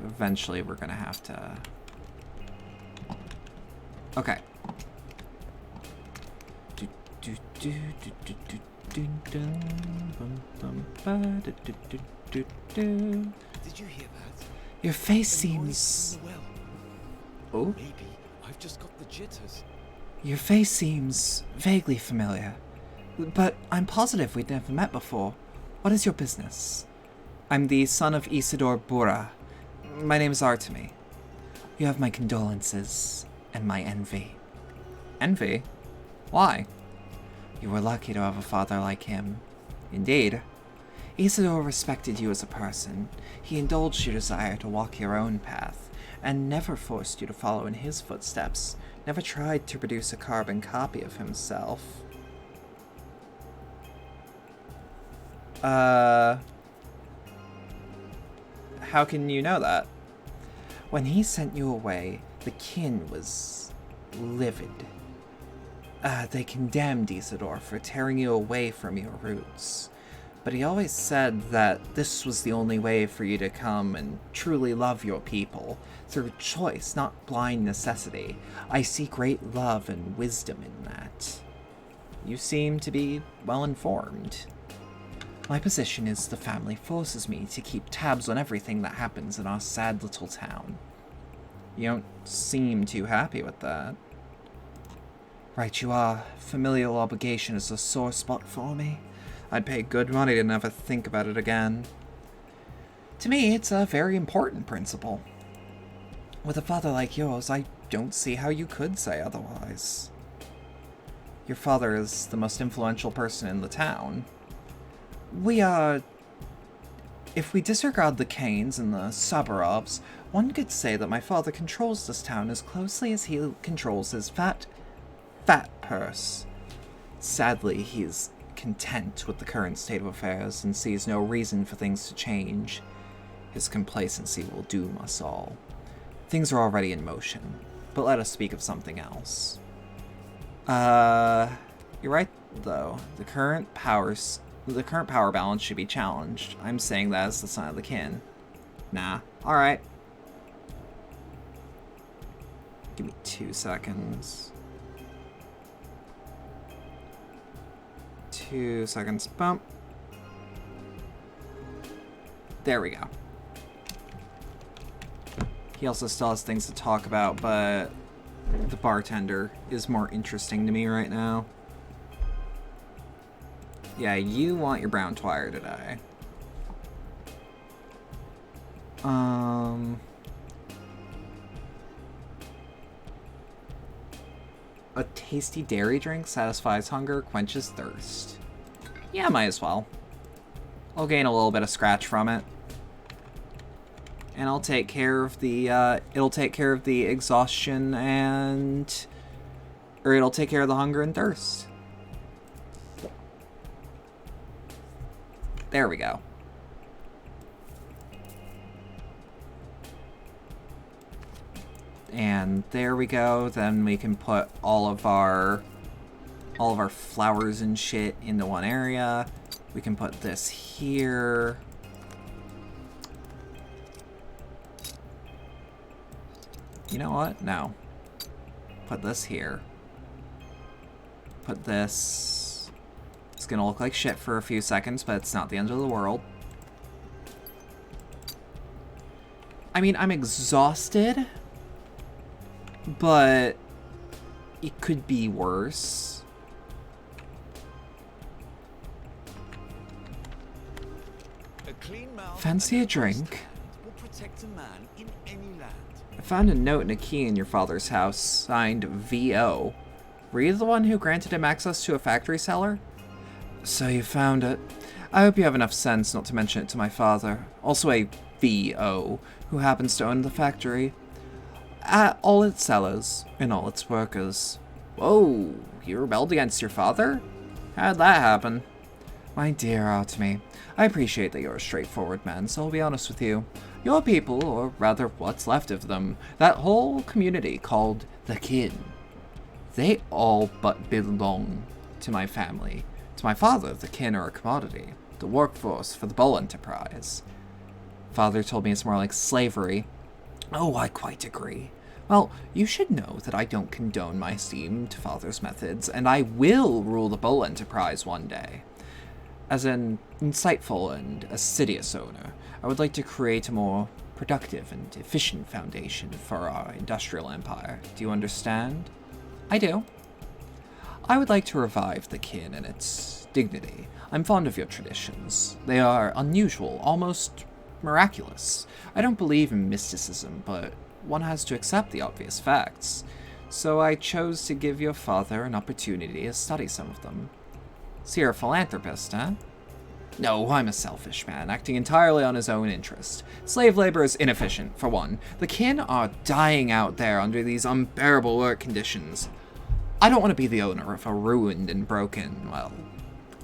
Eventually, we're gonna have to... Okay. Did you hear that? Your face seems... Oh? Maybe I've just got the jitters. Your face seems vaguely familiar, but I'm positive we'd never met before. What is your business? I'm the son of Isidore Bura. My name is Artemy. You have my condolences and my envy. Envy? Why? You were lucky to have a father like him. Indeed. Isidore respected you as a person. He indulged your desire to walk your own path, and never forced you to follow in his footsteps, never tried to produce a carbon copy of himself. How can you know that? When he sent you away, the kin was livid. They condemned Isidore for tearing you away from your roots. But he always said that this was the only way for you to come and truly love your people, through choice, not blind necessity. I see great love and wisdom in that. You seem to be well informed. My position is the family forces me to keep tabs on everything that happens in our sad little town. You don't seem too happy with that. Right you are. Familial obligation is a sore spot for me. I'd pay good money to never think about it again. To me, it's a very important principle. With a father like yours, I don't see how you could say otherwise. Your father is the most influential person in the town. If we disregard the Canes and the Sabarovs, one could say that my father controls this town as closely as he controls his fat purse. Sadly, he's content with the current state of affairs and sees no reason for things to change. His complacency will doom us all. Things are already in motion, but let us speak of something else. You're right, though. The current power balance should be challenged. I'm saying that as the son of the kin. Nah. Alright. Give me 2 seconds. 2 seconds. Bump. There we go. He also still has things to talk about, but the bartender is more interesting to me right now. Yeah, you want your brown twire today. A tasty dairy drink satisfies hunger, quenches thirst. Yeah, might as well. I'll gain a little bit of scratch from it. And I'll take care of the, it'll take care of the exhaustion or it'll take care of the hunger and thirst. There we go. And there we go. Then we can put all of our flowers and shit into one area. We can put this here. You know what? No. Put this here. Put this... It's gonna look like shit for a few seconds, but it's not the end of the world. I mean, I'm exhausted, but it could be worse. Fancy a drink? Will protect a man in any land. I found a note and a key in your father's house, signed V.O. Were you the one who granted him access to a factory cellar? So you found it. I hope you have enough sense not to mention it to my father. Also a V.O. who happens to own the factory. All its sellers and all its workers. Whoa, you rebelled against your father? How'd that happen? My dear Artemy, I appreciate that you're a straightforward man, so I'll be honest with you. Your people, or rather what's left of them, that whole community called the Kin, they all but belong to my family. To my father, the Kin are a commodity, the workforce for the Bull Enterprise. Father told me it's more like slavery. Oh, I quite agree. Well, you should know that I don't condone my esteemed father's methods, and I will rule the Bull Enterprise one day. As an insightful and assiduous owner, I would like to create a more productive and efficient foundation for our industrial empire. Do you understand? I do. I would like to revive the Kin and its dignity. I'm fond of your traditions. They are unusual, almost miraculous. I don't believe in mysticism, but one has to accept the obvious facts. So I chose to give your father an opportunity to study some of them. So you're a philanthropist, huh? No, I'm a selfish man, acting entirely on his own interest. Slave labor is inefficient, for one. The Kin are dying out there under these unbearable work conditions. I don't want to be the owner of a ruined and broken, well,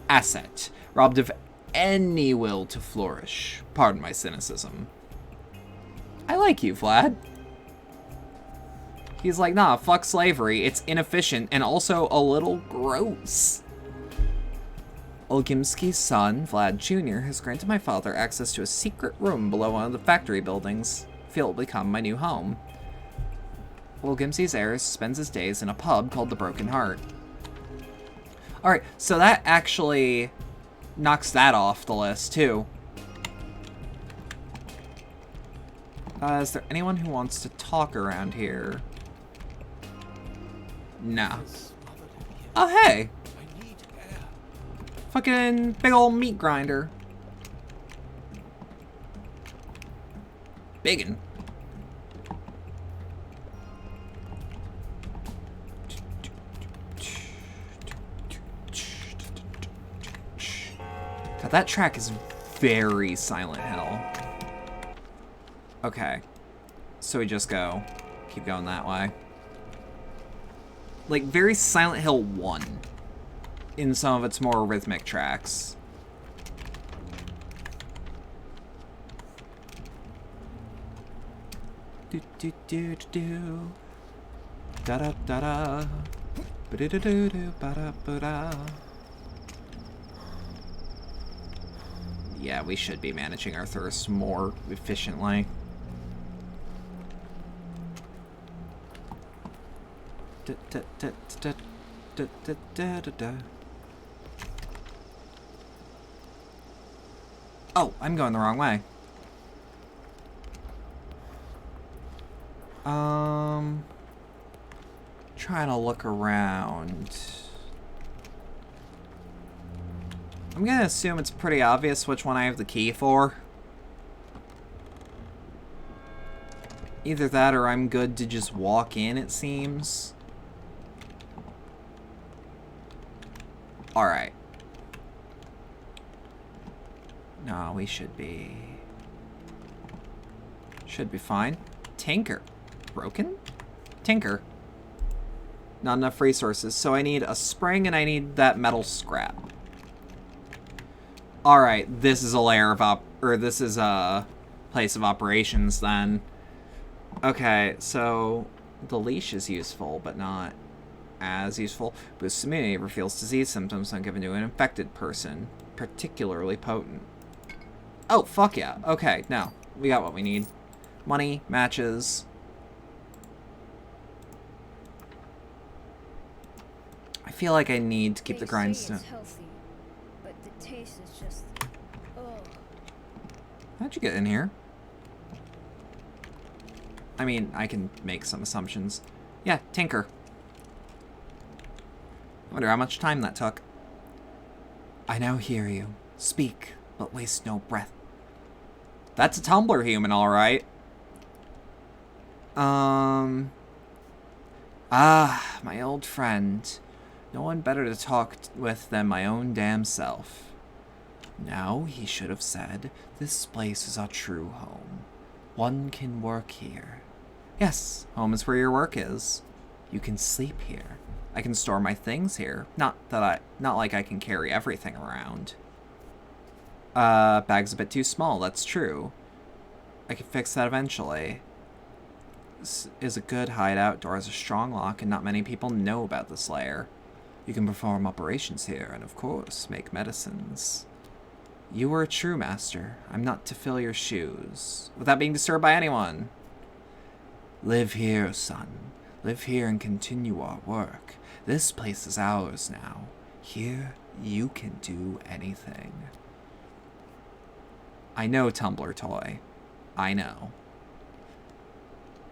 asset, robbed of any will to flourish. Pardon my cynicism. I like you, Vlad. He's like, nah, fuck slavery. It's inefficient and also a little gross. Olgimski's son, Vlad Jr., has granted my father access to a secret room below one of the factory buildings. I feel it will become my new home. Olgimski's heir spends his days in a pub called the Broken Heart. Alright, so that actually knocks that off the list, too. Is there anyone who wants to talk around here? No. His other Oh, hey! I need air. Fucking big old meat grinder. Biggin. God, that track is very Silent Hill. Okay. So we just go. Keep going that way. Like, very Silent Hill 1 in some of its more rhythmic tracks. Do do do do do. Da da da da. Ba do do do do ba da ba da. Yeah, we should be managing our thirst more efficiently. Da, da, da, da, da, da, da, da, da. Oh, I'm going the wrong way. Trying to look around. I'm gonna assume it's pretty obvious which one I have the key for. Either that or I'm good to just walk in, it seems. Alright. No, we should be fine. Tinker. Broken? Tinker. Not enough resources, so I need a spring and I need that metal scrap. Alright, this is a layer of this is a place of operations then. Okay, so the leash is useful, but not as useful. Boosts immunity, reveals disease symptoms when given to an infected person. Particularly potent. Oh, fuck yeah. Okay, now, we got what we need. Money, matches. I feel like I need to keep the grindstone. It's healthy, but the taste is just... Oh. How'd you get in here? I mean, I can make some assumptions. Yeah, tinker. I wonder how much time that took. I now hear you. Speak, but waste no breath. That's a Tumblr human, alright. Ah, my old friend. No one better to talk with than my own damn self. Now, he should have said, this place is our true home. One can work here. Yes, home is where your work is. You can sleep here. I can store my things here. Not like I can carry everything around. Bag's a bit too small, that's true. I can fix that eventually. This is a good hideout, door has a strong lock, and not many people know about this lair. You can perform operations here, and of course, make medicines. You are a true master. I'm not to fill your shoes, without being disturbed by anyone. Live here, son. Live here and continue our work. This place is ours now. Here, you can do anything. I know, Tumblr toy. I know.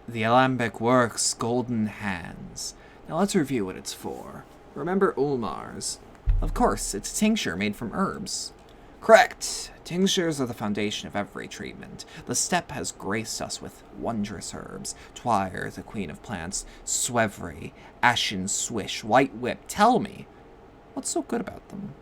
The alembic works, golden hands. Now let's review what it's for. Remember Ulmar's. Of course, it's a tincture made from herbs. Correct! Tinctures are the foundation of every treatment. The steppe has graced us with wondrous herbs. Twire, the queen of plants. Swevry, ashen swish, white whip. Tell me, what's so good about them?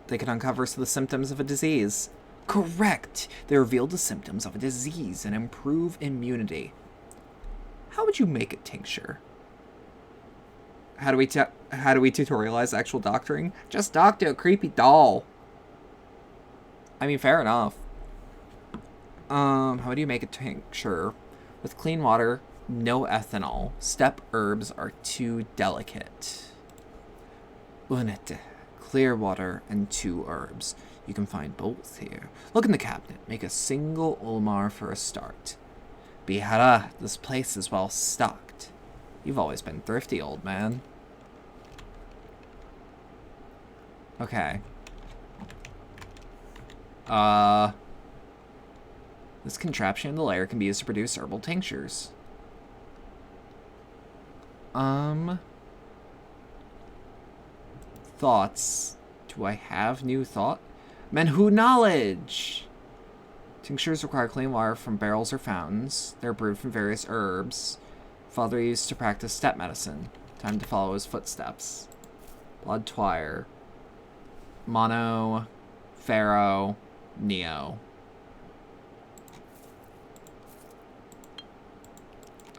They can uncover the symptoms of a disease. Correct! They reveal the symptoms of a disease and improve immunity. How would you make a tincture? How do we tutorialize actual doctoring? Just doctor a creepy doll. I mean, fair enough. How do you make a tincture? With clean water, no ethanol. Steppe herbs are too delicate. Unete. Clear water and 2 herbs. You can find both here. Look in the cabinet. Make a single Ulmar for a start. Bihara, this place is well stocked. You've always been thrifty, old man. Okay. This contraption in the lair can be used to produce herbal tinctures. Thoughts. Do I have new thought? Menhu knowledge! Tinctures require clean water from barrels or fountains. They're brewed from various herbs. Father used to practice step medicine. Time to follow his footsteps. Blood Twire. Mono. Pharaoh. Neo.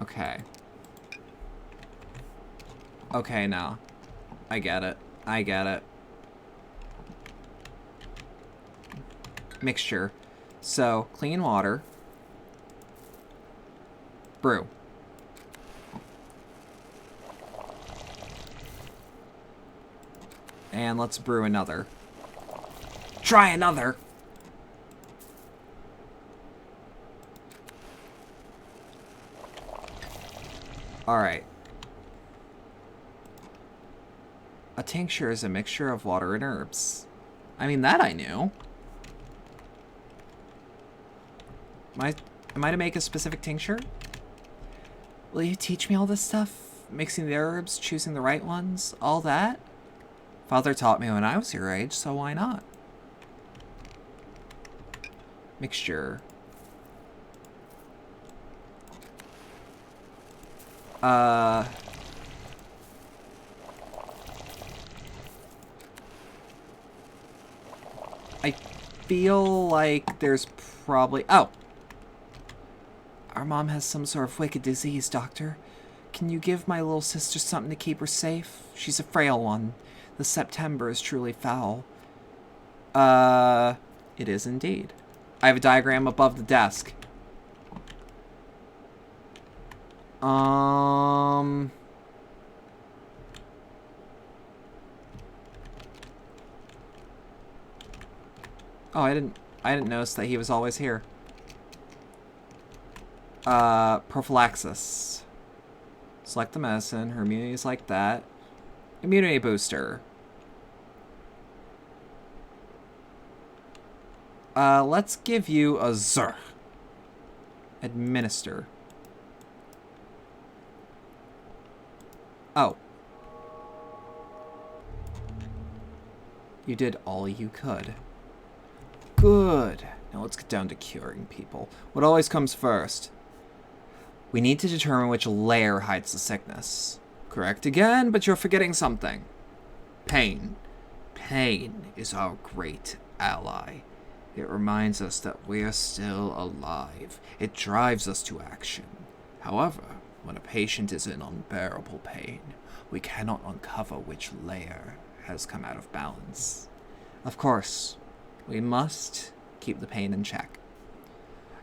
Okay. Okay, now. I get it. I get it. Mixture. So, clean water. Brew. And let's brew another. Try another! Alright. A tincture is a mixture of water and herbs. I mean, that I knew. Am I to make a specific tincture? Will you teach me all this stuff? Mixing the herbs, choosing the right ones, all that? Father taught me when I was your age, so why not? Mixture. I feel like there's probably... Oh! Our mom has some sort of wicked disease, Doctor. Can you give my little sister something to keep her safe? She's a frail one. The September is truly foul. It is indeed. I have a diagram above the desk. Oh, I didn't notice that he was always here. Prophylaxis. Select the medicine. Her immunity is like that. Immunity booster. Let's give you a Zur. Administer. Oh. You did all you could. Good. Now let's get down to curing people. What always comes first? We need to determine which layer hides the sickness. Correct again, but you're forgetting something. Pain. Pain is our great ally. It reminds us that we're still alive. It drives us to action. However, when a patient is in unbearable pain, we cannot uncover which layer has come out of balance. Of course, we must keep the pain in check.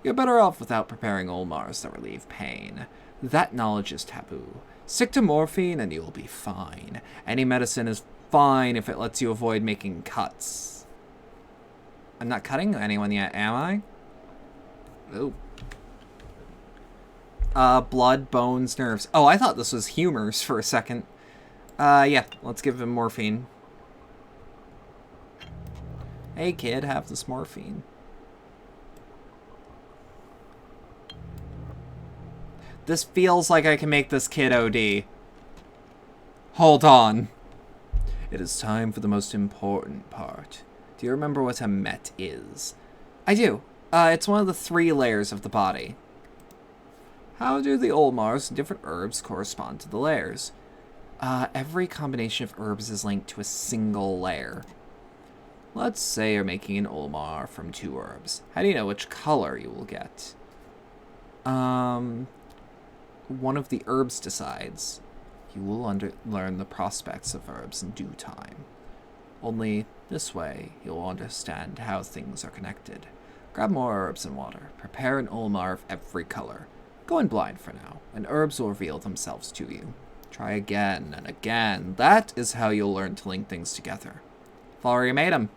You're better off without preparing Olmars that relieve pain. That knowledge is taboo. Stick to morphine and you'll be fine. Any medicine is fine if it lets you avoid making cuts. I'm not cutting anyone yet, am I? Ooh. Blood, bones, nerves. Oh, I thought this was humors for a second. Yeah, let's give him morphine. Hey kid, have this morphine. This feels like I can make this kid OD. Hold on. It is time for the most important part. Do you remember what a met is? I do. It's one of the 3 layers of the body. How do the Olmars and different herbs correspond to the layers? Every combination of herbs is linked to a single layer. Let's say you're making an Olmar from 2 herbs. How do you know which color you will get? One of the herbs decides. You will learn the prospects of herbs in due time. Only this way, you'll understand how things are connected. Grab more herbs and water. Prepare an Olmar of every color. Go in blind for now, and herbs will reveal themselves to you. Try again and again. That is how you'll learn to link things together. I've already made them.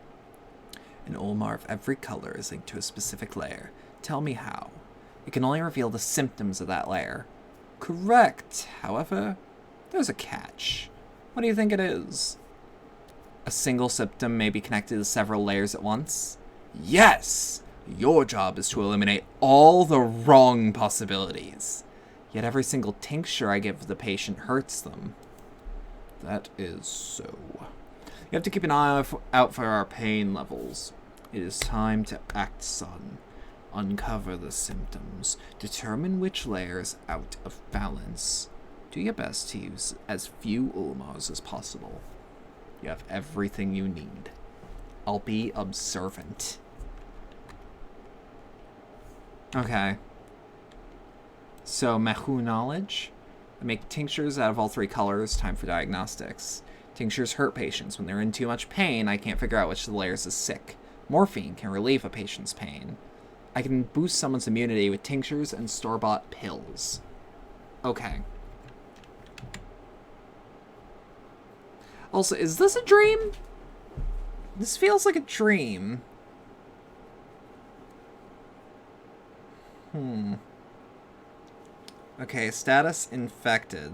An Olmar of every color is linked to a specific layer. Tell me how. It can only reveal the symptoms of that layer. Correct. However, there's a catch. What do you think it is? A single symptom may be connected to several layers at once? Yes! Your job is to eliminate all the wrong possibilities. Yet every single tincture I give the patient hurts them. That is so. You have to keep an eye out for our pain levels. It is time to act, son. Uncover the symptoms. Determine which layer's out of balance. Do your best to use as few Ulmars as possible. You have everything you need. I'll be observant. Okay. So, Mehu knowledge. I make tinctures out of all 3 colors. Time for diagnostics. Tinctures hurt patients. When they're in too much pain, I can't figure out which of the layers is sick. Morphine can relieve a patient's pain. I can boost someone's immunity with tinctures and store-bought pills. Okay. Also, is this a dream? This feels like a dream. Okay, status infected.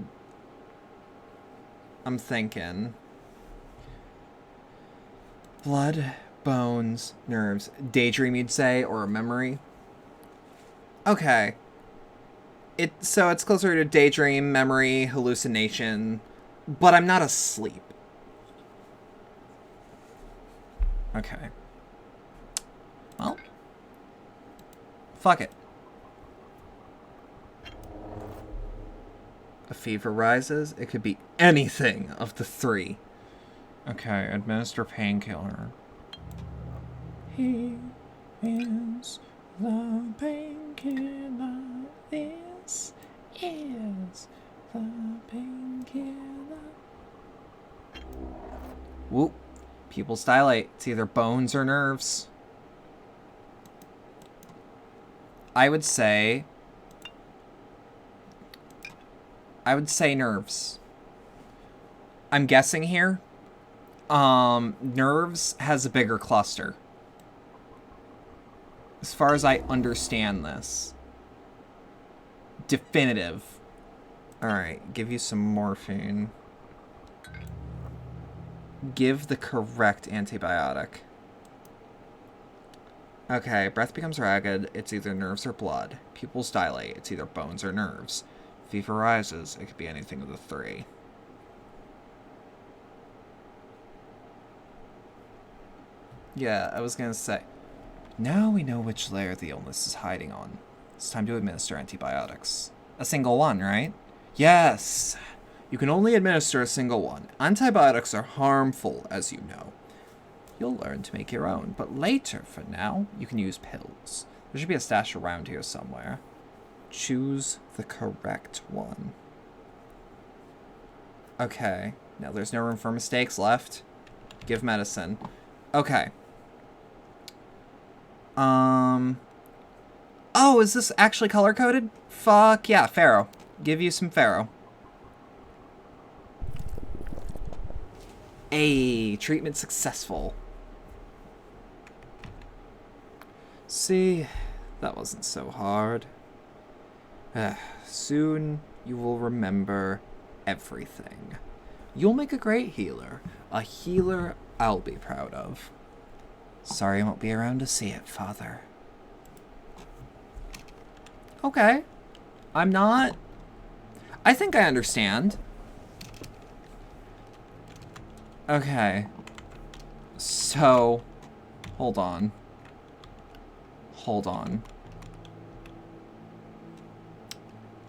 I'm thinking. Blood, bones, nerves. Daydream, you'd say, or a memory? Okay. So it's closer to daydream, memory, hallucination, but I'm not asleep. Okay. Well. Fuck it. A fever rises. It could be anything of the 3. Okay, administer painkiller. He is the painkiller. This is the painkiller. Whoop. Pupils dilate. It's either bones or nerves. I would say nerves. I'm guessing here. Nerves has a bigger cluster. As far as I understand this. Definitive. Alright, give you some morphine. Give the correct antibiotic. Okay, breath becomes ragged. It's either nerves or blood. Pupils dilate. It's either bones or nerves. Fever rises. It could be anything of the 3. Yeah, I was gonna say. Now we know which layer the illness is hiding on. It's time to administer antibiotics. A single one, right? Yes! You can only administer a single one. Antibiotics are harmful, as you know. You'll learn to make your own, but later, for now, you can use pills. There should be a stash around here somewhere. Choose the correct one. Okay. Now there's no room for mistakes left. Give medicine. Okay. Oh, is this actually color-coded? Fuck yeah, Pharaoh. Give you some Pharaoh. Ayy, treatment successful. See, that wasn't so hard. Soon you will remember everything. You'll make a great healer. A healer I'll be proud of. Sorry I won't be around to see it, Father. Okay. I'm not... I think I understand. Okay. So... Hold on. Hold on.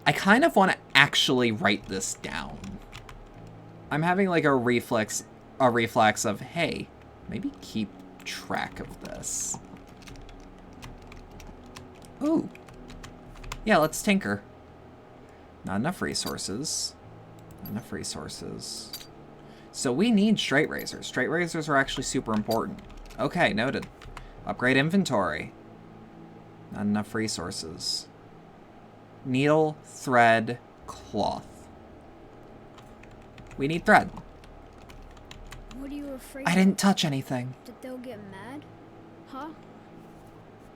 I kind of want to actually write this down. I'm having like a reflex of, hey, maybe keep track of this. Ooh. Yeah, let's tinker. Not enough resources. Not enough resources. So we need straight razors. Straight razors are actually super important. Okay, noted. Upgrade inventory. Not enough resources. Needle, thread, cloth. We need thread. What are you afraid I didn't touch anything. that they'll get mad? Huh?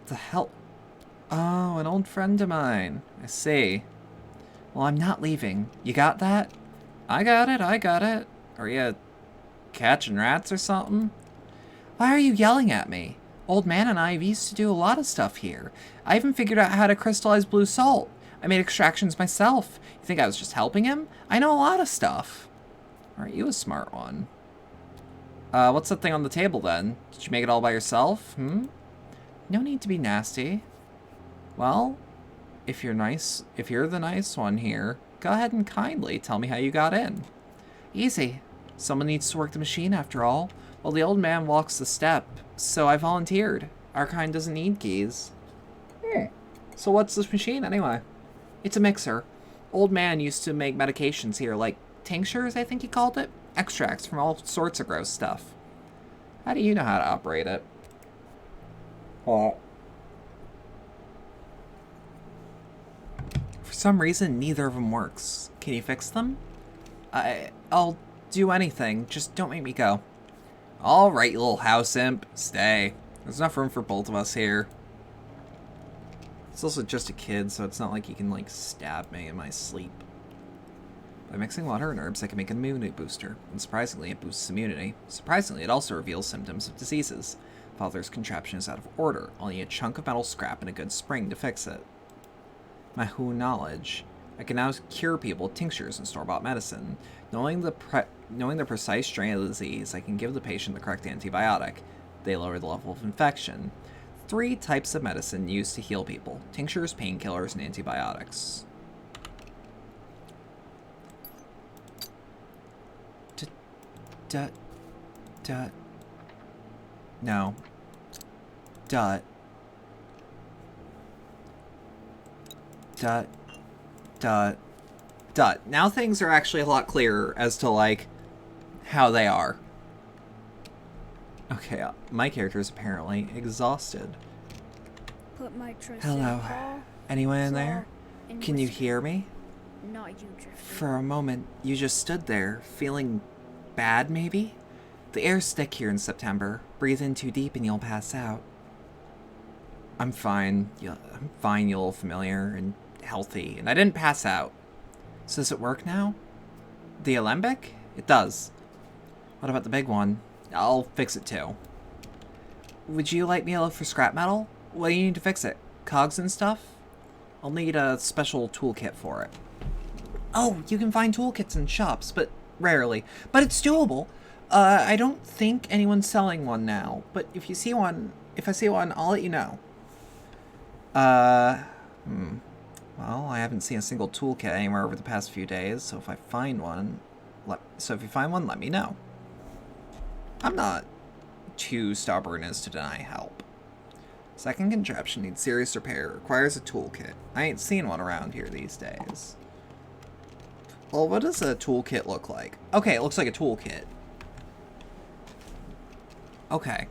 The hell? Oh, an old friend of mine. I see. Well, I'm not leaving. You got that? I got it, I got it. Are you catching rats or something? Why are you yelling at me? Old Man and I used to do a lot of stuff here. I even figured out how to crystallize blue salt. I made extractions myself. You think I was just helping him? I know a lot of stuff. Aren't you a smart one? What's that thing on the table then? Did you make it all by yourself? No need to be nasty. Well, if you're the nice one here, go ahead and kindly tell me how you got in. Easy. Someone needs to work the machine after all. Well, the old man walks the step, so I volunteered. Our kind doesn't need keys. So what's this machine anyway? It's a mixer. Old man used to make medications here, like tinctures, I think he called it. Extracts from all sorts of gross stuff. How do you know how to operate it? For some reason, neither of them works. Can you fix them? I'll do anything. Just don't make me go. All right, you little house imp. Stay. There's enough room for both of us here. It's also just a kid, so it's not like he can, like, stab me in my sleep. By mixing water and herbs, I can make an immunity booster. And surprisingly, it boosts immunity. Surprisingly, it also reveals symptoms of diseases. Father's contraption is out of order. I'll need a chunk of metal scrap and a good spring to fix it. My who knowledge. I can now cure people with tinctures and store-bought medicine. Knowing the precise strain of the disease, I can give the patient the correct antibiotic. They lower the level of infection. 3 types of medicine used to heal people. Tinctures, painkillers, and antibiotics. No. Now things are actually a lot clearer as to, like, how they are. Okay, my character is apparently exhausted. Put my trust Hello. in Paul, Anyone in claw, there? and Can you whisper. hear me? Not you, Drifter. For a moment, you just stood there, feeling bad, maybe? The air's thick here in September. Breathe in too deep and you'll pass out. I'm fine. I'm fine, you little familiar, and healthy, and I didn't pass out. So does it work now? The alembic? It does. What about the big one? I'll fix it too. Would you like me to look for scrap metal? What do you need to fix it? Cogs and stuff? I'll need a special toolkit for it. Oh, you can find toolkits in shops, but rarely. But it's doable. I don't think anyone's selling one now, but if I see one, I'll let you know. Well, I haven't seen a single toolkit anywhere over the past few days, so if you find one, let me know. I'm not too stubborn as to deny help. Second contraption needs serious repair, requires a toolkit. I ain't seen one around here these days. Well, what does a toolkit look like? Okay, it looks like a toolkit. Okay.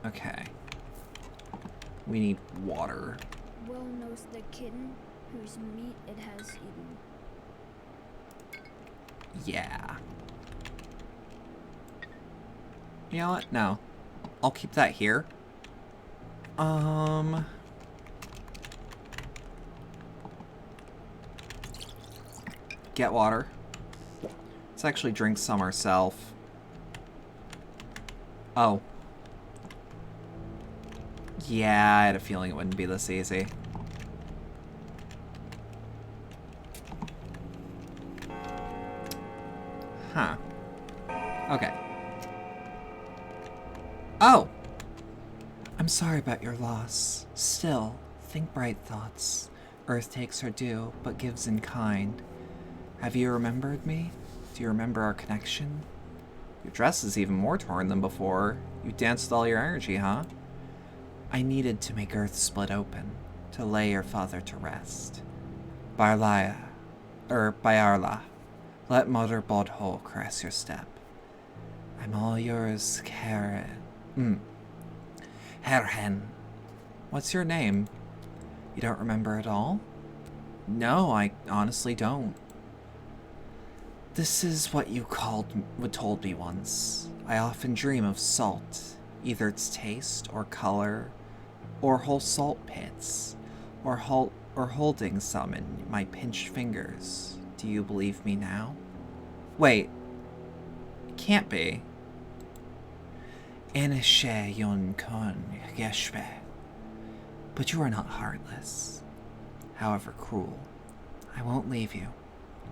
Okay. We need water. Well knows the kitten whose meat it has eaten. Yeah. You know what? No. I'll keep that here. Get water. Let's actually drink some ourselves. Oh. Yeah, I had a feeling it wouldn't be this easy. Huh. Okay. Oh! I'm sorry about your loss. Still, think bright thoughts. Earth takes her due, but gives in kind. Have you remembered me? Do you remember our connection? Your dress is even more torn than before. You danced with all your energy, huh? I needed to make Earth split open, to lay your father to rest. Byarla, let Mother Bodhole caress your step. I'm all yours, Herhen. What's your name? You don't remember at all? No, I honestly don't. This is what you told me once. I often dream of salt, either its taste or color, or whole salt pits, or holding some in my pinched fingers. Do you believe me now? Wait. Can't be. Inishe yon kun yeshbe. But you are not heartless. However cruel. I won't leave you.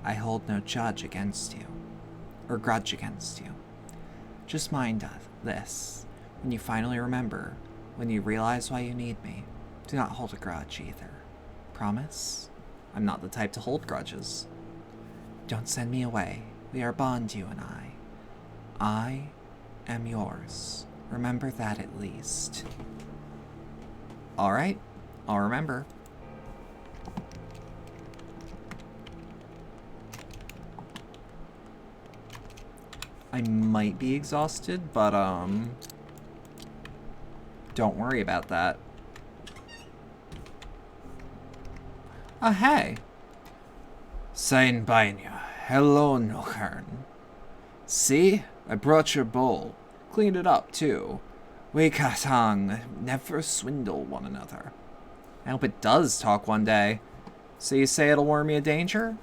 I hold no judge against you. Or grudge against you. Just mind this. When you finally remember, when you realize why you need me, do not hold a grudge either. Promise? I'm not the type to hold grudges. Don't send me away. We are bond, you and I. I am yours. Remember that at least. Alright, I'll remember. I might be exhausted, but, don't worry about that. Hey. Sein Bainya. Hello, Nochern. See? I brought your bowl. Cleaned it up, too. We Katang never swindle one another. I hope it does talk one day. So you say it'll warn me of danger?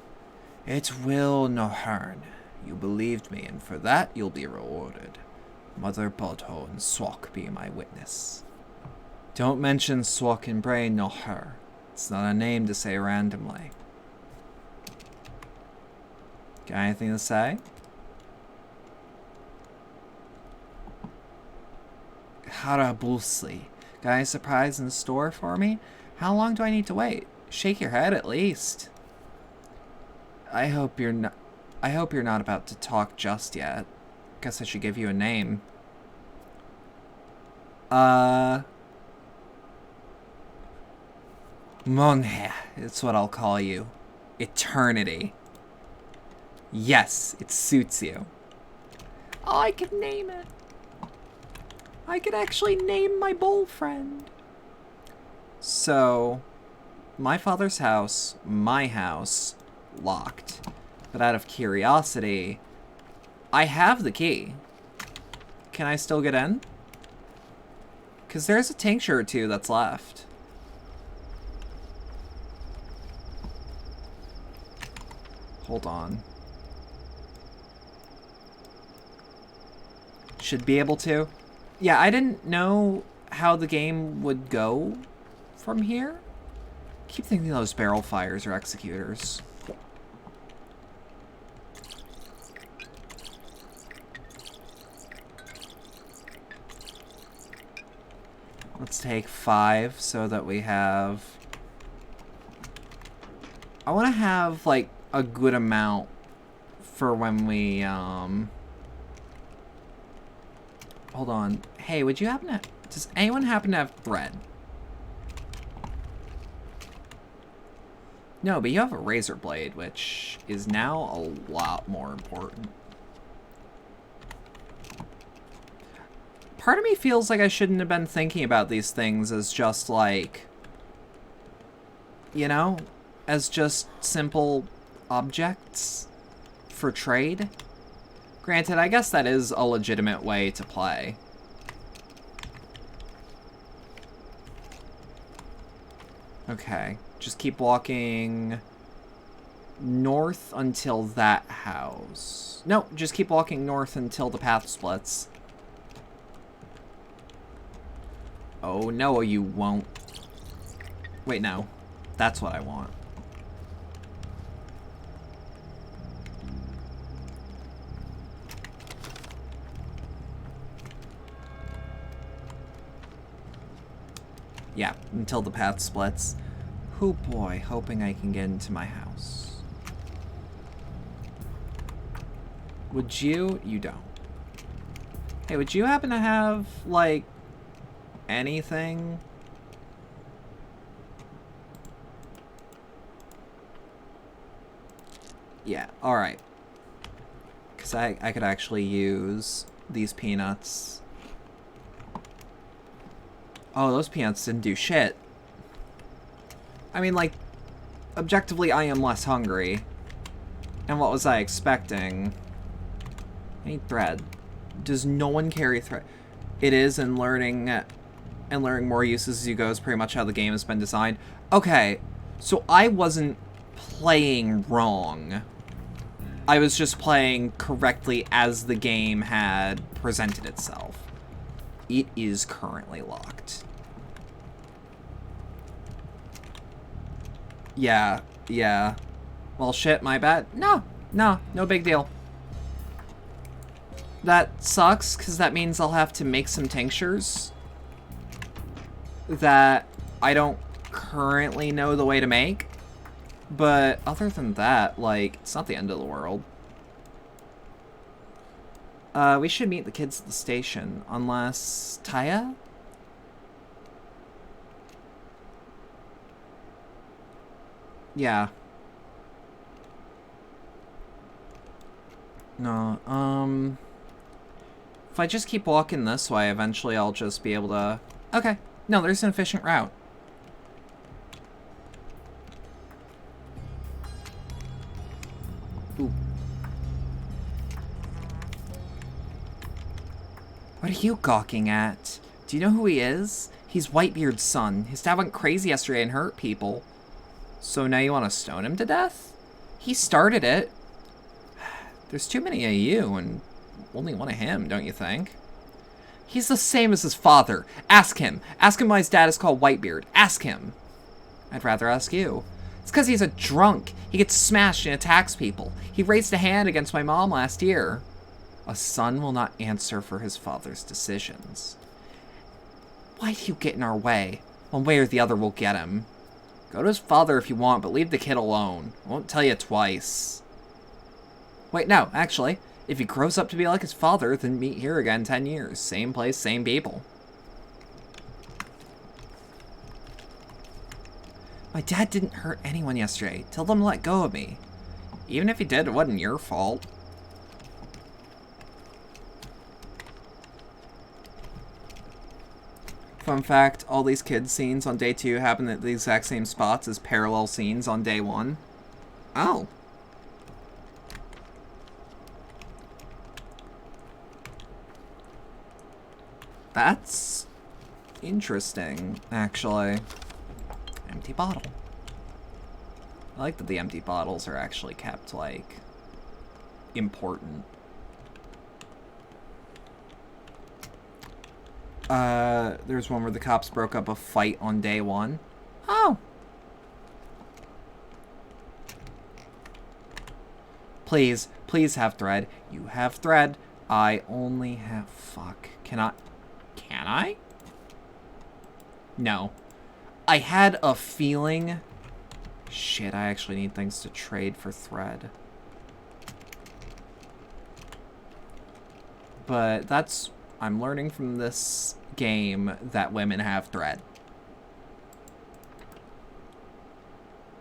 It will, Nohern. You believed me, and for that you'll be rewarded. Mother Bodho and Swok be my witness. Don't mention Swok and Brain Noher. It's not a name to say randomly. Got anything to say? Harabusli. Got any surprise in store for me? How long do I need to wait? Shake your head at least. I hope you're not about to talk just yet. Guess I should give you a name. Monhe, it's what I'll call you. Eternity. Yes, it suits you. Oh, I could name it. I could actually name my bull friend. So, my father's house, my house, locked. But out of curiosity, I have the key. Can I still get in? Because there's a tincture or two that's left. Hold on. Should be able to. Yeah, I didn't know how the game would go from here. Keep thinking those barrel fires are executors. Let's take 5 so that we have... I want to have, like, a good amount for when we, Hold on. Hey, would you happen to... Does anyone happen to have thread? No, but you have a razor blade, which is now a lot more important. Part of me feels like I shouldn't have been thinking about these things as just, like... You know? As just simple objects for trade. Granted, I guess that is a legitimate way to play. Okay, just keep walking north until that house. No, just keep walking north until the path splits. Oh, no, you won't. Wait, no. That's what I want. Yeah, until the path splits. Oh boy, hoping I can get into my house. Would you? You don't. Hey, would you happen to have, like, anything? Yeah, alright. Because I could actually use these peanuts. Oh, those peanuts didn't do shit. I mean, like, objectively, I am less hungry. And what was I expecting? I need thread. Does no one carry thread? It is, and learning more uses as you go is pretty much how the game has been designed. Okay, so I wasn't playing wrong. I was just playing correctly as the game had presented itself. It is currently locked. Yeah. Well, shit, my bad. No big deal. That sucks, because that means I'll have to make some tinctures that I don't currently know the way to make. But other than that, like, it's not the end of the world. We should meet the kids at the station, unless... Taya? Yeah. No, if I just keep walking this way, eventually I'll just be able to... Okay. No, there's an efficient route. Ooh. What are you gawking at? Do you know who he is? He's Whitebeard's son. His dad went crazy yesterday and hurt people. So now you want to stone him to death? He started it. There's too many of you and only one of him, don't you think? He's the same as his father. Ask him. Ask him why his dad is called Whitebeard. Ask him. I'd rather ask you. It's because he's a drunk. He gets smashed and attacks people. He raised a hand against my mom last year. A son will not answer for his father's decisions. Why do you get in our way? One way or the other we'll get him. Go to his father if you want, but leave the kid alone. I won't tell you twice. Wait, no, actually. If he grows up to be like his father, then meet here again 10 years. Same place, same people. My dad didn't hurt anyone yesterday. Tell them to let go of me. Even if he did, it wasn't your fault. Fun fact, all these kids scenes on day 2 happen at the exact same spots as parallel scenes on day 1. Oh. That's interesting, actually. Empty bottle. I like that the empty bottles are actually kept, like, important. There's one where the cops broke up a fight on day 1. Oh. Please have thread. You have thread. I only have... Fuck. Can I? No. I had a feeling... Shit, I actually need things to trade for thread. But that's... I'm learning from this game that women have thread.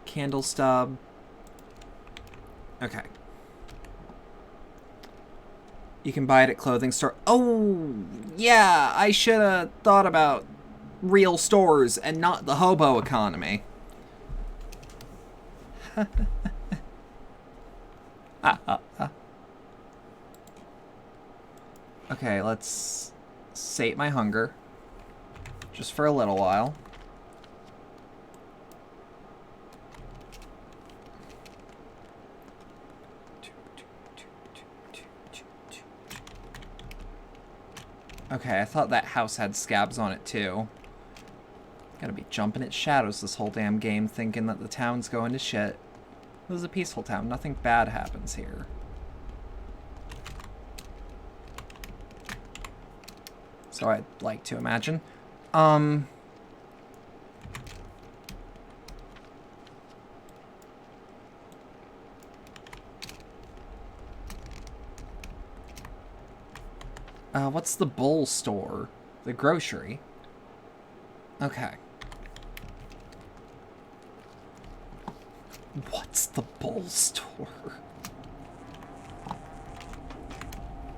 Candle stub. Okay. You can buy it at clothing store. Oh, yeah, I should have thought about real stores and not the hobo economy. Okay, let's sate my hunger. Just for a little while. Okay, I thought that house had scabs on it too. Gotta be jumping at shadows this whole damn game, thinking that the town's going to shit. This is a peaceful town. Nothing bad happens here. So I'd like to imagine. What's the bull store? The grocery. Okay. What's the bull store?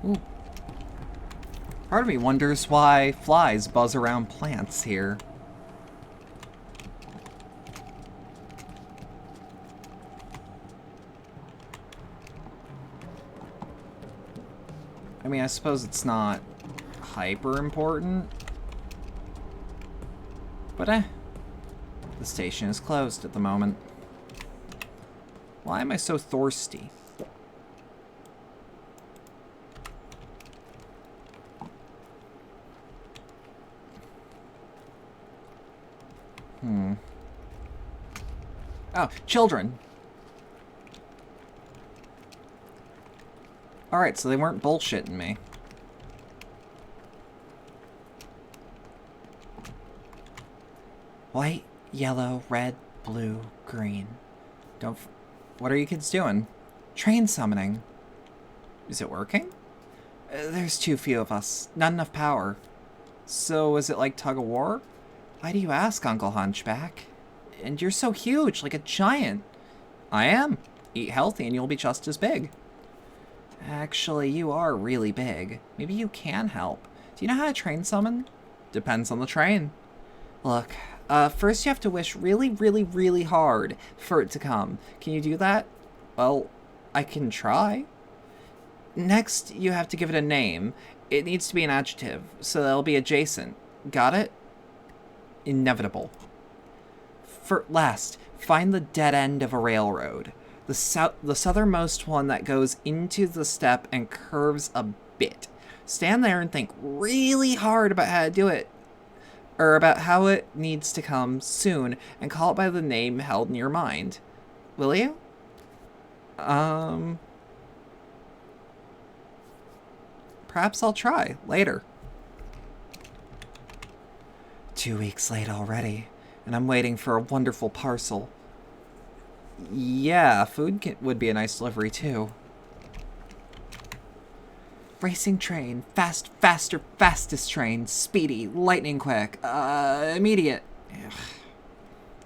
Ooh. Part of me wonders why flies buzz around plants here. I mean, I suppose it's not hyper important. But the station is closed at the moment. Why am I so thirsty? Oh, children. Alright, so they weren't bullshitting me. White, yellow, red, blue, green. What are you kids doing? Train summoning. Is it working? There's too few of us. Not enough power. So is it like tug of war? Why do you ask, Uncle Hunchback? And you're so huge, like a giant. I am. Eat healthy and you'll be just as big. Actually, you are really big. Maybe you can help. Do you know how to train summon? Depends on the train. Look, first you have to wish really, really, really hard for it to come. Can you do that? Well, I can try. Next, you have to give it a name. It needs to be an adjective, so that'll be adjacent. Got it? Inevitable. For last, find the dead end of a railroad. The southernmost one that goes into the steppe and curves a bit. Stand there and think really hard about how to do it. Or about how it needs to come soon, and call it by the name held in your mind. Will you? Perhaps I'll try later. 2 weeks late already, and I'm waiting for a wonderful parcel. Yeah, food would be a nice delivery too. Racing train, fast, faster, fastest train, speedy, lightning quick, immediate. Ugh.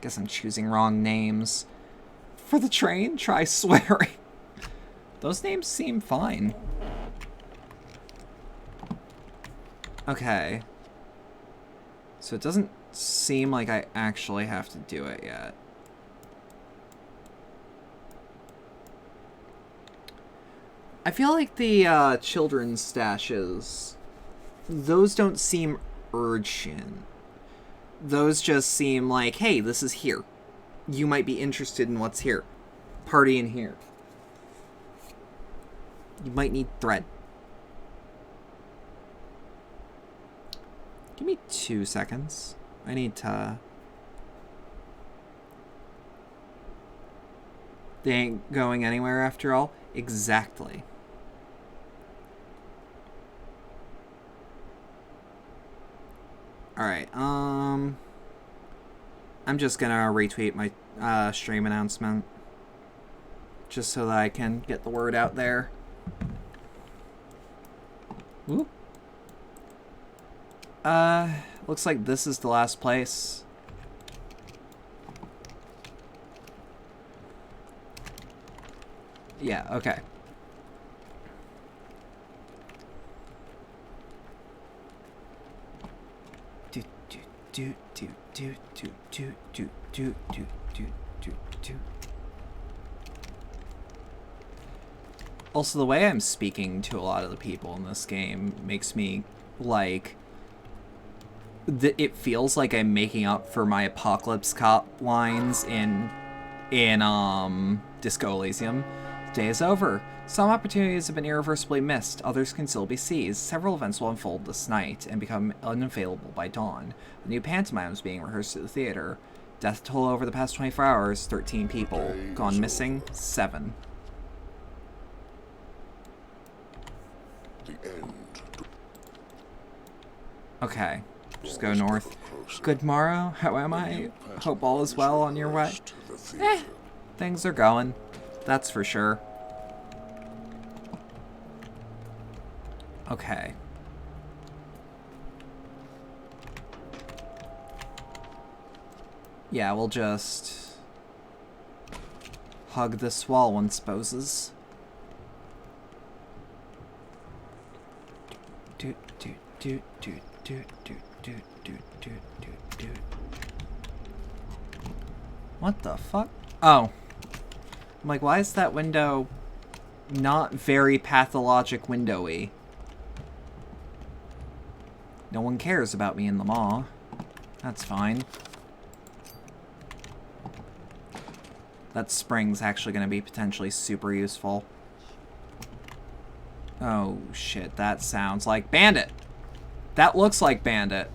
Guess I'm choosing wrong names. For the train, try swearing. Those names seem fine. Okay. So it doesn't seem like I actually have to do it yet. I feel like the children's stashes, those don't seem urgent. Those just seem like, hey, this is here. You might be interested in what's here. Party in here. You might need thread. Give me 2 seconds. I need to... They ain't going anywhere after all? Exactly. Alright, I'm just gonna retweet my stream announcement. Just so that I can get the word out there. Whoop. Looks like this is the last place. Yeah, okay. Also, the way I'm speaking to a lot of the people in this game makes me, like... it feels like I'm making up for my Apocalypse Cop lines in Disco Elysium. Day is over. Some opportunities have been irreversibly missed, others can still be seized. Several events will unfold this night and become unavailable by dawn. A new pantomime is being rehearsed at the theater. Death toll over the past 24 hours, 13 people. Gone missing, 7. The end. Okay, just go north. Good morrow, how am I? Hope all is well on your way. Things are going, that's for sure. Okay. Yeah, we'll just hug this wall when supposes. What the fuck? Oh. I'm like, why is that window not very pathologic windowy? No one cares about me in the maw. That's fine. That spring's actually going to be potentially super useful. Oh, shit. That sounds like Bandit. That looks like Bandit.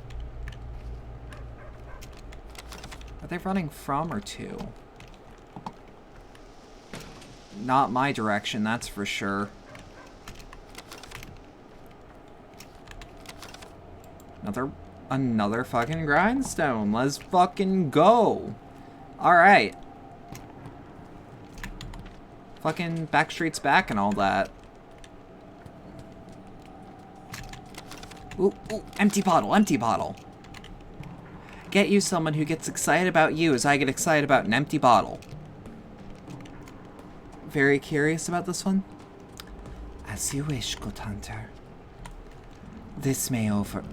Are they running from or to? not my direction, that's for sure. Another fucking grindstone. Let's fucking go. Alright. Fucking Backstreet's back and all that. Ooh, ooh, empty bottle, empty bottle. Get you someone who gets excited about you as I get excited about an empty bottle. Very curious about this one. As you wish, good hunter. This may over...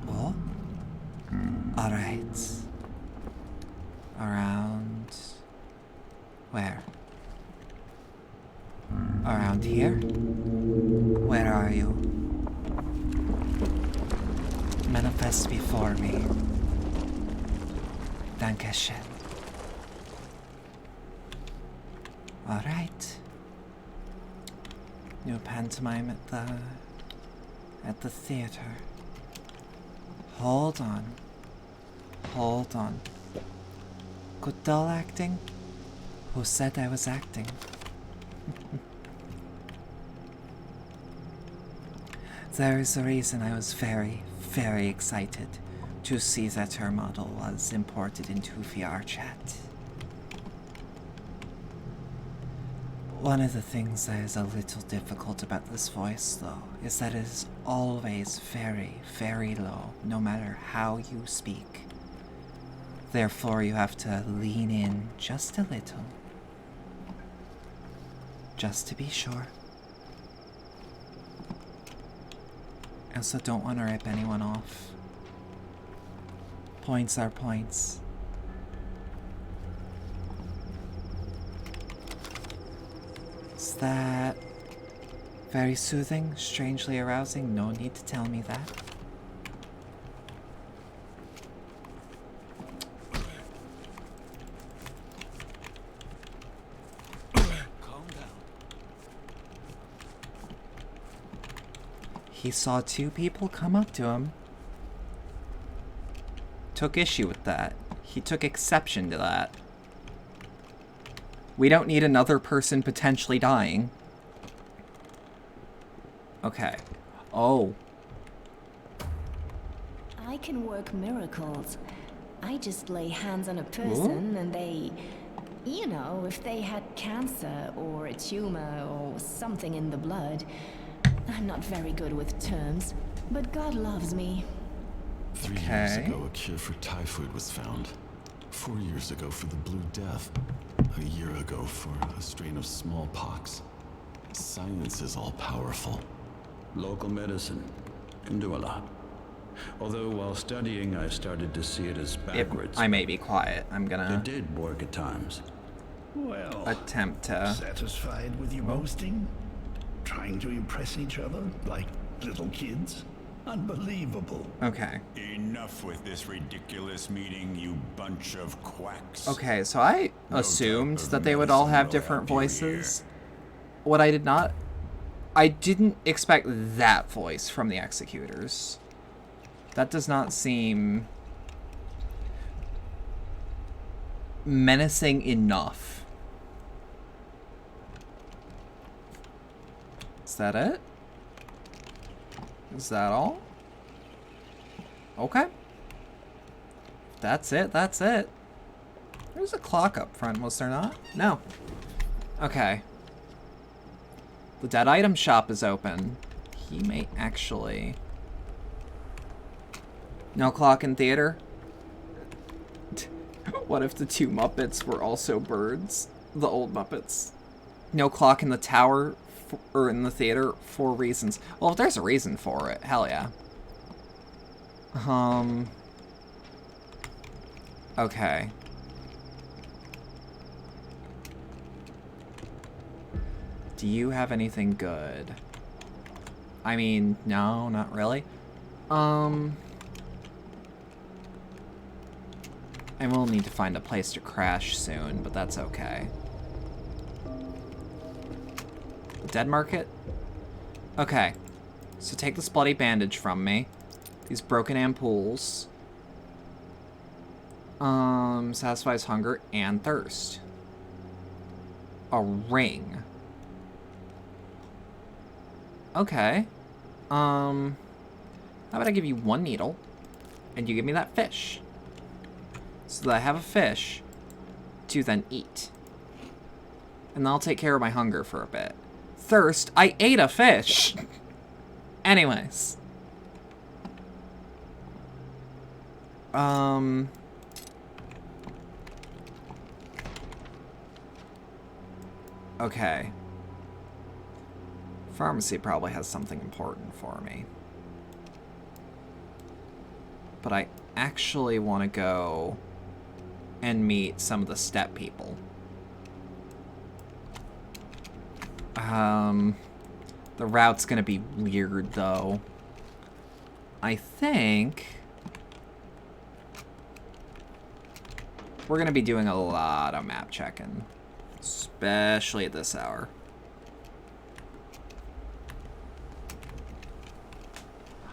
Oh? Alright. Around... Where? Around here? Where are you? Manifest before me. Dankeschön. Alright. New pantomime at the theater. Hold on. Hold on. Good doll acting? Who said I was acting? There is a reason I was very, very excited to see that her model was imported into VR chat. One of the things that is a little difficult about this voice, though, is that it is always very, very low, no matter how you speak. Therefore, you have to lean in just a little, just to be sure. I also don't want to rip anyone off. Points are points. Is that very soothing, strangely arousing? No need to tell me that. Calm down. He saw two people come up to him. Took issue with that. He took exception to that. We don't need another person potentially dying. Okay. Oh. I can work miracles. I just lay hands on a person and they... You know, if they had cancer or a tumor or something in the blood. I'm not very good with terms, but God loves me. 3 years ago, a cure for typhoid was found. 4 years ago for the Blue Death. A year ago for a strain of smallpox. Science is all-powerful. Local medicine can do a lot. Although while studying, I started to see it as backwards. I may be quiet. I'm gonna... It did work at times. Well, attempt to... Satisfied with your boasting? Trying to impress each other like little kids? Unbelievable. Okay. Enough with this ridiculous meeting, you bunch of quacks. Okay, so I assumed that they would all have different voices. What I did not... I didn't expect that voice from the Executors. That does not seem... menacing enough. Is that it? Is that all? Okay. That's it, that's it. There's a clock up front, was there not? No. Okay. The dead item shop is open. He may actually... No clock in theater? What if the two Muppets were also birds? The old Muppets. No clock in the tower, or in the theater, for reasons. Well, if there's a reason for it, hell yeah. Okay. Do you have anything good? I mean, no, not really. I will need to find a place to crash soon, but that's okay. Dead market? Okay. So take this bloody bandage from me. These broken ampoules. Satisfies hunger and thirst. A ring. Okay. How about I give you 1 needle, and you give me that fish, so that I have a fish to then eat. And then I'll take care of my hunger for a bit. Thirst, I ate a fish! Anyways. Okay. Pharmacy probably has something important for me. But I actually want to go and meet some of the step people. The route's gonna be weird, though. I think we're gonna be doing a lot of map checking, especially at this hour.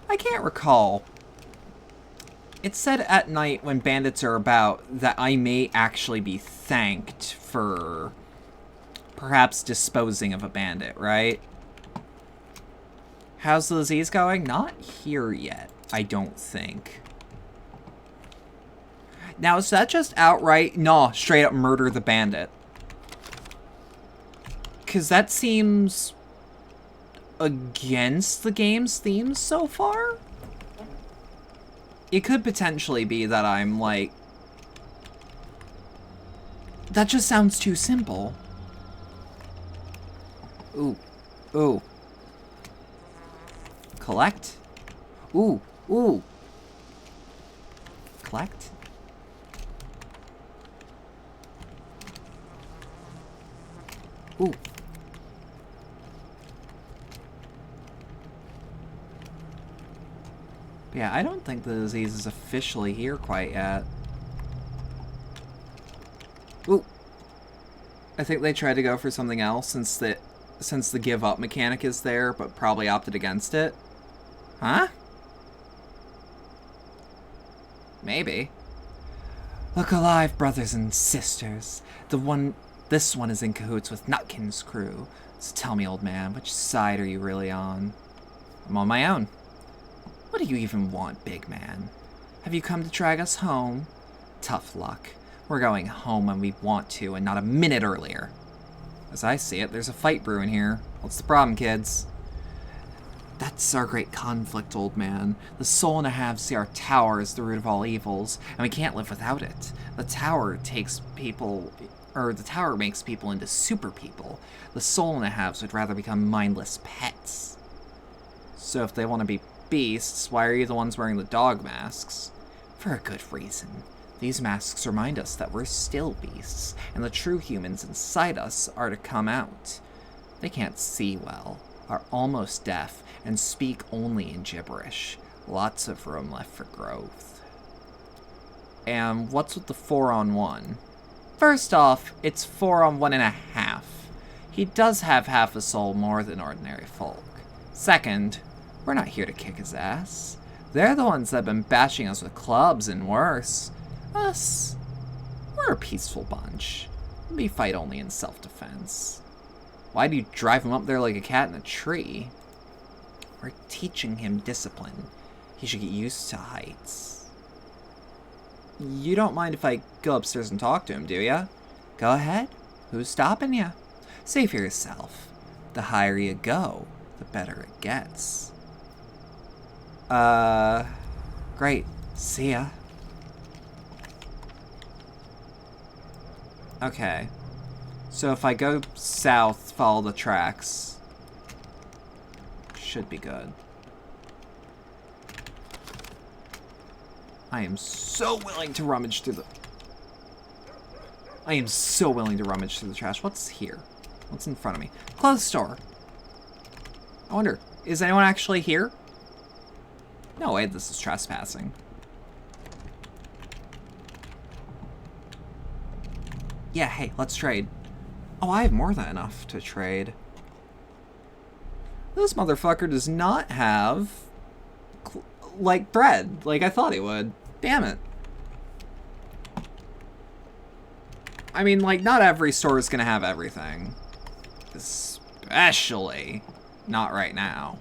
I can't recall. It said at night when bandits are about that I may actually be thanked for perhaps disposing of a bandit, right? How's the disease going? Not here yet, I don't think. Now, is that just outright, no, straight up murder the bandit? Because that seems against the game's themes so far? It could potentially be that I'm like... That just sounds too simple. Ooh. Ooh. Collect? Ooh. Ooh. Collect? Ooh. Yeah, I don't think the disease is officially here quite yet. Ooh. I think they tried to go for something else since the give up mechanic is there, but probably opted against it. Huh? Maybe. Look alive, brothers and sisters. This one is in cahoots with Nutkin's crew. So tell me, old man, which side are you really on? I'm on my own. What do you even want, big man? Have you come to drag us home? Tough luck. We're going home when we want to, and not a minute earlier. As I see it, there's a fight brewing here. What's the problem, kids? That's our great conflict, old man. The soul and a half see our tower as the root of all evils, and we can't live without it. The tower makes people into super people. The soul and a halves would rather become mindless pets. So if they want to be beasts, why are you the ones wearing the dog masks? For a good reason. These masks remind us that we're still beasts, and the true humans inside us are to come out. They can't see well, are almost deaf, and speak only in gibberish. Lots of room left for growth. And what's with the 4-on-1? First off, it's 4-on-1.5. He does have half a soul more than ordinary folk. Second, we're not here to kick his ass. They're the ones that have been bashing us with clubs and worse. Us, we're a peaceful bunch. We fight only in self-defense. Why do you drive him up there like a cat in a tree? We're teaching him discipline. He should get used to heights. You don't mind if I go upstairs and talk to him, do ya? Go ahead. Who's stopping ya? Say for yourself. The higher you go, the better it gets. Great. See ya. Okay. So if I go south, follow the tracks, should be good. I am so willing to rummage through the... I am so willing to rummage through the trash. What's here? What's in front of me? Clothes store. I wonder, is anyone actually here? No way this is trespassing. Yeah, hey, let's trade. Oh, I have more than enough to trade. This motherfucker does not have, like, bread, like I thought he would. Damn it. I mean, like, not every store is gonna have everything. Especially not right now.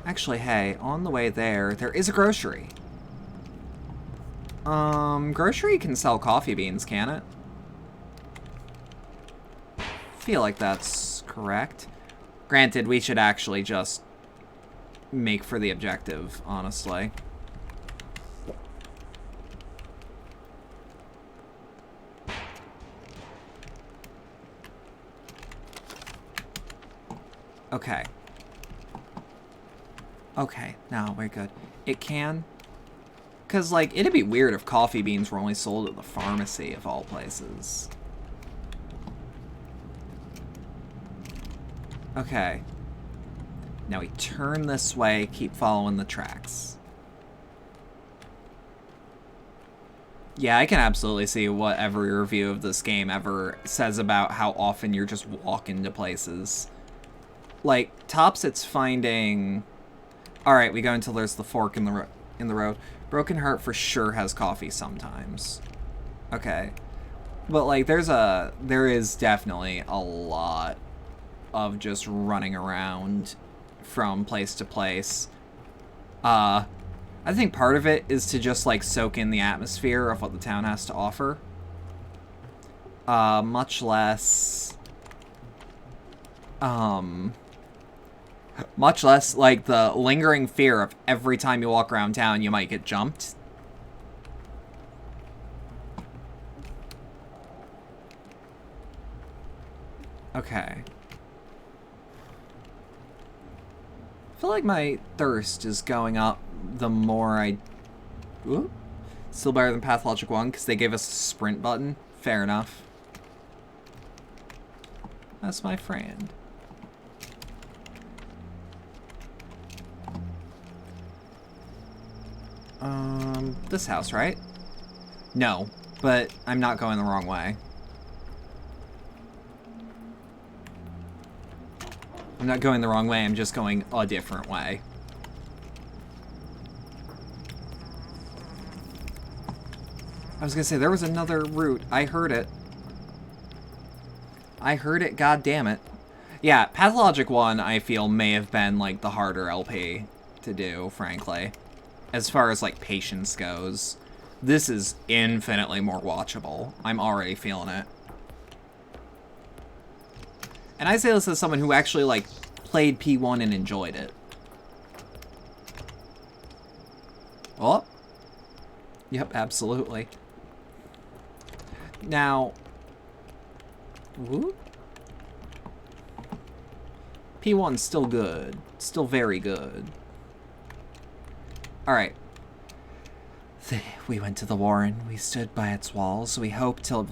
Actually, hey, on the way there is a grocery. Grocery can sell coffee beans, can it? Feel like that's correct. Granted, we should actually just make for the objective, honestly. Okay. Okay, no, we're good. It can. Because, like, it'd be weird if coffee beans were only sold at the pharmacy, of all places. Okay. Now we turn this way, keep following the tracks. Yeah, I can absolutely see what every review of this game ever says about how often you're just walking to places. Like, tops it's finding... Alright, we go until there's the fork in the road. Broken Heart for sure has coffee sometimes. Okay. But, like, there is definitely a lot of just running around from place to place. I think part of it is to just, like, soak in the atmosphere of what the town has to offer. Much less, like, the lingering fear of every time you walk around town you might get jumped. Okay. I feel like my thirst is going up the more I... Ooh. Still better than Pathologic 1, because they gave us a sprint button. Fair enough. That's my friend. This house, right? No, but I'm not going the wrong way. I'm not going the wrong way, I'm just going a different way. I was gonna say, there was another route. I heard it. I heard it, god damn it. Yeah, Pathologic 1, I feel, may have been, like, the harder LP to do, frankly. As far as, like, patience goes. This is infinitely more watchable. I'm already feeling it. And I say this as someone who actually, like, played P1 and enjoyed it. Oh. Yep, absolutely. Now... Whoop. P1's still good. Still very good. Alright. We went to the Warren. We stood by its walls. We hoped to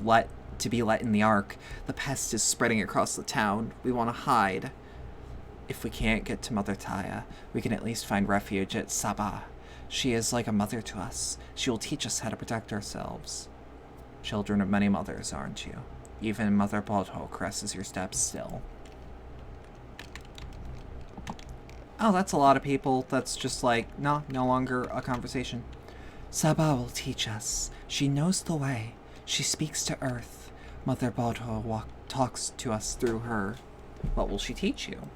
be let in the Ark. The pest is spreading across the town. We want to hide. If we can't get to Mother Taya, we can at least find refuge at Sabah. She is like a mother to us. She will teach us how to protect ourselves. Children of many mothers, aren't you? Even Mother Bodho caresses your steps still. Oh, that's a lot of people. That's just like, no longer a conversation. Sabah will teach us. She knows the way. She speaks to Earth. Mother Bodho talks to us through her. What will she teach you?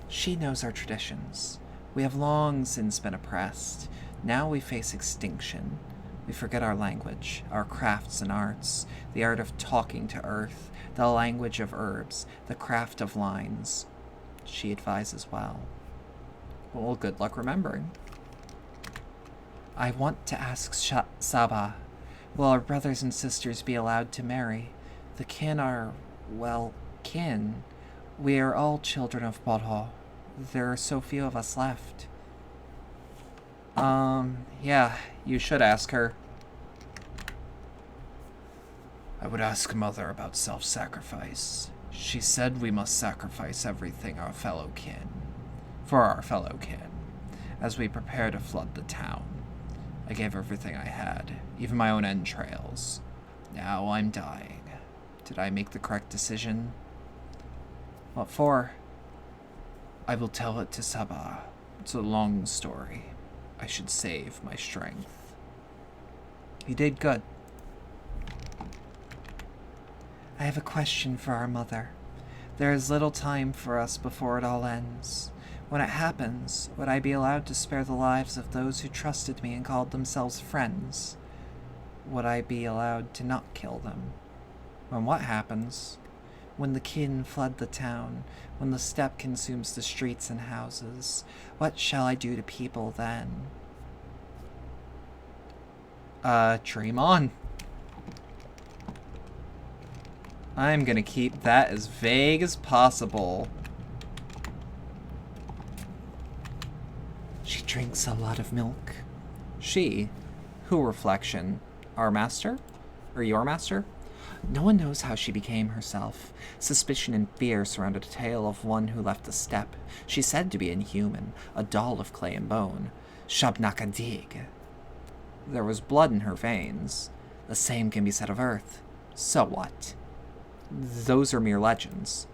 She knows our traditions. We have long since been oppressed. Now we face extinction. We forget our language, our crafts and arts, the art of talking to Earth, the language of herbs, the craft of lines. She advises well. Well, good luck remembering. I want to ask Sabah, will our brothers and sisters be allowed to marry? The kin are, well, kin. We are all children of Bodho. There are so few of us left. Yeah, you should ask her. I would ask Mother about self-sacrifice. She said we must sacrifice everything for our fellow kin, as we prepare to flood the town. I gave everything I had, even my own entrails. Now I'm dying. Did I make the correct decision? What for? I will tell it to Sabah. It's a long story. I should save my strength. You did good. I have a question for our mother. There is little time for us before it all ends. When it happens, would I be allowed to spare the lives of those who trusted me and called themselves friends? Would I be allowed to not kill them? When what happens? When the kin flood the town, when the steppe consumes the streets and houses, what shall I do to people then? Dream on. I'm gonna keep that as vague as possible. She drinks a lot of milk. She? Who, reflection? Our master? Or your master? No one knows how she became herself. Suspicion and fear surrounded a tale of one who left the steppe. She's said to be inhuman, a doll of clay and bone. Shabnakadig. There was blood in her veins. The same can be said of Earth. So what? Those are mere legends.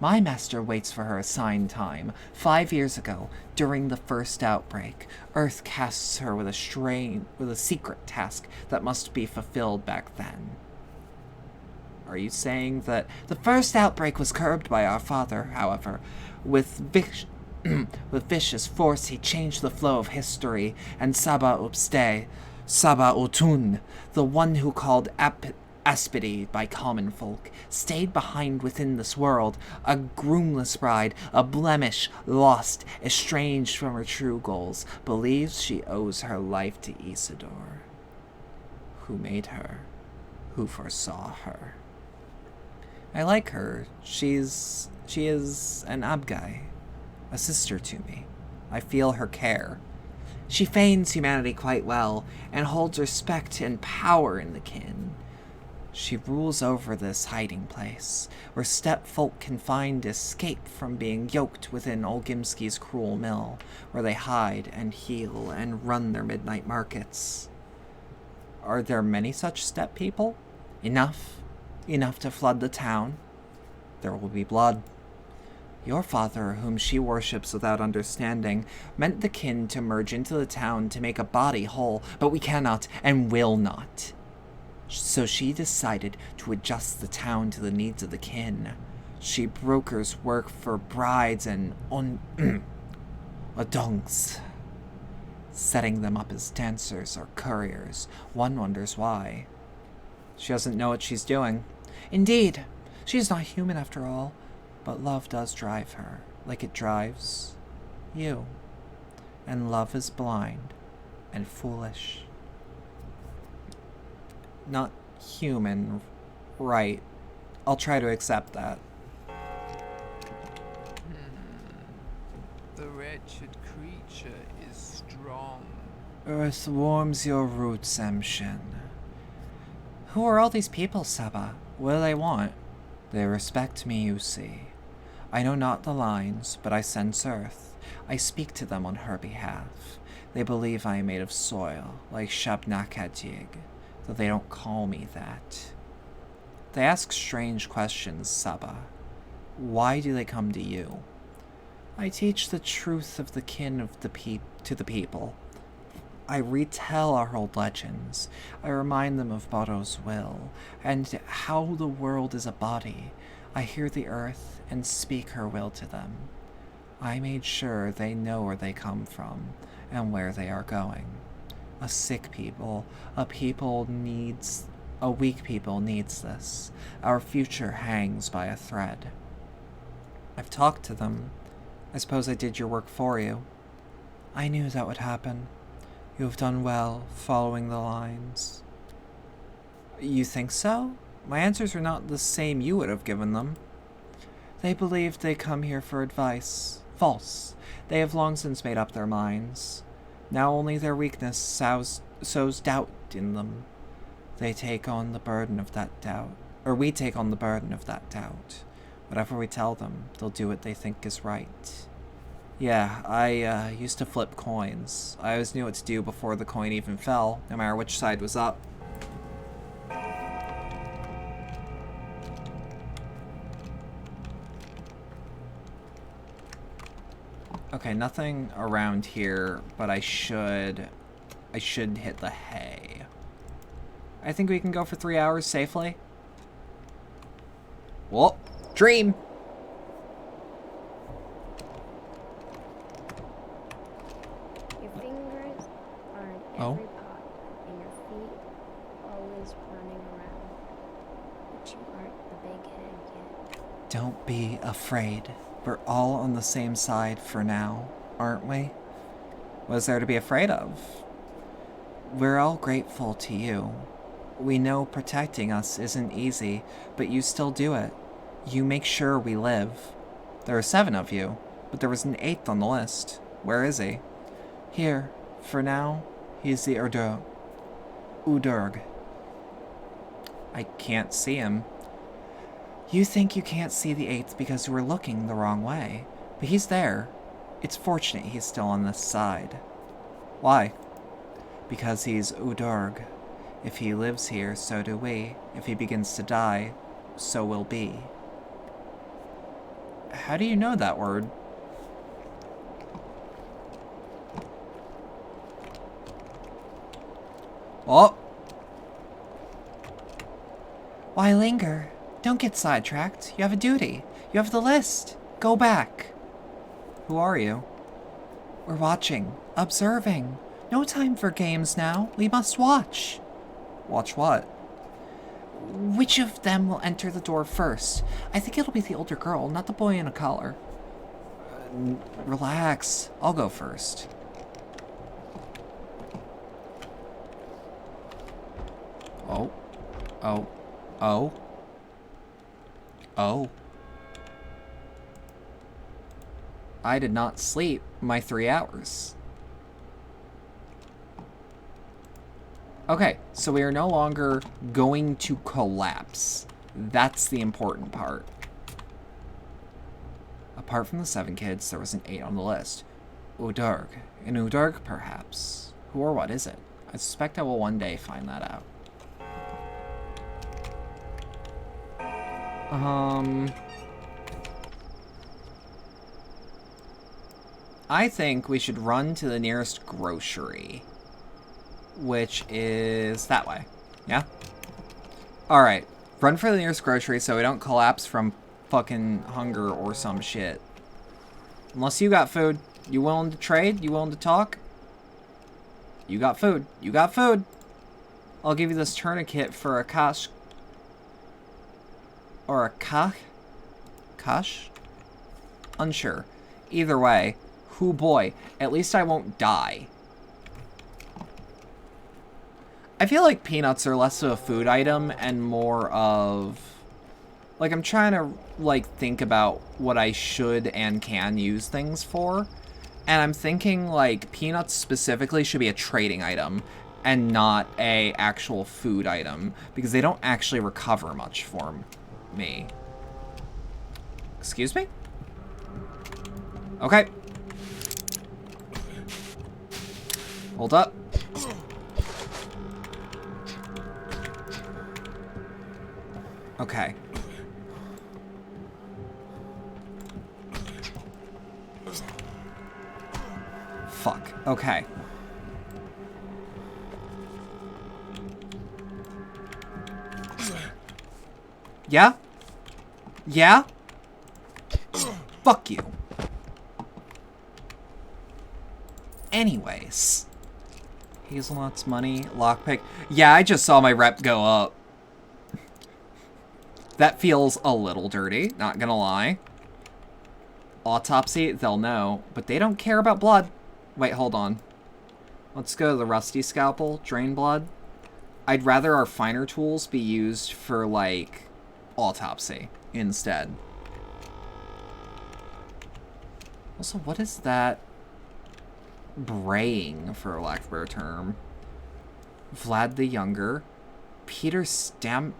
My master waits for her assigned time. 5 years ago, during the first outbreak, Earth casts her with a secret task that must be fulfilled back then. Are you saying that the first outbreak was curbed by our father, however? With vicious force, he changed the flow of history, and Saba Upste, Saba Utun, the one who called Aspidi by common folk, stayed behind within this world, a groomless bride, a blemish, lost, estranged from her true goals, believes she owes her life to Isidore. Who made her? Who foresaw her? I like her. She is an Abgai, a sister to me. I feel her care. She feigns humanity quite well, and holds respect and power in the kin. She rules over this hiding place, where steppe folk can find escape from being yoked within Olgimski's cruel mill, where they hide and heal and run their midnight markets. Are there many such steppe people? Enough to flood the town. There will be blood. Your father, whom she worships without understanding, meant the kin to merge into the town to make a body whole, but we cannot and will not. So she decided to adjust the town to the needs of the kin. She brokers work for brides and adongs, setting them up as dancers or couriers. One wonders why. She doesn't know what she's doing. Indeed, she is not human after all, but love does drive her, like it drives you. And love is blind and foolish. Not human, right. I'll try to accept that. The wretched creature is strong. Earth warms your roots, Emshin. Who are all these people, Saba? What do they want? They respect me, you see. I know not the lines, but I sense Earth. I speak to them on her behalf. They believe I am made of soil, like Shabnakadig, though they don't call me that. They ask strange questions, Saba. Why do they come to you? I teach the truth of the kin of to the people. I retell our old legends. I remind them of Bodo's will, and how the world is a body. I hear the earth and speak her will to them. I made sure they know where they come from and where they are going. A sick people, a weak people needs this. Our future hangs by a thread. I've talked to them. I suppose I did your work for you. I knew that would happen. You have done well, following the lines. You think so? My answers are not the same you would have given them. They believed they come here for advice. False. They have long since made up their minds. Now only their weakness sows doubt in them. They take on the burden of that doubt. Or we take on the burden of that doubt. Whatever we tell them, they'll do what they think is right. Yeah, I used to flip coins. I always knew what to do before the coin even fell, no matter which side was up. Okay, nothing around here, but I should hit the hay. I think we can go for 3 hours safely. Whoa, dream! Your fingers are in Oh. every pot, and your feet always running around. But you aren't the big head yet. Don't be afraid. We're all on the same side for now, aren't we? What's there to be afraid of? We're all grateful to you. We know protecting us isn't easy, but you still do it. You make sure we live. There are 7 of you, but there was an 8th on the list. Where is he? Here. For now, he's the Udurg. I can't see him. You think you can't see the 8th because you were looking the wrong way, but he's there. It's fortunate he's still on this side. Why? Because he's Udurg. If he lives here, so do we. If he begins to die, so will be. How do you know that word? Oh! Why linger? Don't get sidetracked. You have a duty. You have the list. Go back. Who are you? We're watching. Observing. No time for games now. We must watch. Watch what? Which of them will enter the door first? I think it'll be the older girl, not the boy in a collar. Relax. I'll go first. Oh. Oh. Oh. Oh. I did not sleep my 3 hours. Okay, so we are no longer going to collapse. That's the important part. Apart from the 7 kids, there was an 8 on the list. Udurg. An Udurg, perhaps. Who or what is it? I suspect I will one day find that out. I think we should run to the nearest grocery. Which is that way. Yeah? Alright. Run for the nearest grocery so we don't collapse from fucking hunger or some shit. Unless you got food. You willing to trade? You willing to talk? You got food. You got food. I'll give you this tourniquet for a kash. Or a kach? Kash? Unsure. Either way. Hoo boy. At least I won't die. I feel like peanuts are less of a food item and more of... Like, I'm trying to, like, think about what I should and can use things for. And I'm thinking, like, peanuts specifically should be a trading item and not a actual food item. Because they don't actually recover much for me. Excuse me? Okay. Hold up. Okay. Fuck. Okay. Yeah? Yeah? Fuck you. Anyways. Hazelnuts, money, lockpick. Yeah, I just saw my rep go up. That feels a little dirty, not gonna lie. Autopsy, they'll know, but they don't care about blood. Wait, hold on. Let's go to the rusty scalpel, drain blood. I'd rather our finer tools be used for, like, autopsy instead. Also, what is that braying, for lack of a better term? Vlad the Younger. Peter Stamatin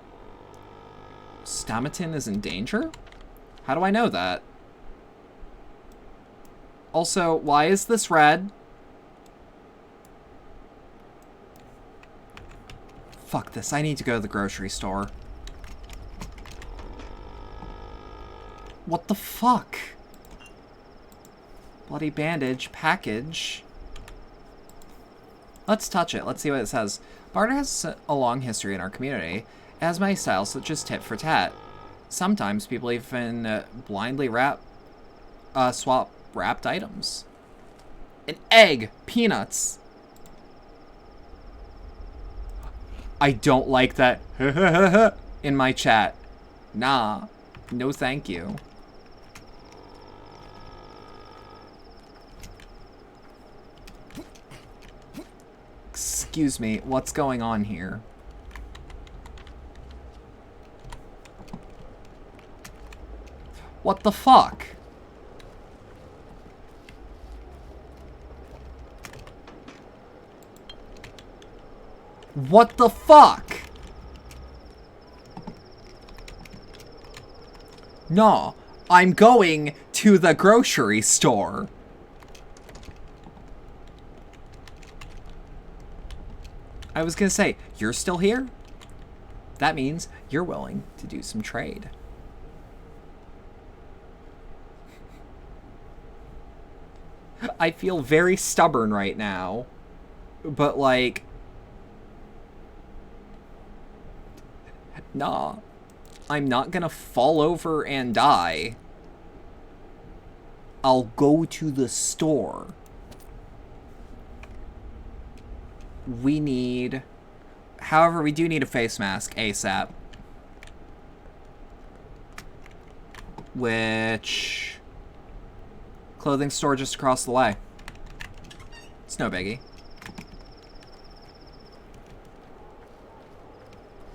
is in danger? How do I know that? Also, why is this red? Fuck this, I need to go to the grocery store. What the fuck? Bloody bandage, package. Let's touch it, let's see what it says. Barter has a long history in our community. It has many styles, such as tit for tat. Sometimes people even blindly swap wrapped items. An egg! Peanuts! I don't like that in my chat. Nah. No thank you. Excuse me, what's going on here? What the fuck? What the fuck? No, I'm going to the grocery store. I was gonna say, you're still here? That means you're willing to do some trade. I feel very stubborn right now, but like, nah, I'm not gonna fall over and die. I'll go to the store. We need... However, we do need a face mask ASAP. Which... Clothing store just across the way. It's no biggie.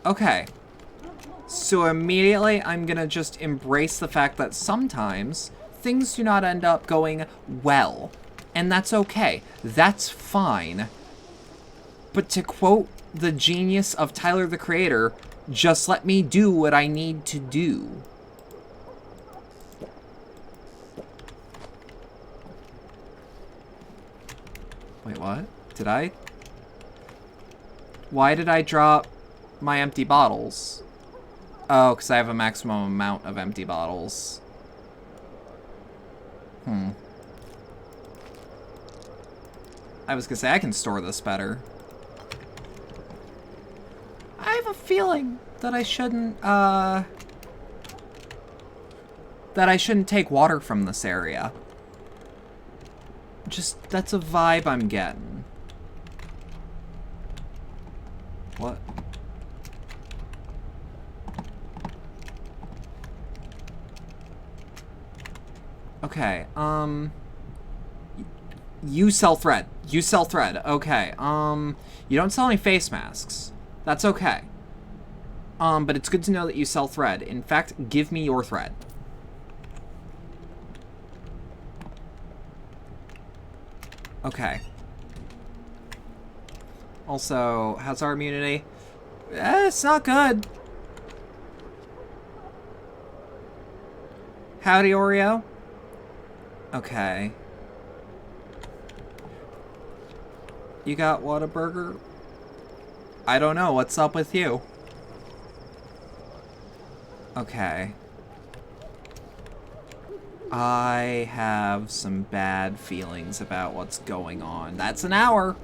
Okay. So immediately, I'm gonna just embrace the fact that sometimes things do not end up going well. And that's okay. That's fine. But to quote the genius of Tyler, the Creator, just let me do what I need to do. Wait, what? Did I? Why did I drop my empty bottles? Oh, because I have a maximum amount of empty bottles. I was gonna say, I can store this better. I have a feeling that I shouldn't, take water from this area. Just, that's a vibe I'm getting. What? Okay, you sell thread. You sell thread. Okay, you don't sell any face masks. That's okay. But it's good to know that you sell thread. In fact, give me your thread. Okay. Also, how's our immunity? It's not good. Howdy, Oreo. Okay. You got Whataburger? I don't know. What's up with you? Okay. I have some bad feelings about what's going on. That's an hour.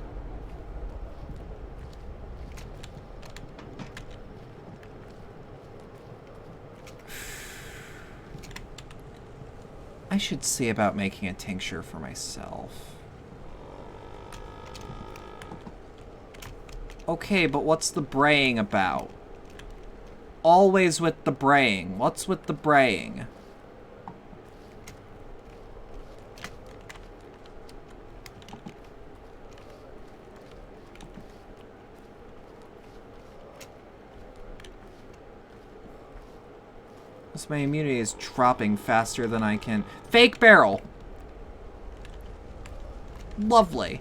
I should see about making a tincture for myself. Okay, but what's the braying about? Always with the braying. What's with the braying? This my immunity is dropping faster than I can. Fake barrel! Lovely.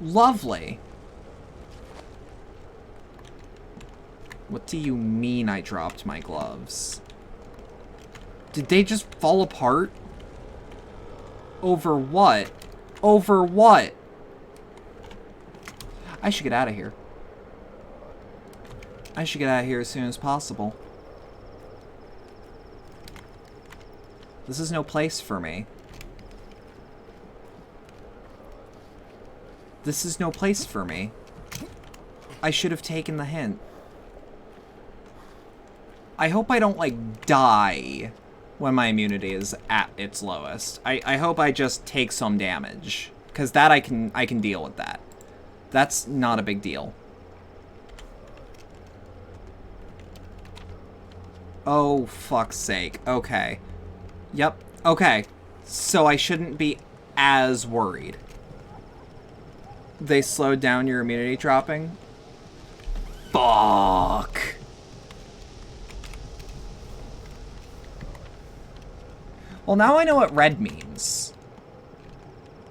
Lovely. What do you mean I dropped my gloves? Did they just fall apart? Over what? Over what? I should get out of here. I should get out of here as soon as possible. This is no place for me. This is no place for me. I should have taken the hint. I hope I don't, like, die when my immunity is at its lowest. I hope I just take some damage. Because that I can deal with that. That's not a big deal. Oh, fuck's sake. Okay. Yep. Okay. So I shouldn't be as worried. They slowed down your immunity dropping? Fuck. Well, now I know what red means.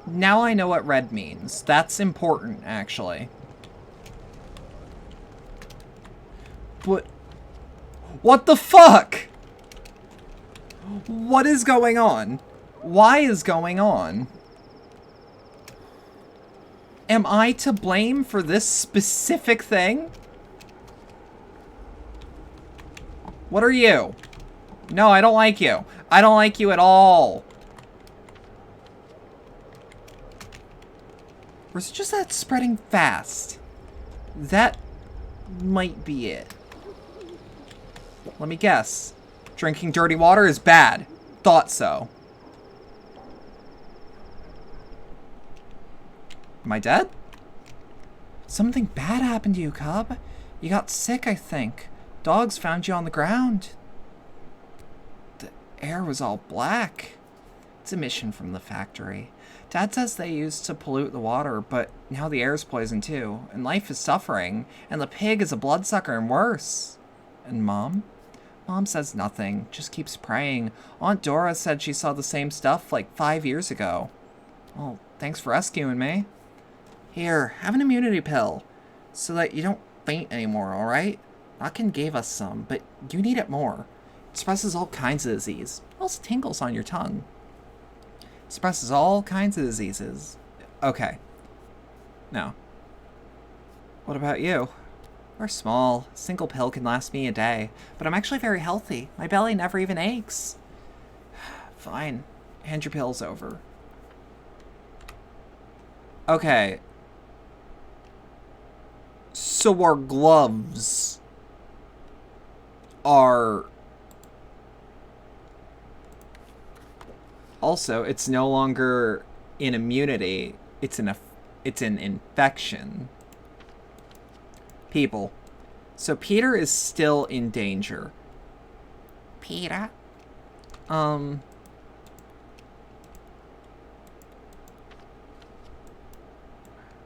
Now I know what red means. That's important, actually. But... what the fuck? What is going on? Why is going on? Am I to blame for this specific thing? What are you? No, I don't like you. I don't like you at all. Or is it just that it's spreading fast? That might be it. Let me guess. Drinking dirty water is bad. Thought so. Am I dead? Something bad happened to you, Cub. You got sick, I think. Dogs found you on the ground. The air was all black. It's emission from the factory. Dad says they used to pollute the water, but now the air's poisoned too, and life is suffering, and the pig is a bloodsucker and worse. And Mom? Mom says nothing, just keeps praying. Aunt Dora said she saw the same stuff like 5 years ago. Well, thanks for rescuing me. Here, have an immunity pill, so that you don't faint anymore, alright? Akin gave us some, but you need it more. It suppresses all kinds of disease. It also tingles on your tongue. It suppresses all kinds of diseases. Okay. No. What about you? We're small. A single pill can last me a day, but I'm actually very healthy. My belly never even aches. Fine. Hand your pills over. Okay. So our gloves are... Also, it's no longer an immunity. It's an infection. People. So Peter is still in danger. Peter?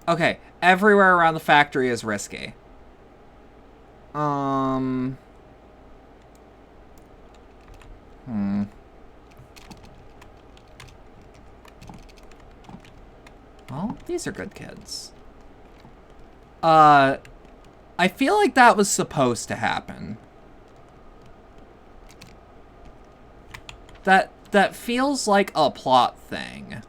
Okay, everywhere around the factory is risky. Well, these are good kids. I feel like that was supposed to happen. That feels like a plot thing.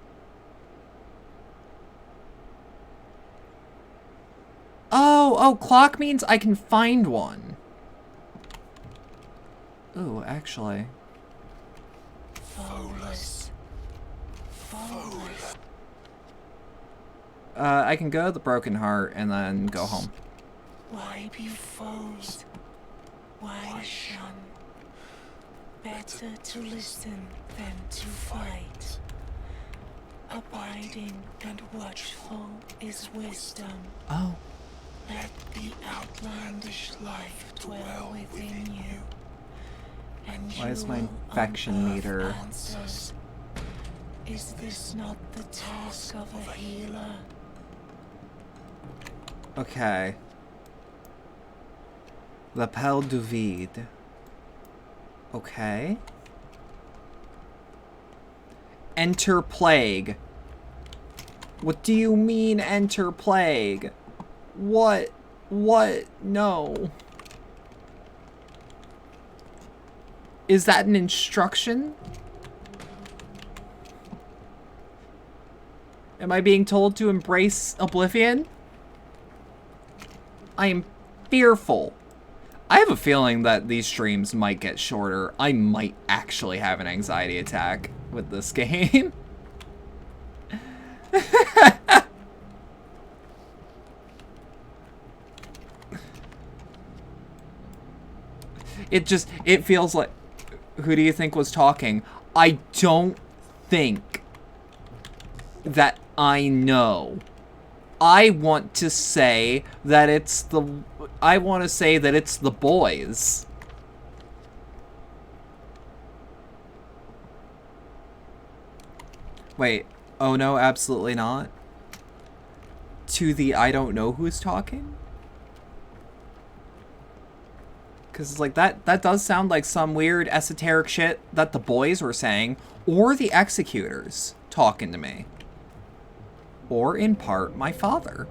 Oh, clock means I can find one. Ooh, actually. Foeless. Foeless. I can go to the Broken Heart and then go home. Why be foes? Why shun? Better to listen than to fight. Abiding and watchful is wisdom. Oh. Let the outlandish life dwell within you. And Why is my you will infection unearth meter? answers. Is this not the task of a healer? Okay. L'appel du vide. Okay. Enter plague. What do you mean enter plague? What? No. Is that an instruction? Am I being told to embrace oblivion? I am fearful. I have a feeling that these streams might get shorter. I might actually have an anxiety attack with this game. It feels like, who do you think was talking? I don't think that I know. I want to say that it's the boys. Wait, oh no, absolutely not. To the I don't know who's talking? Because it's like, that does sound like some weird esoteric shit that the boys were saying, or the executors talking to me. Or, in part, my father.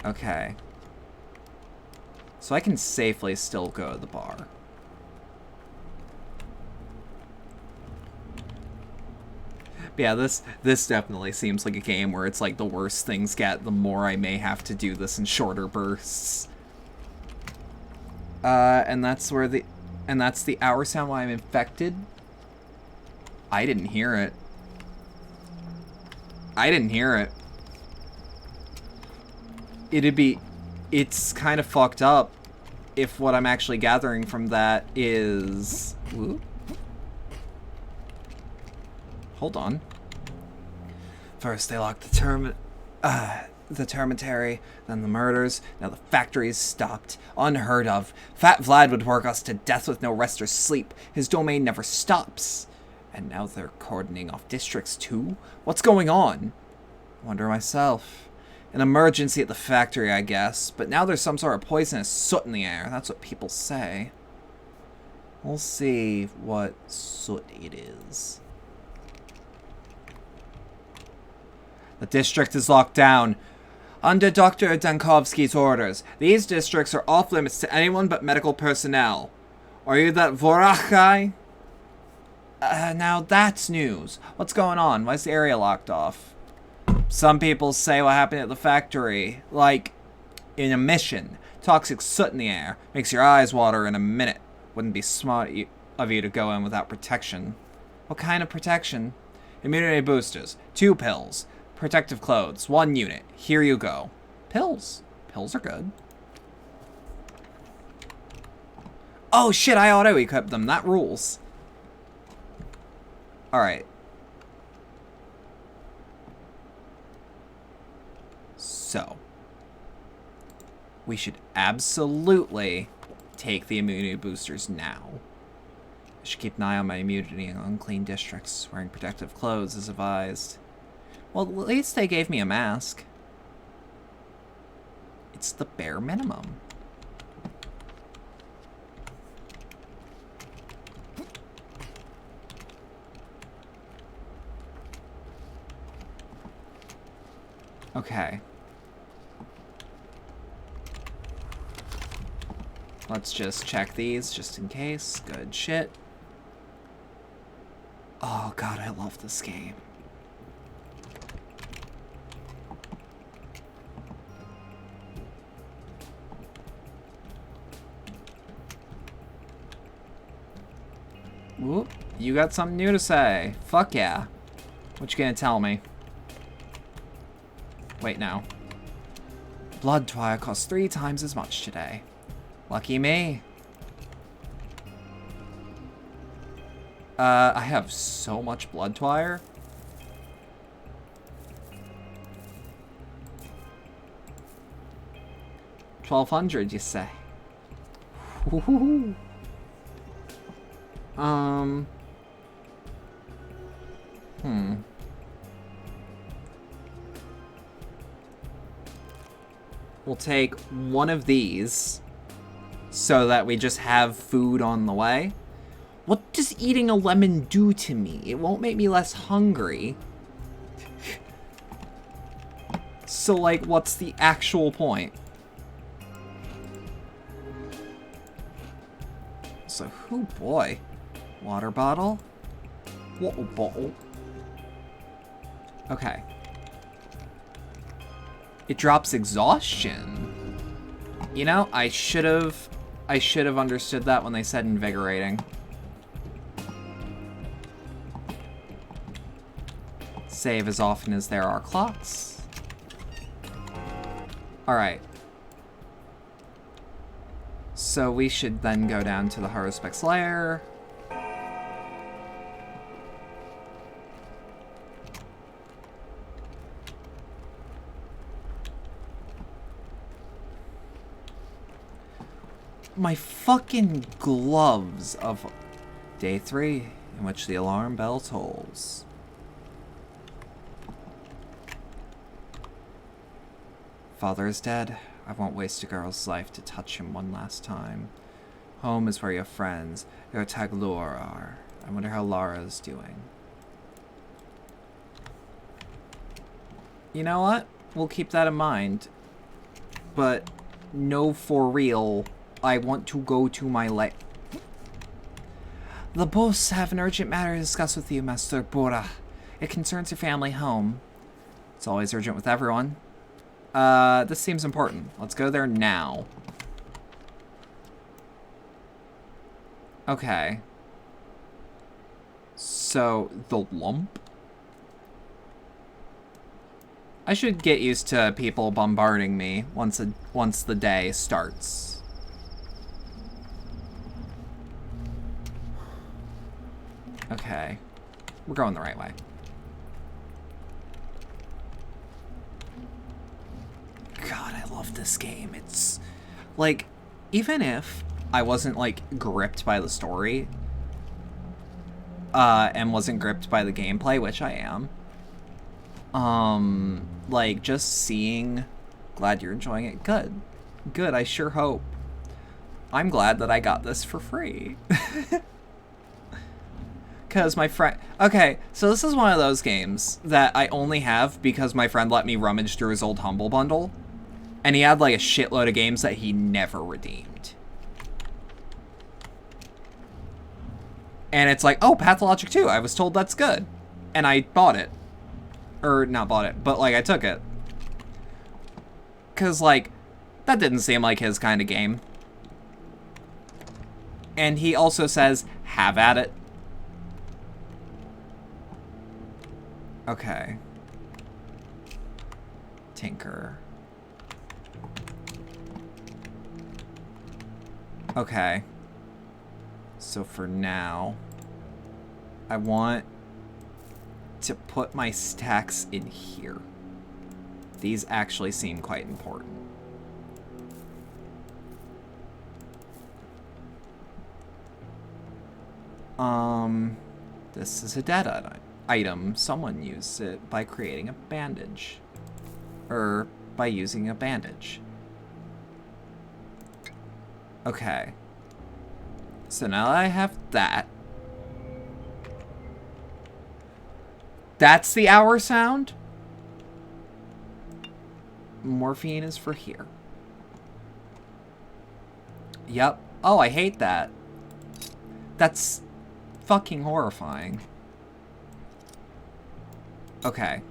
Okay. So I can safely still go to the bar. But yeah, this definitely seems like a game where it's like the worse things get, the more I may have to do this in shorter bursts. And that's the hour sound while I'm infected. I didn't hear it. I didn't hear it. It's kind of fucked up if what I'm actually gathering from that is... Whoop. Hold on. First they locked the termitary, then the murders, now the factory's stopped. Unheard of. Fat Vlad would work us to death with no rest or sleep. His domain never stops. And now they're cordoning off districts too? What's going on? Wonder myself. An emergency at the factory, I guess. But now there's some sort of poisonous soot in the air. That's what people say. We'll see what soot it is. The district is locked down. Under Dr. Dankovsky's orders, these districts are off limits to anyone but medical personnel. Are you that Vorach guy? Now that's news. What's going on? Why is the area locked off? Some people say what happened at the factory, like in a mission. Toxic soot in the air. Makes your eyes water in a minute. Wouldn't be smart of you to go in without protection. What kind of protection? Immunity boosters. 2 pills. Protective clothes. 1 unit. Here you go. Pills. Pills are good. Oh shit, I auto-equipped them. That rules. Alright. So. We should absolutely take the immunity boosters now. I should keep an eye on my immunity in unclean districts. Wearing protective clothes is advised. Well, at least they gave me a mask. It's the bare minimum. Okay. Let's just check these just in case. Good shit. Oh god, I love this game. Whoop, you got something new to say. Fuck yeah. What you gonna tell me? Wait, no. Blood twire costs 3 times as much today. Lucky me. I have so much blood twire. $1,200, you say? Woohoo. We'll take one of these so that we just have food on the way. What does eating a lemon do to me? It won't make me less hungry. So, like, what's the actual point? So, oh boy. Water bottle. Water bottle. Okay. It drops exhaustion. You know, I should have understood that when they said invigorating. Save as often as there are clocks. Alright. So we should then go down to the Haruspex lair. My fucking gloves of day 3, in which the alarm bell tolls. Father is dead. I won't waste a girl's life to touch him one last time. Home is where your friends, your Taglor are. I wonder how Lara's doing. You know what? We'll keep that in mind. But no, for real. I want to go to my The boss have an urgent matter to discuss with you, Master Bora. It concerns your family home. It's always urgent with everyone. This seems important. Let's go there now. Okay. So, the lump? I should get used to people bombarding me once the day starts. Okay. We're going the right way. God, I love this game. It's like, even if I wasn't like gripped by the story, and wasn't gripped by the gameplay, which I am, like just seeing, glad you're enjoying it. Good. Good, I sure hope. I'm glad that I got this for free. Because my friend... Okay, so this is one of those games that I only have because my friend let me rummage through his old Humble Bundle. And he had like a shitload of games that he never redeemed. And it's like, oh, Pathologic 2. I was told that's good. And I bought it. Or, not bought it, but like I took it. Because like, that didn't seem like his kind of game. And he also says, have at it. Okay. Tinker. Okay. So for now, I want to put my stacks in here. These actually seem quite important. This is a dead item. Someone used it by creating a bandage. Or by using a bandage. Okay. So now that I have that. That's the hour sound? Morphine is for here. Yep. Oh, I hate that. That's fucking horrifying. Okay.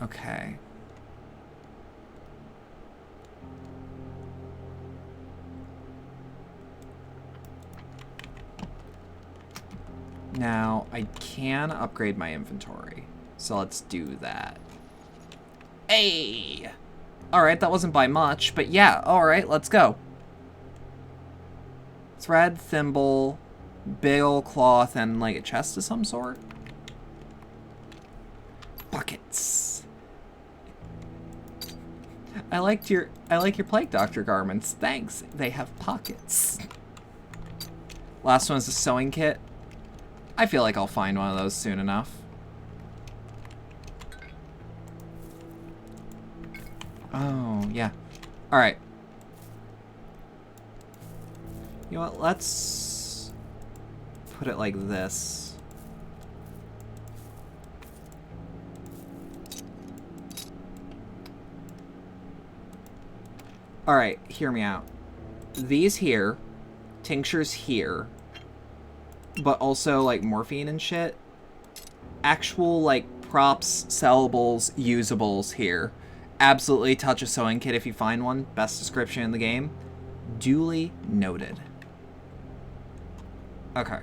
Okay. Now, I can upgrade my inventory. So let's do that. Hey! Alright, that wasn't by much, but yeah, alright, let's go. Thread, thimble, big ol' cloth, and like a chest of some sort. Buckets. I like your Plague Doctor garments. Thanks. They have pockets. Last one is a sewing kit. I feel like I'll find one of those soon enough. Oh, yeah. Alright. You know what? Let's put it like this. Alright, hear me out. These here, tinctures here, but also like morphine and shit. Actual like props, sellables, usables here. Absolutely touch a sewing kit if you find one. Best description in the game. Duly noted. Okay.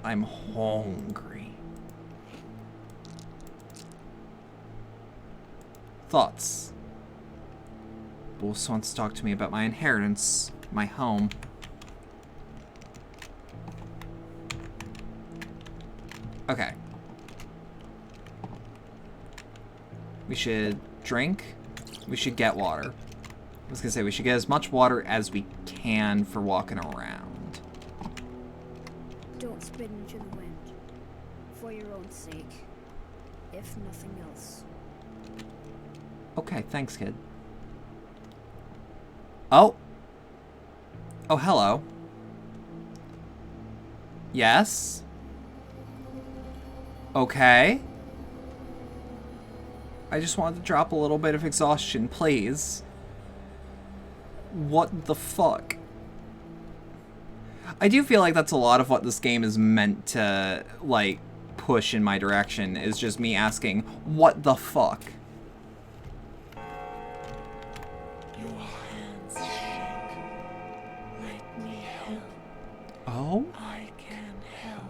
I'm hungry. Thoughts? Boss wants to talk to me about my inheritance, my home. Okay. We should drink. We should get water. I was gonna say, we should get as much water as we can for walking around. Don't spit into the wind. For your own sake. If nothing else. Okay, thanks, kid. Oh. Oh, hello. Yes? Okay. I just wanted to drop a little bit of exhaustion, please. What the fuck? I do feel like that's a lot of what this game is meant to, like, push in my direction, is just me asking, what the fuck? Your hands shake. Let me help. Oh? I can help.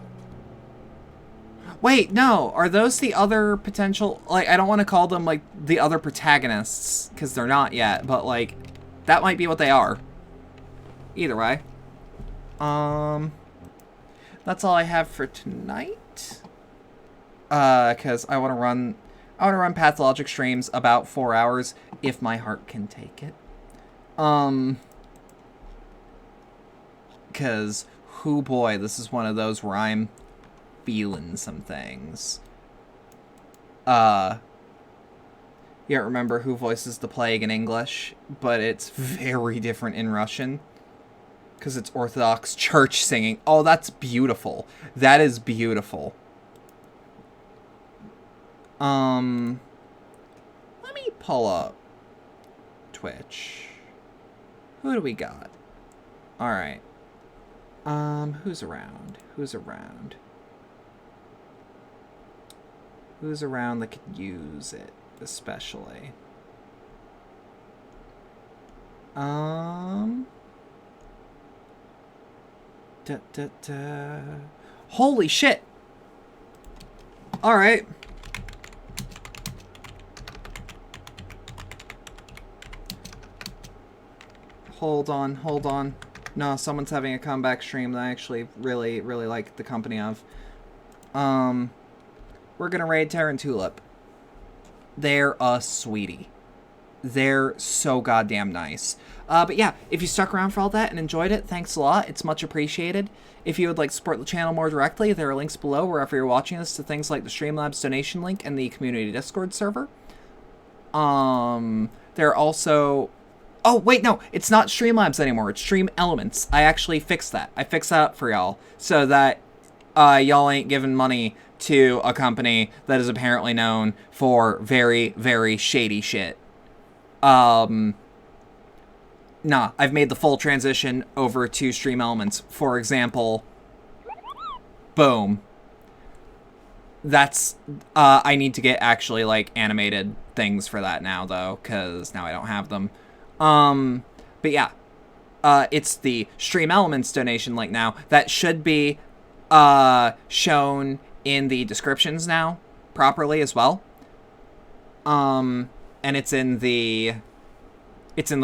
Wait, no. Are those the other potential... Like, I don't want to call them, like, the other protagonists, because they're not yet, but, like, that might be what they are. Either way. That's all I have for tonight. Because I want to run Pathologic streams about 4 hours, if my heart can take it. Because, hoo boy, this is one of those where I'm feeling some things. You don't remember who voices the plague in English, but it's very different in Russian. Because it's Orthodox Church singing. Oh, that's beautiful. That is beautiful. Let me pull up Twitch. Who do we got? Alright. Who's around? Who's around? Who's around that could use it, especially? Holy shit! Alright. Hold on, hold on. No, someone's having a comeback stream that I actually really, really like the company of. We're gonna raid Terran Tulip. They're a sweetie. They're so goddamn nice. But yeah, if you stuck around for all that and enjoyed it, thanks a lot. It's much appreciated. If you would like to support the channel more directly, there are links below wherever you're watching this to things like the Streamlabs donation link and the community Discord server. There are also... Oh, wait, no, it's not Streamlabs anymore. It's Stream Elements. I actually fixed that. I fixed that up for y'all so that y'all ain't giving money to a company that is apparently known for very, very shady shit. Nah, I've made the full transition over to Stream Elements. For example, boom. That's, I need to get actually, like, animated things for that now, though, because now I don't have them. But yeah, it's the Stream Elements donation link now. That should be, shown in the descriptions now, properly as well. And it's in the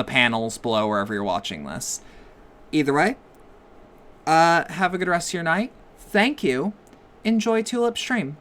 panels below wherever you're watching this. Either way, have a good rest of your night. Thank you. Enjoy Tulip's stream.